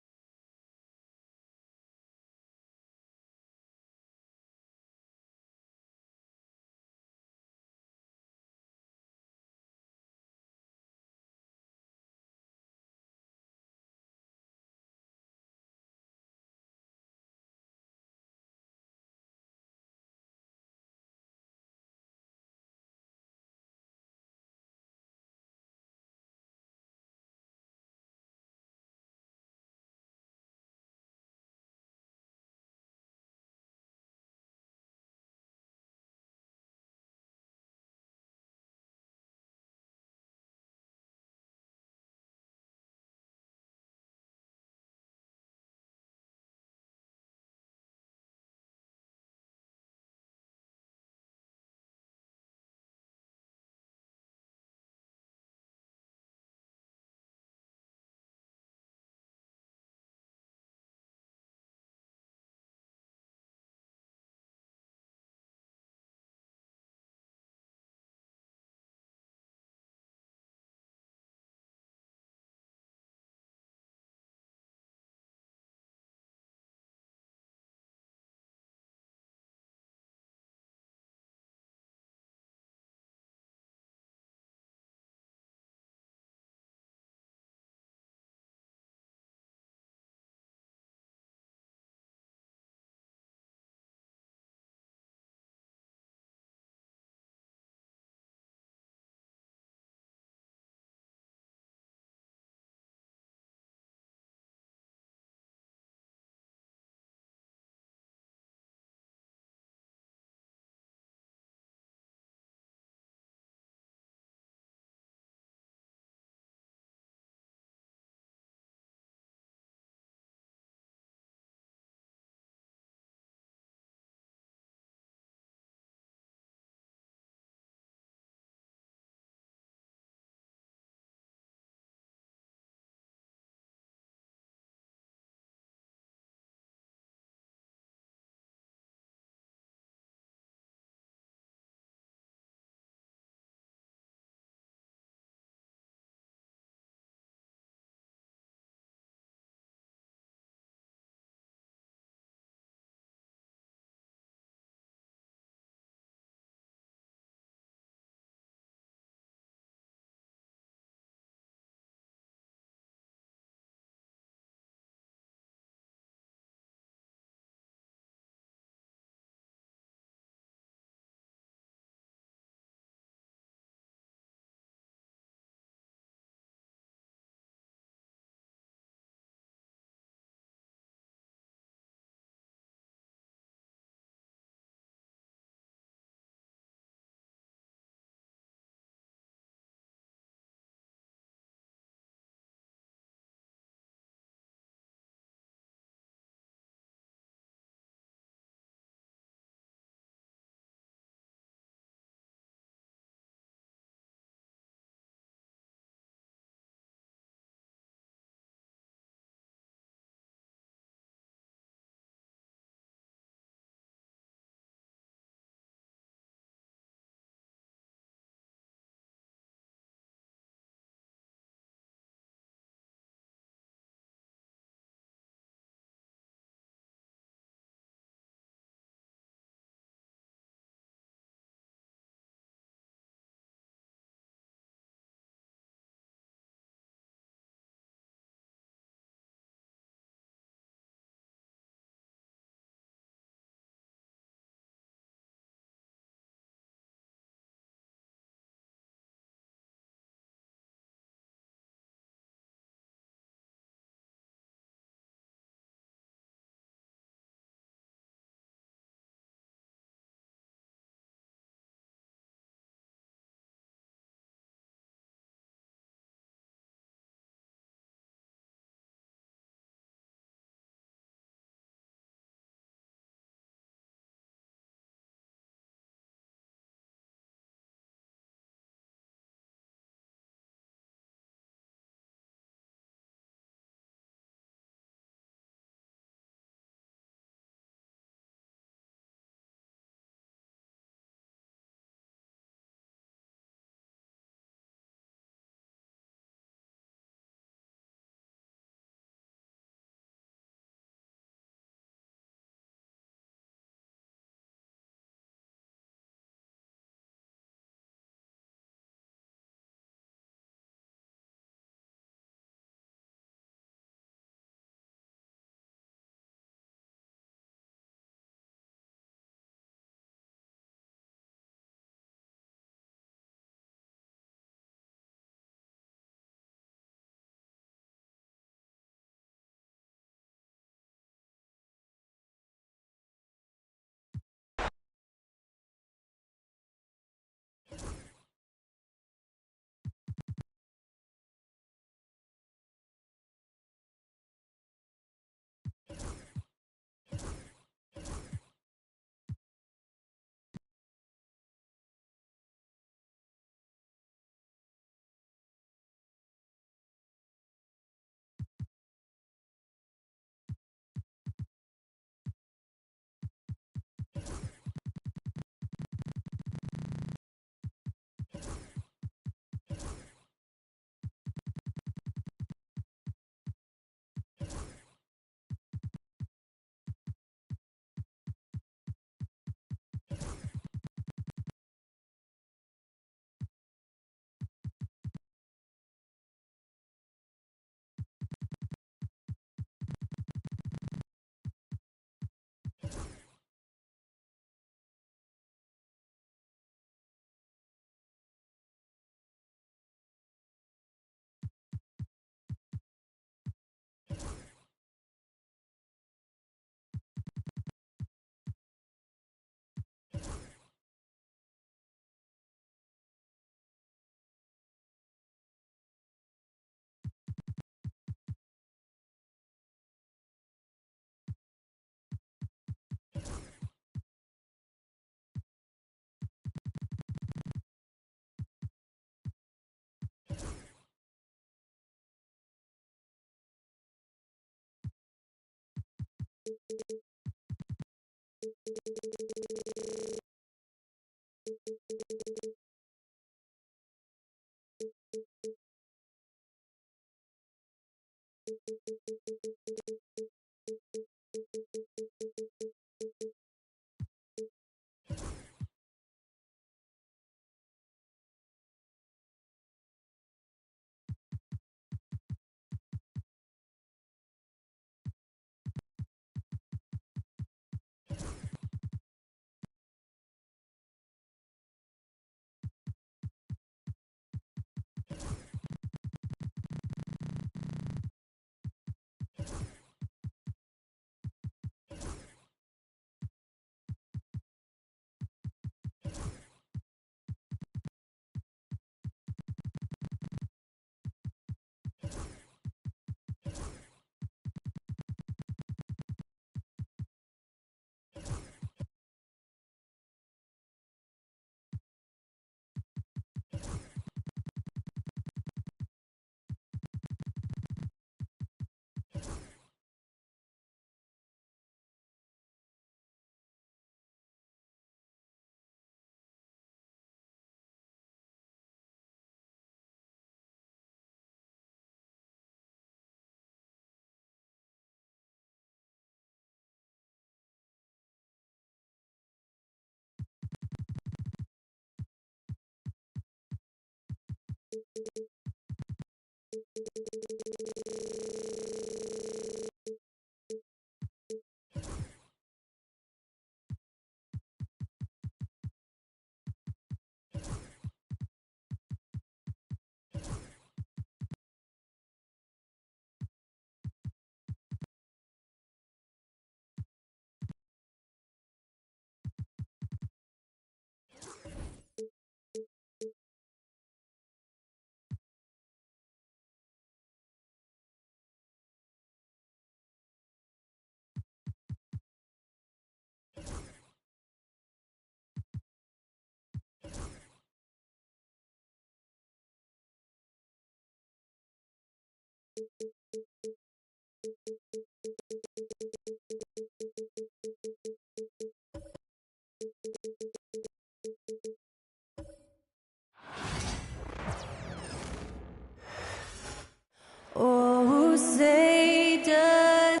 Oh, say does.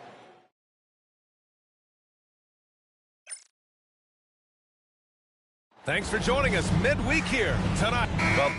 Thanks for joining us midweek here tonight. Well,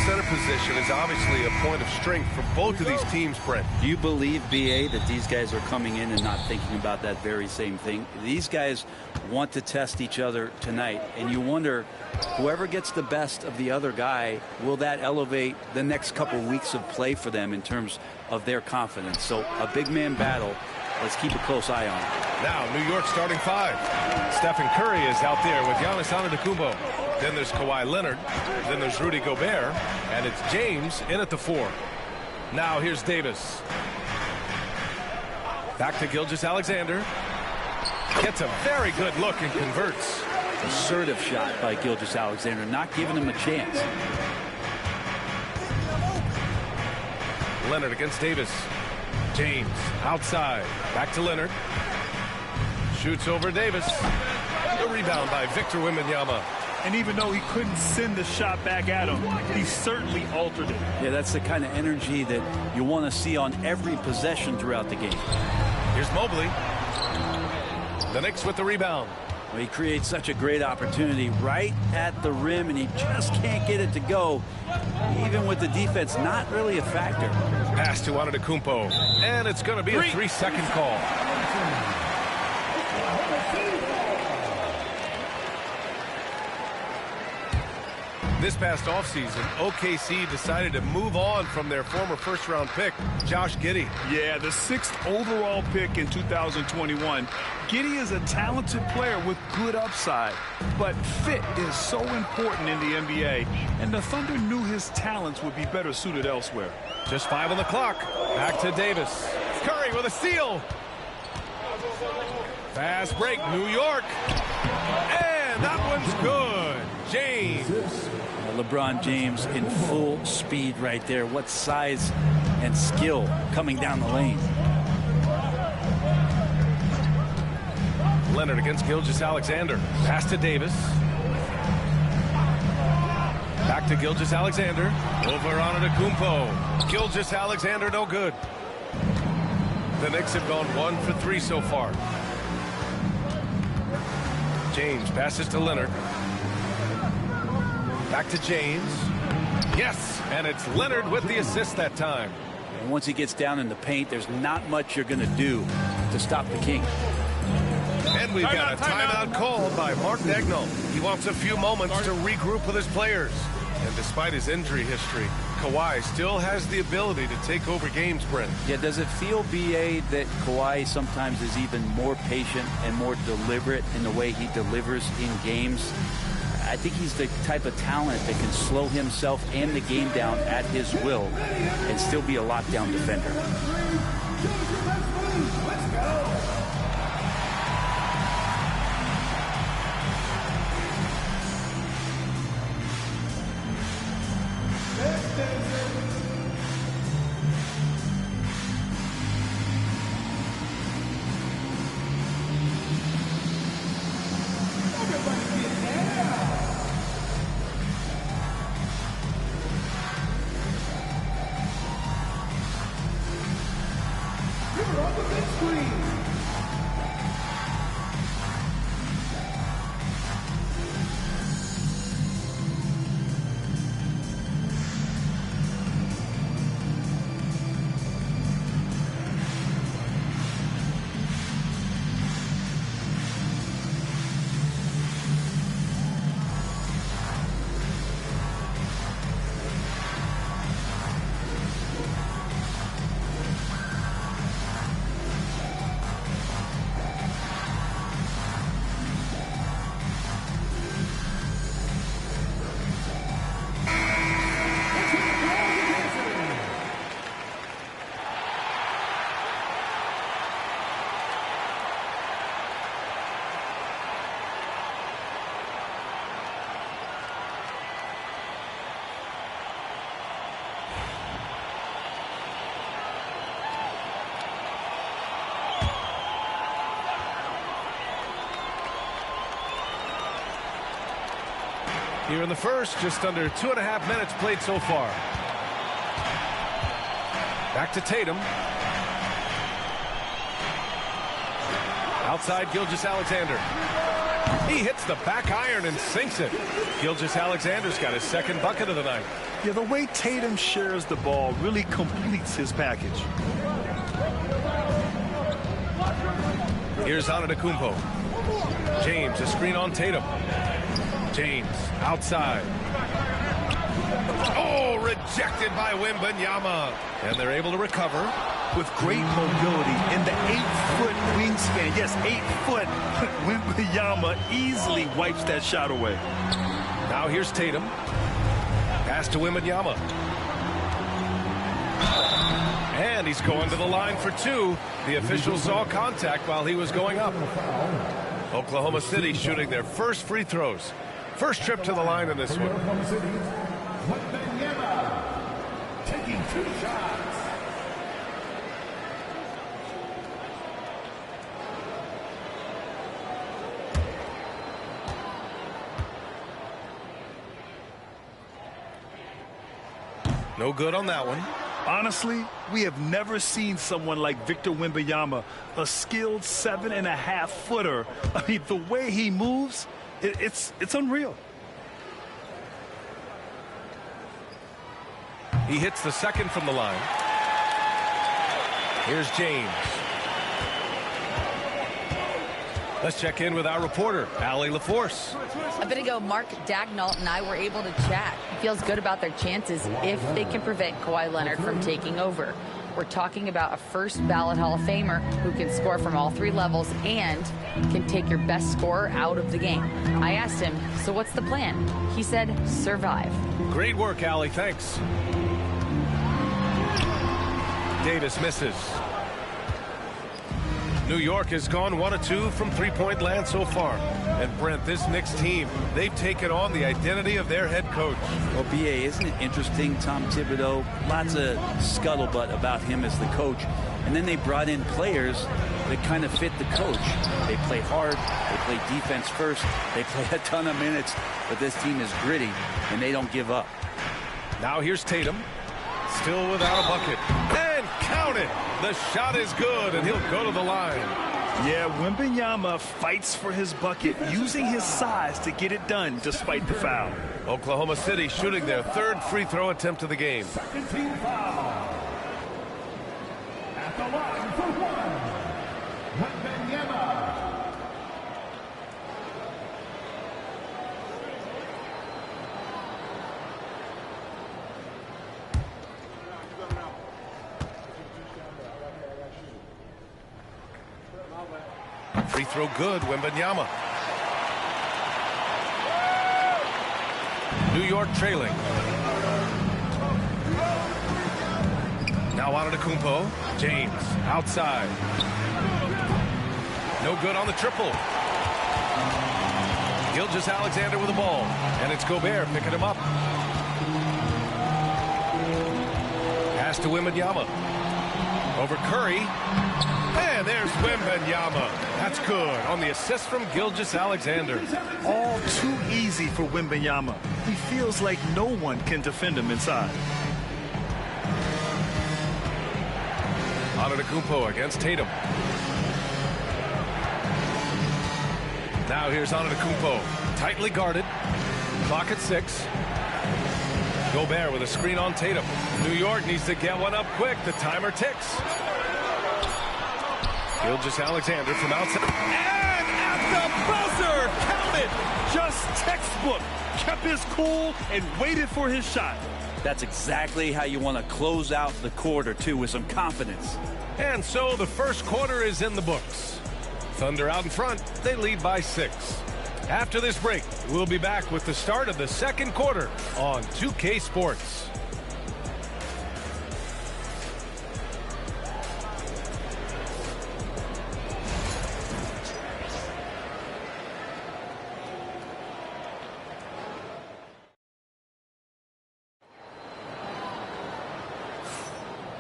Center position is obviously a point of strength for both of these teams, Brent. Do you believe, BA, that these guys are coming in and not thinking about that very same thing? These guys want to test each other tonight, and you wonder, whoever gets the best of the other guy, will that elevate the next couple weeks of play for them in terms of their confidence? So a big man battle. Let's keep a close eye on it. Now, New York starting five. Stephen Curry is out there with Giannis Antetokounmpo. Then there's Kawhi Leonard. Then there's Rudy Gobert. And it's James in at the 4. Now here's Davis. Back to Gilgeous-Alexander. Gets a very good look and converts. Assertive shot by Gilgeous-Alexander, not giving him a chance. Leonard against Davis. James outside. Back to Leonard. Shoots over Davis. The rebound by Victor Wembanyama. And even though he couldn't send the shot back at him, he certainly altered it. Yeah, that's the kind of energy that you want to see on every possession throughout the game. Here's Mobley. The Knicks with the rebound. Well, he creates such a great opportunity right at the rim, and he just can't get it to go. Even with the defense, not really a factor. Pass to Antetokounmpo, and it's going to be a 3-second call. This past offseason, OKC decided to move on from their former first-round pick, Josh Giddey. Yeah, the 6th overall pick in 2021. Giddey is a talented player with good upside, but fit is so important in the NBA, and the Thunder knew his talents would be better suited elsewhere. Just 5 on the clock. Back to Davis. Curry with a steal. Fast break, New York. And that one's good. James. LeBron James in full speed right there. What size and skill coming down the lane. Leonard against Gilgeous-Alexander. Pass to Davis. Back to Gilgeous-Alexander. Over Antetokounmpo. Gilgeous-Alexander no good. The Knicks have gone 1 for 3 so far. James passes to Leonard. Back to James. Yes, and it's Leonard with the assist that time. And once he gets down in the paint, there's not much you're going to do to stop the King. And we've got a timeout called by Mark Daigneault. He wants a few moments to regroup with his players. And despite his injury history, Kawhi still has the ability to take over games, Brent. Yeah, does it feel, BA, that Kawhi sometimes is even more patient and more deliberate in the way he delivers in games? I think he's the type of talent that can slow himself and the game down at his will and still be a lockdown defender. Here in the first, just under 2.5 minutes played so far. Back to Tatum. Outside, Gilgeous-Alexander. He hits the back iron and sinks it. Gilgeous-Alexander's got his second bucket of the night. Yeah, the way Tatum shares the ball really completes his package. Here's Antetokounmpo. James, a screen on Tatum. James, outside. Oh, rejected by Wembanyama. And they're able to recover. With great mobility and the 8-foot wingspan. Yes, 8 foot. Wembanyama easily wipes that shot away. Now here's Tatum. Pass to Wembanyama. And he's going to the line for two. The officials saw contact while he was going up. Oklahoma City shooting their first free throws. First trip to the line in this one. Taking 2 shots. No good on that one. Honestly, we have never seen someone like Victor Wembanyama, a skilled 7.5-footer. I mean, the way he moves, it's unreal. He hits the second from the line. Here's James. Let's check in with our reporter, Allie LaForce. A bit ago, Mark Daigneault and I were able to chat. He feels good about their chances if they can prevent Kawhi Leonard from taking over. We're talking about a first ballot Hall of Famer who can score from all 3 levels and can take your best scorer out of the game. I asked him, so what's the plan? He said, survive. Great work, Allie. Thanks. Davis misses. New York has gone 1 of 2 from three-point land so far. And Brent, this Knicks team, they've taken on the identity of their head coach. Well, B.A., isn't it interesting, Tom Thibodeau? Lots of scuttlebutt about him as the coach. And then they brought in players that kind of fit the coach. They play hard. They play defense first. They play a ton of minutes. But this team is gritty, and they don't give up. Now here's Tatum. Still without a bucket. And count it. The shot is good, and he'll go to the line. Yeah, Wembanyama fights for his bucket, using his size to get it done despite the foul. Oklahoma City shooting their 3rd free throw attempt of the game. Second team foul. At the line for 1. Wembanyama. Free throw good, Wembanyama. New York trailing. Now Antetokounmpo. James outside. No good on the triple. Gilgeous-Alexander with the ball. And it's Gobert picking him up. Pass to Wembanyama. Over Curry. And there's Wembanyama. That's good on the assist from Gilgeous-Alexander. All too easy for Wembanyama. He feels like no one can defend him inside. Antetokounmpo against Tatum. Now here's Antetokounmpo. Tightly guarded. Clock at 6. Gobert with a screen on Tatum. New York needs to get one up quick. The timer ticks. Gilgeous-Alexander from outside. And at the buzzer, count it. Just textbook. Kept his cool and waited for his shot. That's exactly how you want to close out the quarter, too, with some confidence. And so the first quarter is in the books. Thunder out in front. They lead by 6. After this break, we'll be back with the start of the second quarter on 2K Sports.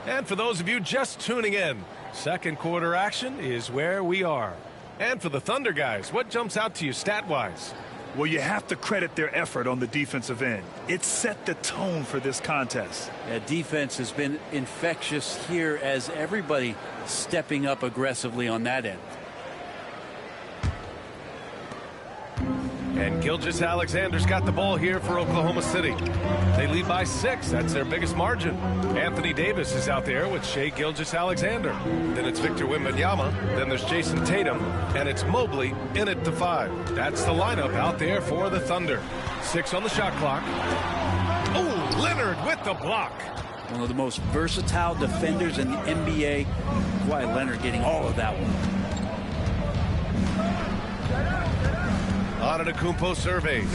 And for those of you just tuning in, second quarter action is where we are. And for the Thunder guys, what jumps out to you stat-wise? Well, you have to credit their effort on the defensive end. It set the tone for this contest. Yeah, defense has been infectious here as everybody stepping up aggressively on that end. And Gilgeous-Alexander's got the ball here for Oklahoma City. They lead by 6. That's their biggest margin. Anthony Davis is out there with Shai Gilgeous-Alexander. Then it's Victor Wembanyama. Then there's Jason Tatum. And it's Mobley in at the 5. That's the lineup out there for the Thunder. 6 on the shot clock. Oh, Leonard with the block. One of the most versatile defenders in the NBA. Kawhi Leonard getting all of that one. Antetokounmpo surveys.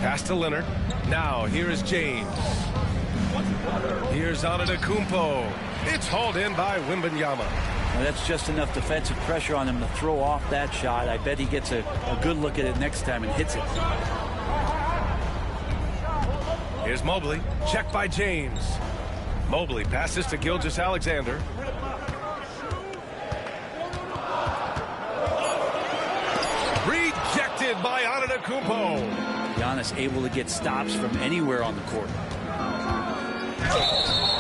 Pass to Leonard. Now here is James. Here's Antetokounmpo. It's hauled in by Wembanyama. Well, that's just enough defensive pressure on him to throw off that shot. I bet he gets a good look at it next time and hits it. Here's Mobley. Check by James. Mobley passes to Gilgeous-Alexander. Rejected by Antetokounmpo. Giannis able to get stops from anywhere on the court.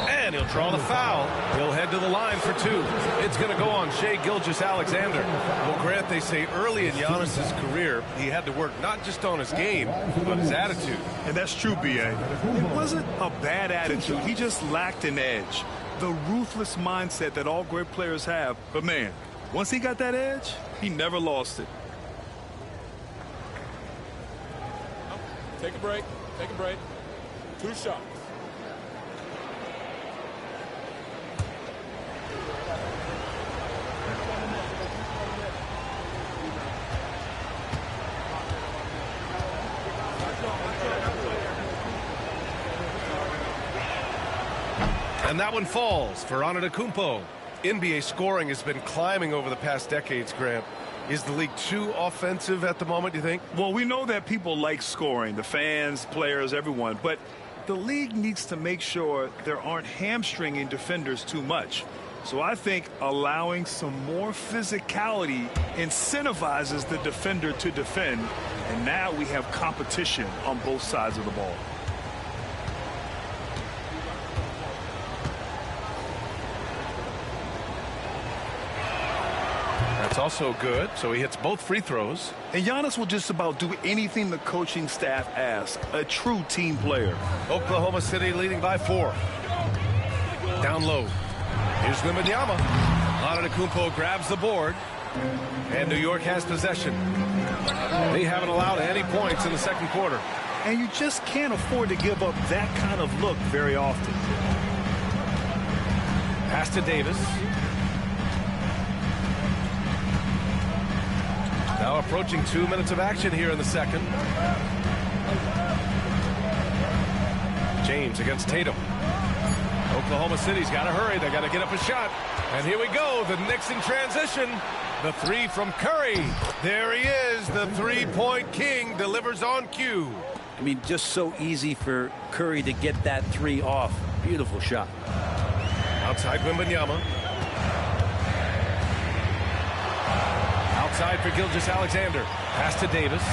And he'll draw the foul. He'll head to the line for 2. It's going to go on Shai Gilgeous-Alexander. Well, Grant, they say early in Giannis's career, he had to work not just on his game, but his attitude. And that's true, B.A. It wasn't a bad attitude. He just lacked an edge. The ruthless mindset that all great players have. But, man, once he got that edge, he never lost it. Take a break. Take a break. 2 shots. And that one falls for Antetokounmpo. NBA scoring has been climbing over the past decades, Grant. Is the league too offensive at the moment, do you think? Well, we know that people like scoring, the fans, players, everyone, but the league needs to make sure there aren't hamstringing defenders too much. So I think allowing some more physicality incentivizes the defender to defend, and now we have competition on both sides of the ball. That's also good, so he hits both free throws. And Giannis will just about do anything the coaching staff asks. A true team player. Oklahoma City leading by 4. Down low. Here's Wembanyama. Antetokounmpo grabs the board. And New York has possession. They haven't allowed any points in the second quarter. And you just can't afford to give up that kind of look very often. Pass to Davis. Now approaching 2 minutes of action here in the second. James against Tatum. Oklahoma City's got to hurry. They got to get up a shot. And here we go. The Knicks in transition. The 3 from Curry. There he is. The three-point king delivers on cue. I mean, just so easy for Curry to get that 3 off. Beautiful shot. Outside Wembanyama. Outside for Gilgeous-Alexander. Pass to Davis.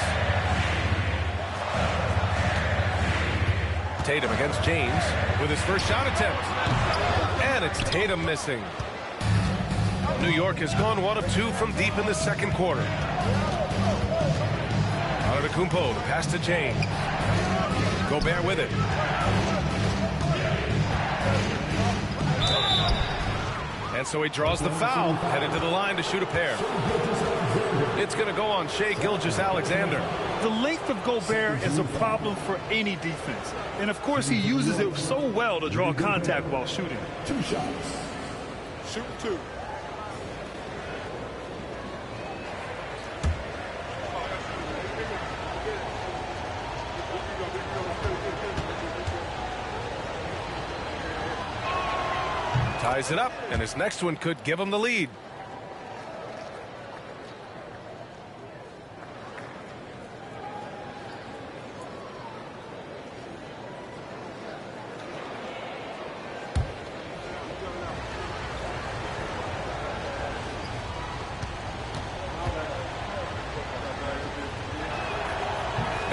Tatum against James with his first shot attempt. And it's Tatum missing. New York has gone 1 of 2 from deep in the second quarter. Antetokounmpo, the pass to James. Gobert with it. And so he draws the foul, headed to the line to shoot a pair. It's going to go on Shai Gilgeous-Alexander. The length of Gobert is a problem for any defense. And, of course, he uses it so well to draw contact while shooting. 2 shots. Shoot 2. Ties it up, and his next one could give him the lead.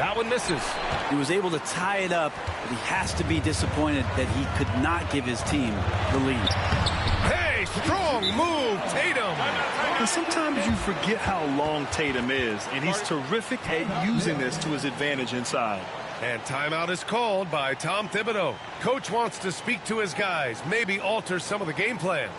That one misses. He was able to tie it up, but he has to be disappointed that he could not give his team the lead. Hey, strong move, Tatum. And sometimes you forget how long Tatum is, and he's terrific at using this to his advantage inside. And timeout is called by Tom Thibodeau. Coach wants to speak to his guys, maybe alter some of the game plan.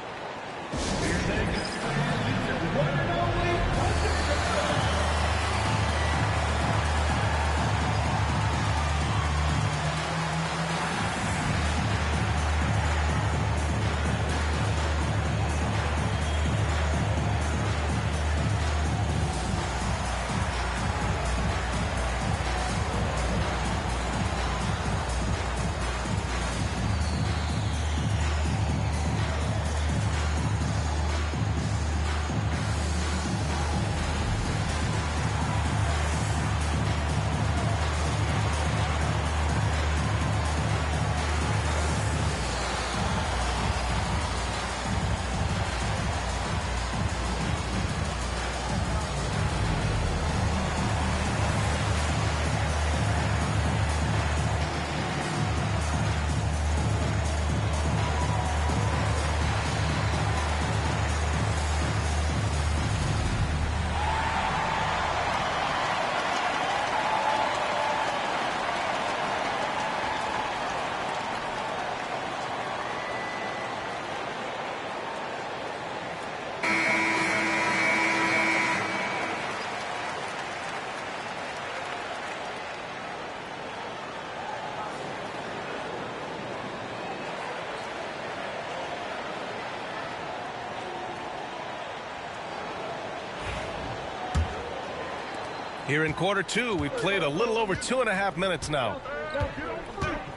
Here in quarter two, we've played a little over 2.5 minutes now.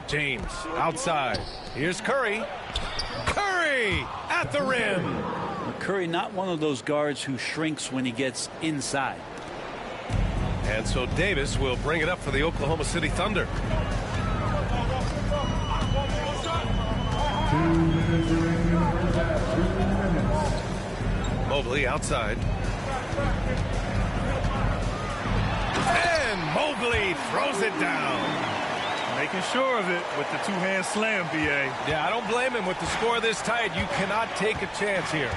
James outside. Here's Curry. Curry at the rim. Curry, not one of those guards who shrinks when he gets inside. And so Davis will bring it up for the Oklahoma City Thunder. 2 minutes remaining in the first half. 2 minutes. Mobley outside. And Mobley throws it down. Making sure of it with the two-hand slam, B.A. Yeah, I don't blame him with the score this tight. You cannot take a chance here.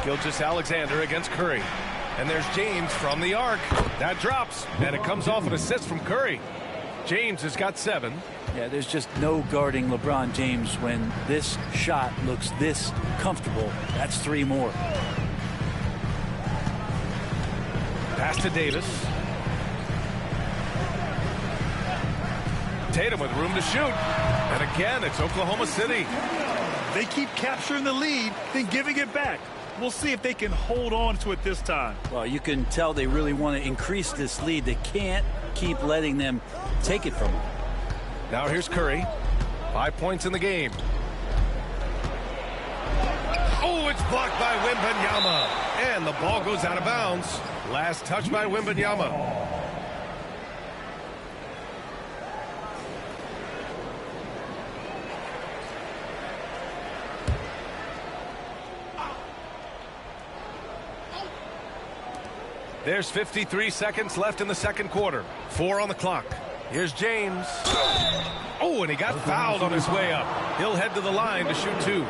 Gilgeous-Alexander against Curry. And there's James from the arc. That drops, and it comes off an assist from Curry. James has got 7. Yeah, there's just no guarding LeBron James when this shot looks this comfortable. That's 3 more. Pass to Davis. Tatum with room to shoot. And again, it's Oklahoma City. They keep capturing the lead, then giving it back. We'll see if they can hold on to it this time. Well, you can tell they really want to increase this lead. They can't keep letting them take it from them. Now here's Curry. 5 points in the game. Oh, it's blocked by Wembanyama. And the ball goes out of bounds. Last touch by Wembanyama. There's 53 seconds left in the second quarter. 4 on the clock. Here's James. Oh, and he got fouled on his way up. He'll head to the line to shoot 2.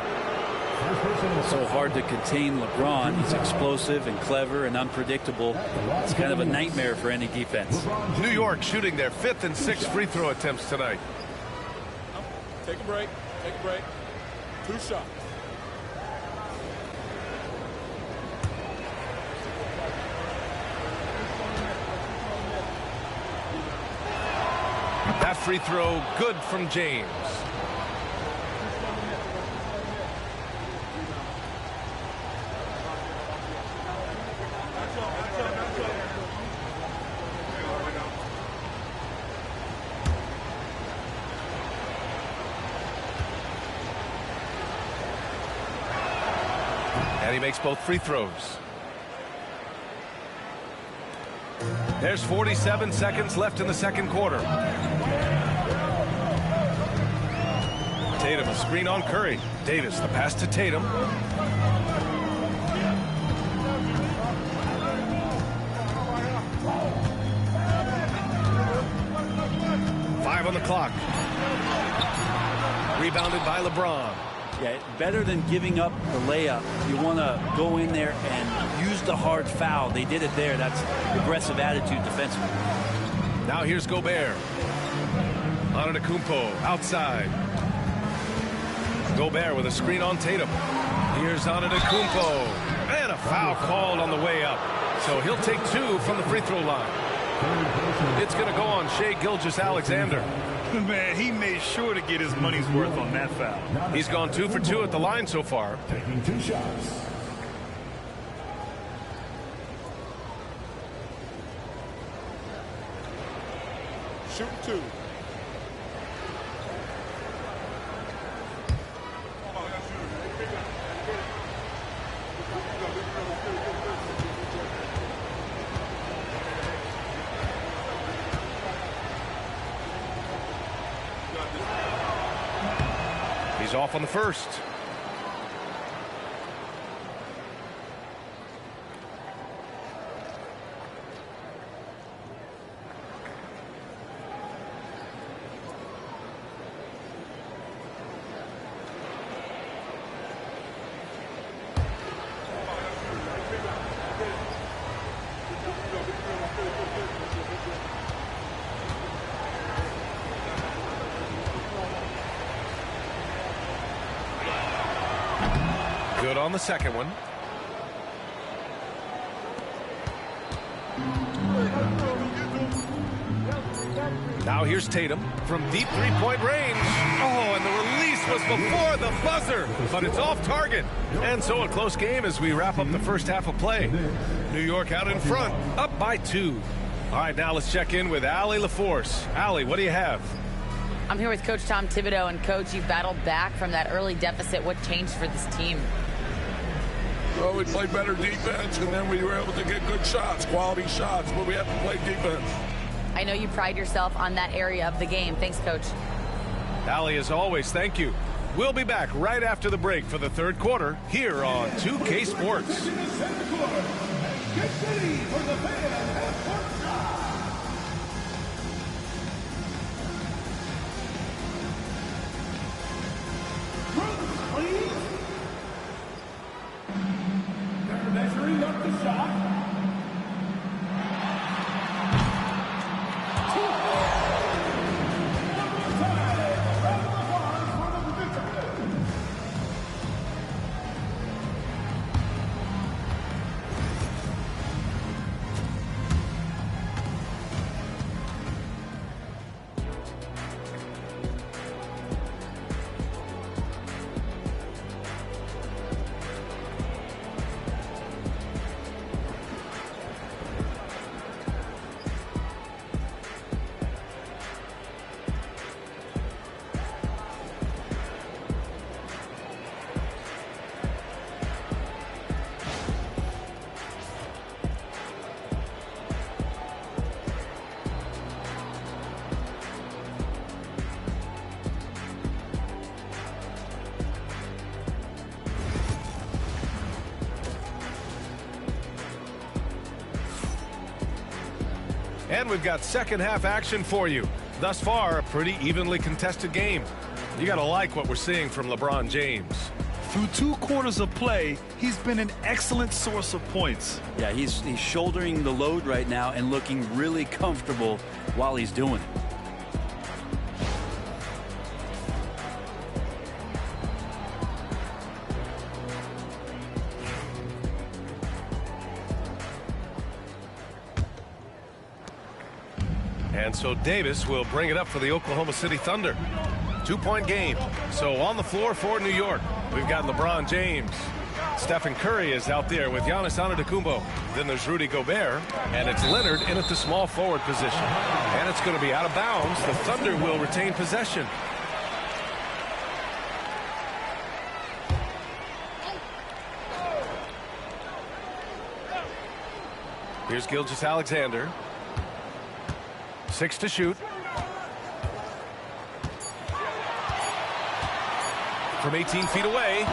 So hard to contain LeBron. He's explosive and clever and unpredictable. It's kind of a nightmare for any defense. New York shooting their 5th and 6th free throw attempts tonight. Take a break. Take a break. 2 shots. That free throw good from James. And he makes both free throws. There's 47 seconds left in the second quarter. Tatum, a screen on Curry. Davis, the pass to Tatum. clock. Rebounded by LeBron. Yeah, better than giving up the layup. You want to go in there and use the hard foul. They did it there. That's aggressive attitude defensively. Now here's Gobert. Antetokounmpo outside. Gobert with a screen on Tatum. Here's Antetokounmpo. And a foul called on the way up. So he'll take 2 from the free throw line. It's going to go on Shai Gilgeous-Alexander. Man, he made sure to get his money's worth on that foul. He's gone 2 for 2 at the line so far. Taking 2 shots. Shoot 2. He's off on the first. Good on the second one. Now here's Tatum from deep three-point range. Oh, and the release was before the buzzer, but it's off target. And so a close game as we wrap up the first half of play. New York out in front, up by 2. All right, now let's check in with Allie LaForce. Allie, what do you have? I'm here with Coach Tom Thibodeau, and Coach, you've battled back from that early deficit. What changed for this team? Well, we played better defense, and then we were able to get good shots, quality shots, but we have to play defense. I know you pride yourself on that area of the game. Thanks, Coach. Allie, as always, thank you. We'll be back right after the break for the third quarter here on 2K Sports. Measuring up the shot. And we've got second half action for you. Thus far, a pretty evenly contested game. You got to like what we're seeing from LeBron James. Through 2 quarters of play, he's been an excellent source of points. Yeah, he's shouldering the load right now and looking really comfortable while he's doing it. And so Davis will bring it up for the Oklahoma City Thunder. 2-point game. So on the floor for New York, we've got LeBron James. Stephen Curry is out there with Giannis Antetokounmpo. Then there's Rudy Gobert, and it's Leonard in at the small forward position. And it's going to be out of bounds. The Thunder will retain possession. Here's Gilgeous-Alexander. 6 to shoot. From 18 feet away.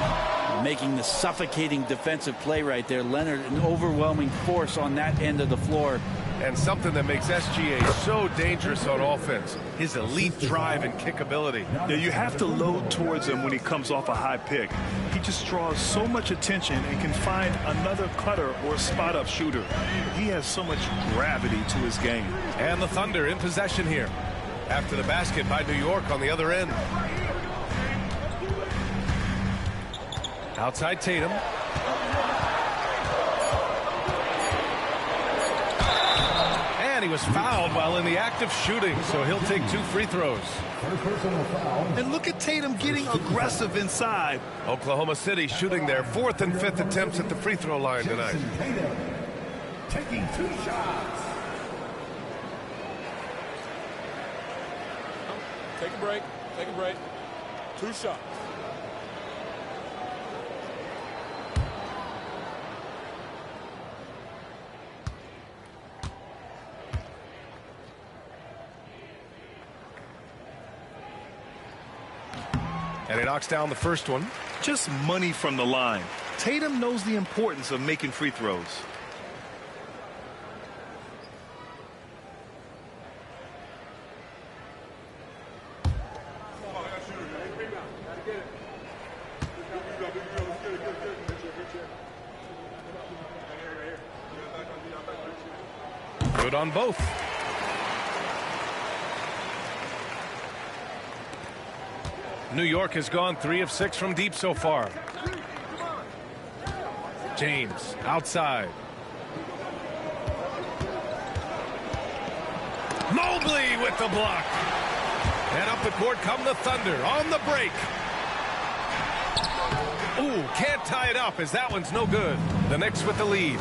making the suffocating defensive play right there. Leonard, an overwhelming force on that end of the floor. And something that makes SGA so dangerous on offense, his elite drive and kickability. Yeah, you have to load towards him when he comes off a high pick. He just draws so much attention and can find another cutter or spot-up shooter. He has so much gravity to his game. And the Thunder in possession here after the basket by New York on the other end. Outside Tatum. And he was fouled while in the act of shooting, so he'll take 2 free throws. And look at Tatum getting aggressive inside. Oklahoma City shooting their 4th and 5th attempts at the free throw line tonight. Taking 2 shots. Take a break. Take a break. 2 shots. And he knocks down the first one. Just money from the line. Tatum knows the importance of making free throws. Good on both. New York has gone 3 of 6 from deep so far. James outside. Mobley with the block. And up the court come the Thunder on the break. Ooh, can't tie it up as that one's no good. The Knicks with the lead.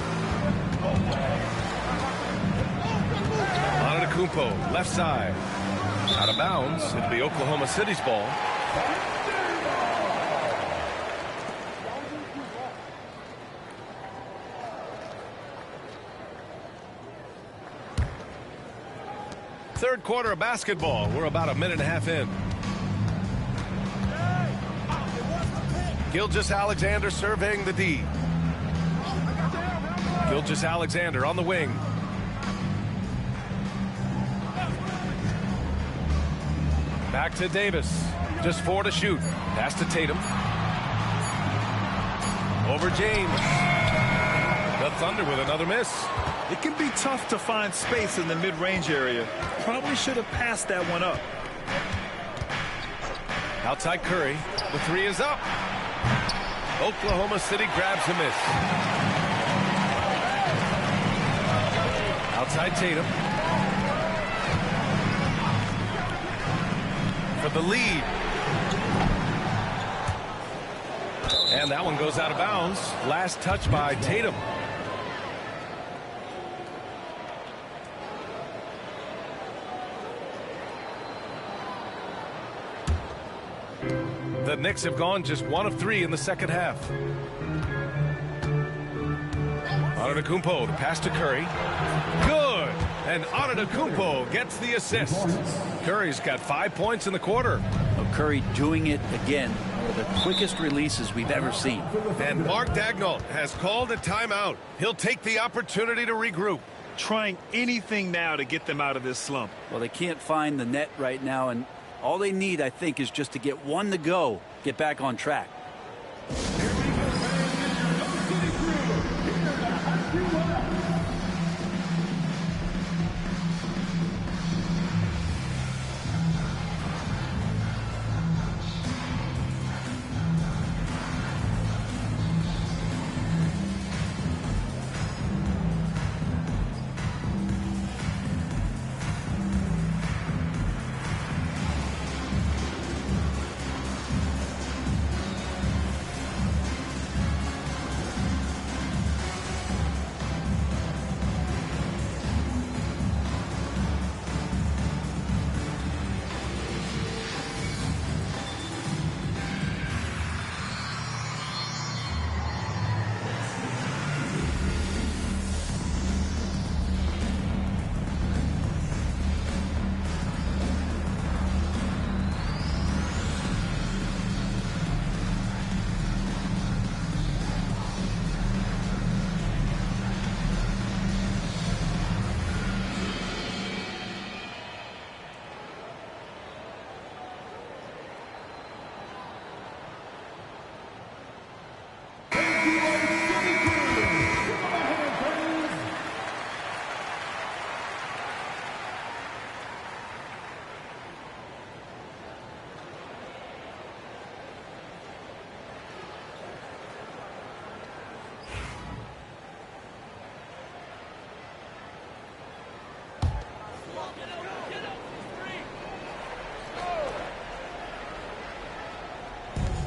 Antetokounmpo, left side. Out of bounds. It'll be Oklahoma City's ball. Third quarter of basketball. We're about a minute and a half in. Gilgeous-Alexander surveying the D. Gilgeous-Alexander on the wing. Back to Davis. Just 4 to shoot. Pass to Tatum. Over James. The Thunder with another miss. It can be tough to find space in the mid-range area. Probably should have passed that one up. Outside Curry. The 3 is up. Oklahoma City grabs a miss. Outside Tatum. For the lead. And that one goes out of bounds. Last touch by Tatum. The Knicks have gone just 1 of 3 in the second half. Antetokounmpo, the pass to Curry. Good! And Antetokounmpo gets the assist. Curry's got 5 points in the quarter. Oh, Curry doing it again. One of the quickest releases we've ever seen. And Mark Daigneault has called a timeout. He'll take the opportunity to regroup. Trying anything now to get them out of this slump. Well, they can't find the net right now, and all they need, I think, is just to get 1 to go, get back on track.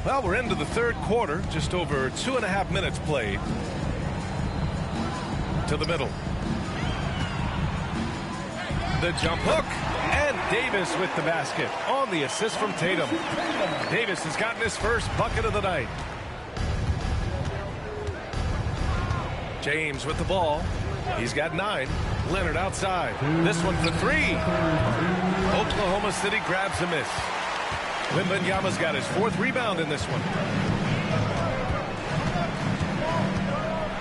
Well, we're into the third quarter, just over 2.5 minutes played. To the middle. The jump hook, and Davis with the basket on the assist from Tatum. Davis has gotten his first bucket of the night. James with the ball. He's got 9. Leonard outside. This one for 3. Oklahoma City grabs a miss. Wembanyama's got his 4th rebound in this one.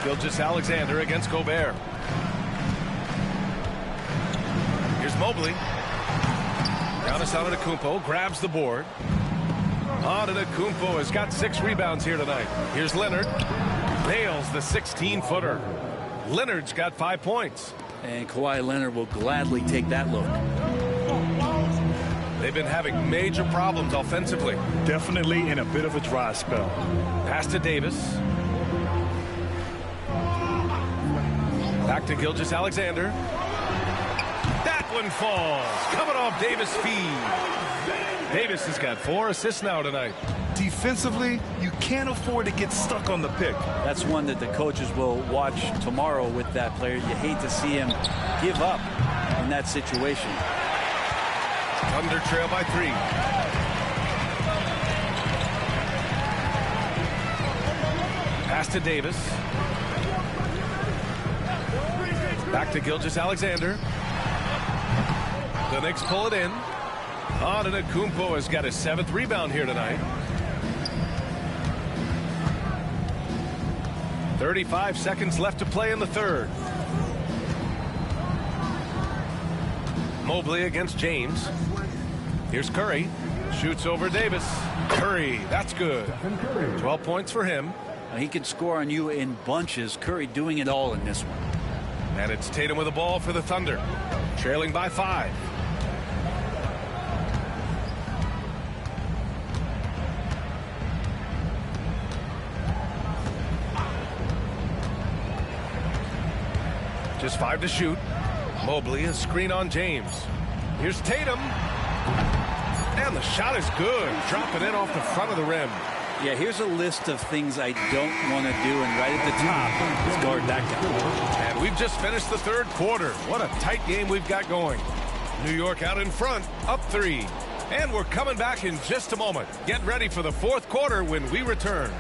Gilgeous-Alexander against Gobert. Here's Mobley. Giannis Antetokounmpo grabs the board. Antetokounmpo has got 6 rebounds here tonight. Here's Leonard. Nails the 16-footer. Leonard's got 5 points. And Kawhi Leonard will gladly take that look. They've been having major problems offensively. Definitely in a bit of a dry spell. Pass to Davis. Back to Gilgeous-Alexander. That one falls. Coming off Davis' feed. Davis has got 4 assists now tonight. Defensively, you can't afford to get stuck on the pick. That's one that the coaches will watch tomorrow with that player. You hate to see him give up in that situation. Thunder trail by 3. Pass to Davis. Back to Gilgeous-Alexander. The Knicks pull it in. Antetokounmpo has got his 7th rebound here tonight. 35 seconds left to play in the third. Mobley against James. Here's Curry. Shoots over Davis. Curry, that's good. 12 points for him. He can score on you in bunches. Curry doing it all in this one. And it's Tatum with the ball for the Thunder. Trailing by 5. Just 5 to shoot. Mobley, a screen on James. Here's Tatum. And the shot is good. Dropping in off the front of the rim. Yeah, here's a list of things I don't want to do, and right at the top is guard that guy. And we've just finished the third quarter. What a tight game we've got going. New York out in front, up 3. And we're coming back in just a moment. Get ready for the fourth quarter when we return.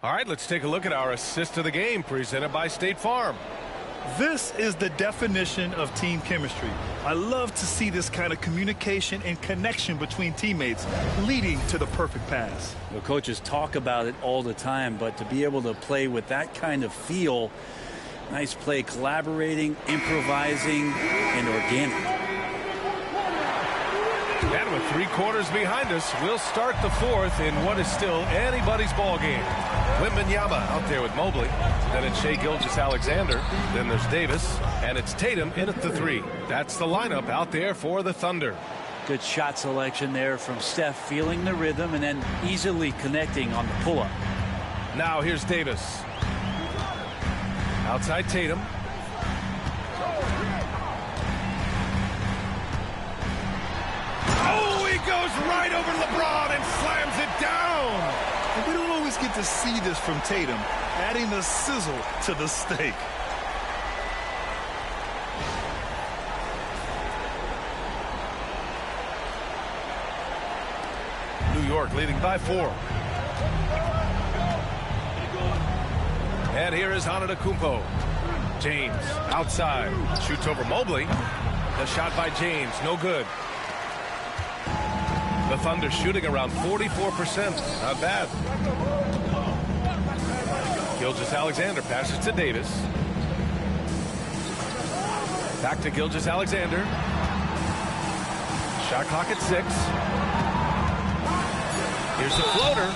All right, let's take a look at our assist of the game presented by State Farm. This is the definition of team chemistry. I love to see this kind of communication and connection between teammates leading to the perfect pass. Well, coaches talk about it all the time, but to be able to play with that kind of feel, nice play, collaborating, improvising, and organic. And with 3 quarters behind us, we'll start the fourth in what is still anybody's ball game. Wembanyama out there with Mobley. Then it's Shai Gilgeous-Alexander. Then there's Davis. And it's Tatum in at the 3. That's the lineup out there for the Thunder. Good shot selection there from Steph, feeling the rhythm and then easily connecting on the pull-up. Now here's Davis. Outside Tatum. Oh, he goes right over LeBron and slams it down. And we don't always get to see this from Tatum, adding the sizzle to the steak. New York leading by 4. And here is Antetokounmpo. James outside. Shoots over Mobley. The shot by James, no good. The Thunder shooting around 44%. Not bad. Gilgeous-Alexander passes to Davis. Back to Gilgeous-Alexander. Shot clock at 6. Here's the floater.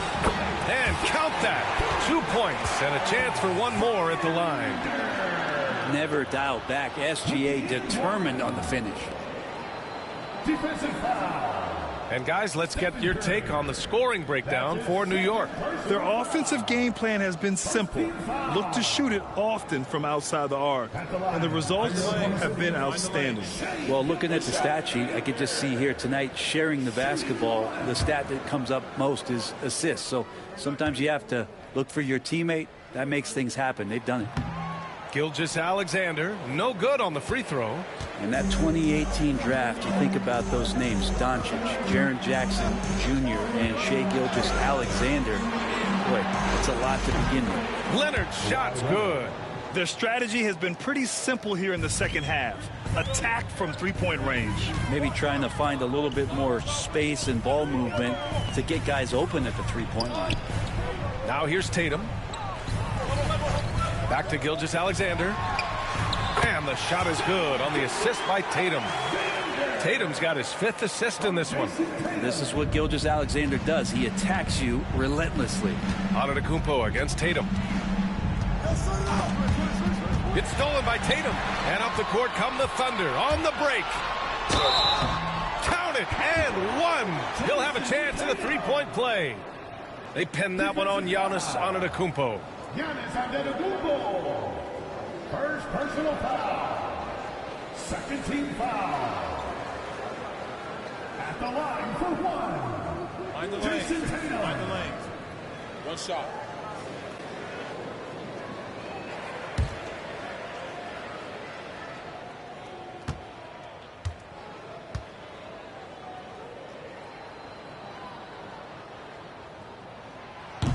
And count that. 2 points and a chance for one more at the line. Never dialed back. SGA determined on the finish. Defensive foul. And guys, let's get your take on the scoring breakdown for New York. Their offensive game plan has been simple. Look to shoot it often from outside the arc. And the results have been outstanding. Well, looking at the stat sheet, I could just see here tonight sharing the basketball. The stat that comes up most is assists. So sometimes you have to look for your teammate. That makes things happen. They've done it. Gilgeous-Alexander, no good on the free throw. In that 2018 draft, you think about those names, Doncic, Jaren Jackson Jr., and Shai Gilgeous-Alexander. Boy, it's a lot to begin with. Leonard's shot's good. Their strategy has been pretty simple here in the second half. Attack from three-point range. Maybe trying to find a little bit more space and ball movement to get guys open at the three-point line. Now here's Tatum. Back to Gilgeous-Alexander. And the shot is good on the assist by Tatum. Tatum's got his 5th assist in this one. This is what Gilgeous-Alexander does. He attacks you relentlessly. Antetokounmpo against Tatum. It's stolen by Tatum. And up the court come the Thunder on the break. Count it, and one. He'll have a chance in the three-point play. They pin that one on Giannis Antetokounmpo. Giannis Antetokounmpo. First personal foul. Second team foul. At the line for one. Mind the Jason lanes. Tatum. Mind the lanes. One shot.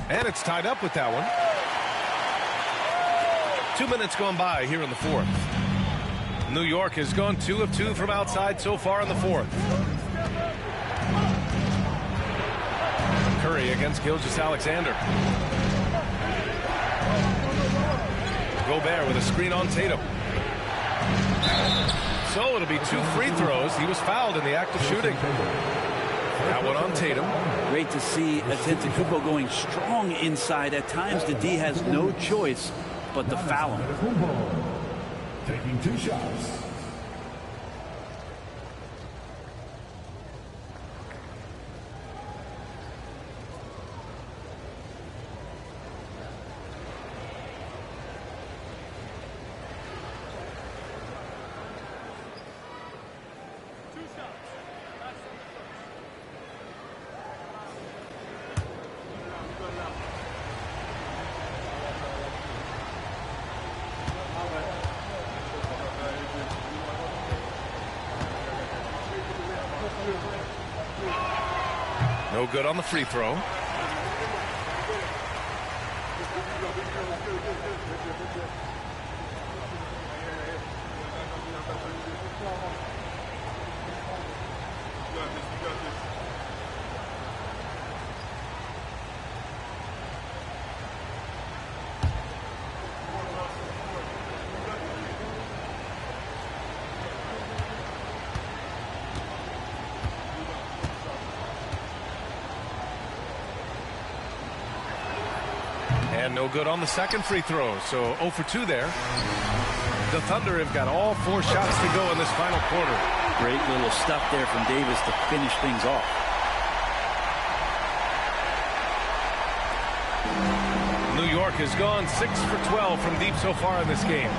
And it's tied up with that one. 2 minutes gone by here in the fourth. New York has gone 2 of 2 from outside so far in the fourth. Curry against Gilgeous-Alexander. Gobert with a screen on Tatum. So it'll be 2 free throws. He was fouled in the act of shooting. That one on Tatum. Great to see Antetokounmpo going strong inside. At times, the D has no choice but to foul him. Taking 2 shots. No good on the free throw. And no good on the second free throw. So 0 for 2 there. The Thunder have got all 4 shots to go in this final quarter. Great little stuff there from Davis to finish things off. New York has gone 6 for 12 from deep so far in this game.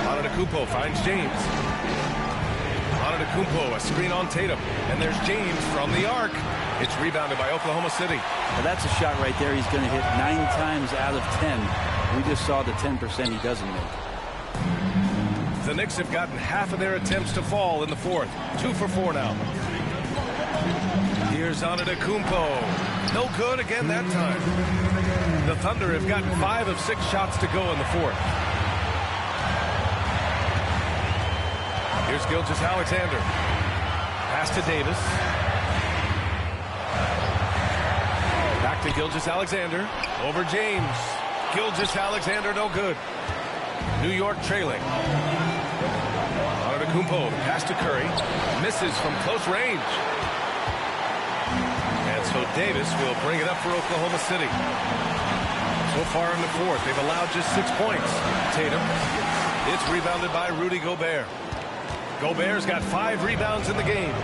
Antetokounmpo finds James. Antetokounmpo, a screen on Tatum. And there's James from the arc. It's rebounded by Oklahoma City. Well, that's a shot right there. He's going to hit 9 times out of 10. We just saw the 10% he doesn't make. The Knicks have gotten half of their attempts to fall in the fourth. 2 for 4 now. Here's Antetokounmpo. No good again that time. The Thunder have gotten 5 of 6 shots to go in the fourth. Here's Gilgeous-Alexander. Pass to Davis. Back to Gilgeous-Alexander. Over James. Gilgeous-Alexander, no good. New York trailing. Antetokounmpo, pass to Curry. Misses from close range. And so Davis will bring it up for Oklahoma City. So far in the fourth, they've allowed just 6 points. Tatum. It's rebounded by Rudy Gobert. Gobert's got 5 rebounds in the game.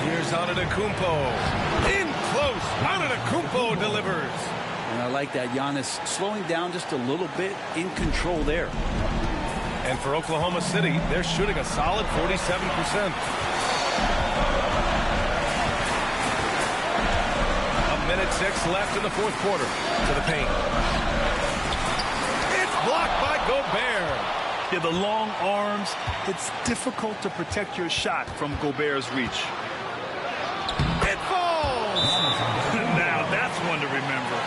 Here's Antetokounmpo. In close. Antetokounmpo delivers. And I like that. Giannis slowing down just a little bit, in control there. And for Oklahoma City, they're shooting a solid 47%. Minute 6 left in the fourth quarter. To the paint. It's blocked by Gobert. Yeah, the long arms. It's difficult to protect your shot from Gobert's reach. It falls. Now that's one to remember.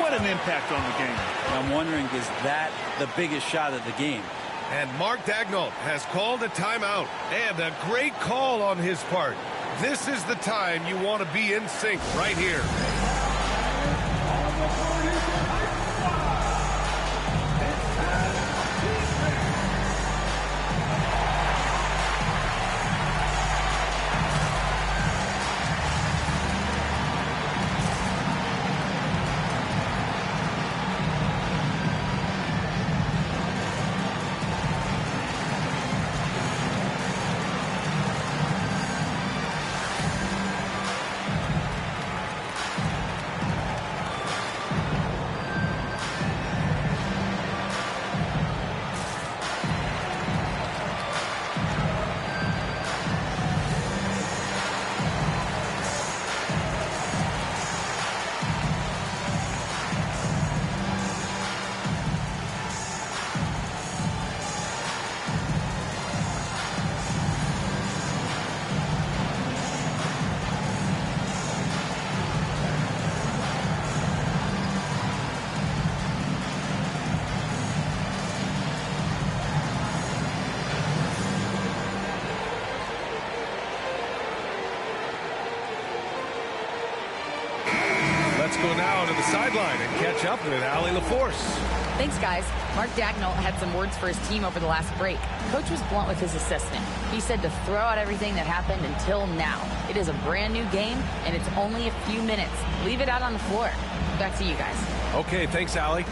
What an impact on the game. I'm wondering, is that the biggest shot of the game? And Mark Daigneault has called a timeout. And a great call on his part. This is the time you want to be in sync right here. Let's go now to the sideline and catch up with Allie LaForce. Thanks, guys. Mark Daigneault had some words for his team over the last break. Coach was blunt with his assistant. He said to throw out everything that happened until now. It is a brand new game, and it's only a few minutes. Leave it out on the floor. Back to you guys. Okay, thanks, Allie.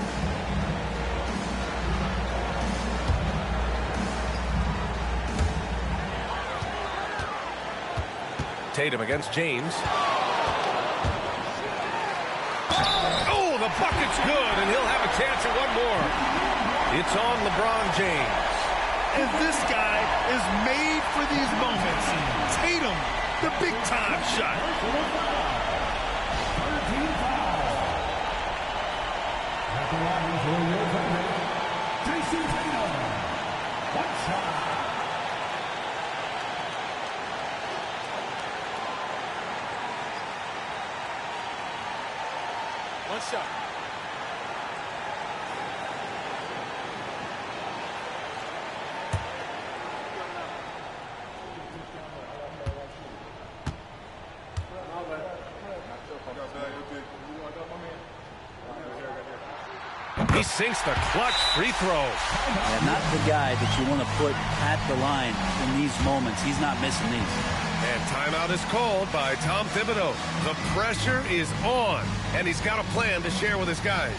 Tatum against James. Oh, the bucket's good, and he'll have a chance at one more. It's on LeBron James. And this guy is made for these moments. Tatum, the big-time shot. Jason Tatum. One shot. One shot. He sinks the clutch free throw. Yeah, not the guy that you want to put at the line in these moments. He's not missing these. And timeout is called by Tom Thibodeau. The pressure is on, and he's got a plan to share with his guys.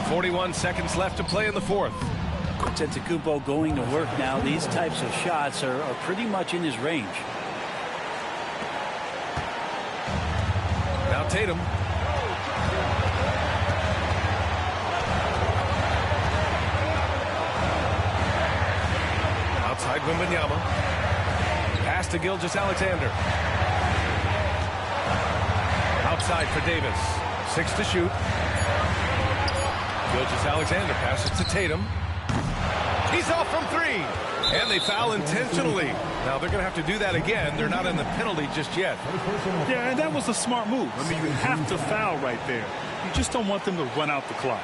41 seconds left to play in the fourth. Antetokounmpo going to work now. These types of shots are pretty much in his range. Now Tatum. Outside Wembanyama. Pass to Gilgeous-Alexander. Outside for Davis. 6 to shoot. Gilgeous-Alexander passes to Tatum. He's off from 3. And they foul intentionally. Now they're going to have to do that again. They're not in the penalty just yet. Yeah, and that was a smart move. I mean, you have to foul right there. You just don't want them to run out the clock.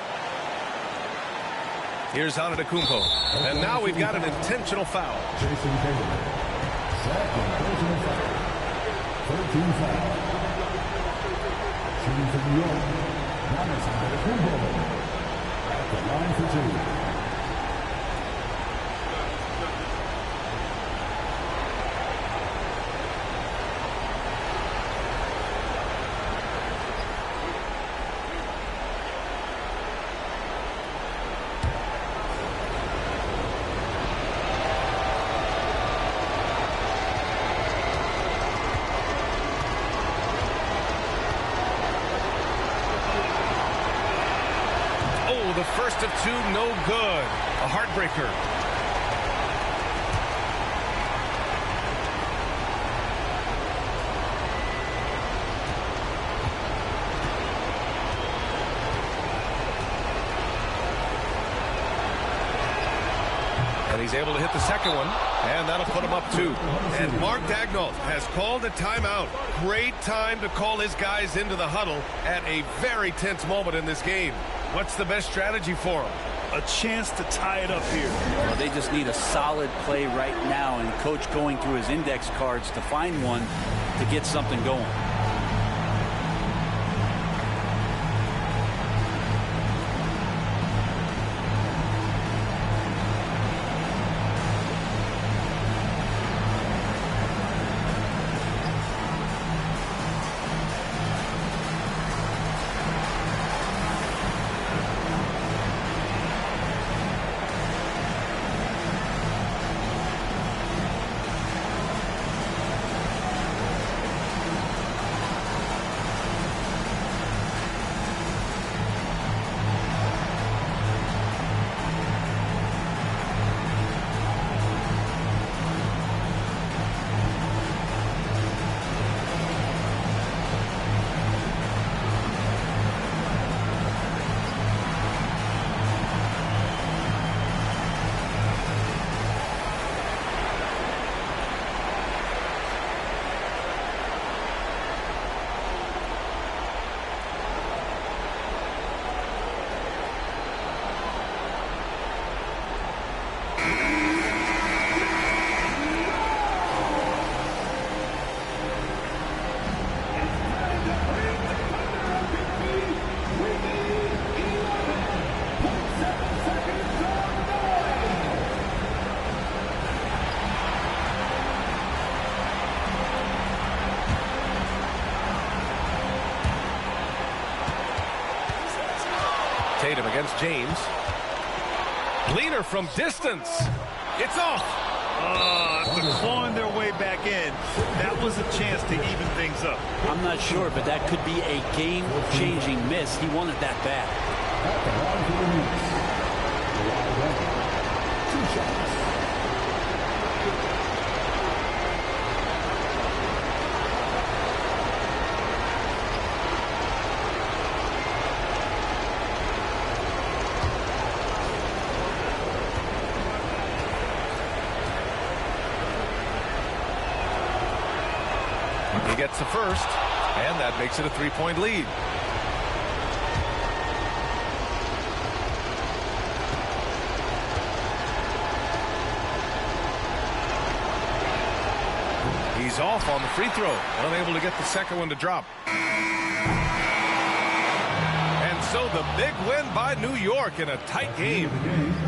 Here's Antetokounmpo. And now we've got an intentional foul. Jason Tatum. Second personal foul. 13 foul. Shooting for New York. Giannis Antetokounmpo. At the line for 2. The first of 2, no good. A heartbreaker. And he's able to hit the second one, and that'll put him up 2. And Mark Daigneault has called a timeout. Great time to call his guys into the huddle at a very tense moment in this game. What's the best strategy for them? A chance to tie it up here. Well, they just need a solid play right now, and coach going through his index cards to find one to get something going. Tatum against James. Leaner from distance. It's off. After clawing their way back in, that was a chance to even things up. I'm not sure, but that could be a game-changing miss. He wanted that bad. Two shots. He gets the first, and that makes it a 3-point lead. He's off on the free throw, unable to get the second one to drop. And so the big win by New York in a tight game.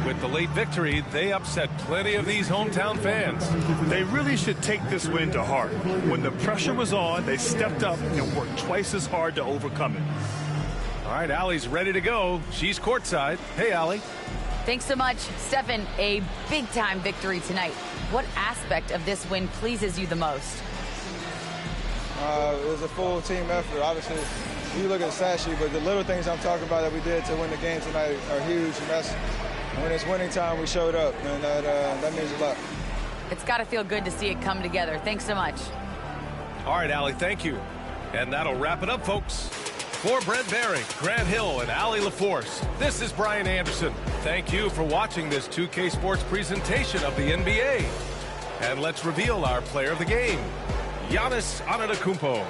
With the late victory, they upset plenty of these hometown fans. They really should take this win to heart. When the pressure was on, they stepped up and worked twice as hard to overcome it. All right, Allie's ready to go. She's courtside. Hey, Allie. Thanks so much. Stephen, a big-time victory tonight. What aspect of this win pleases you the most? It was a full team effort. Obviously, you look at the stat sheet, but the little things I'm talking about that we did to win the game tonight are huge. And that's when it's winning time, we showed up, and that means a lot. It's got to feel good to see it come together. Thanks so much. All right, Allie, thank you. And that'll wrap it up, folks. For Brent Barry, Grant Hill, and Allie LaForce, this is Brian Anderson. Thank you for watching this 2K Sports presentation of the NBA. And let's reveal our player of the game, Giannis Antetokounmpo.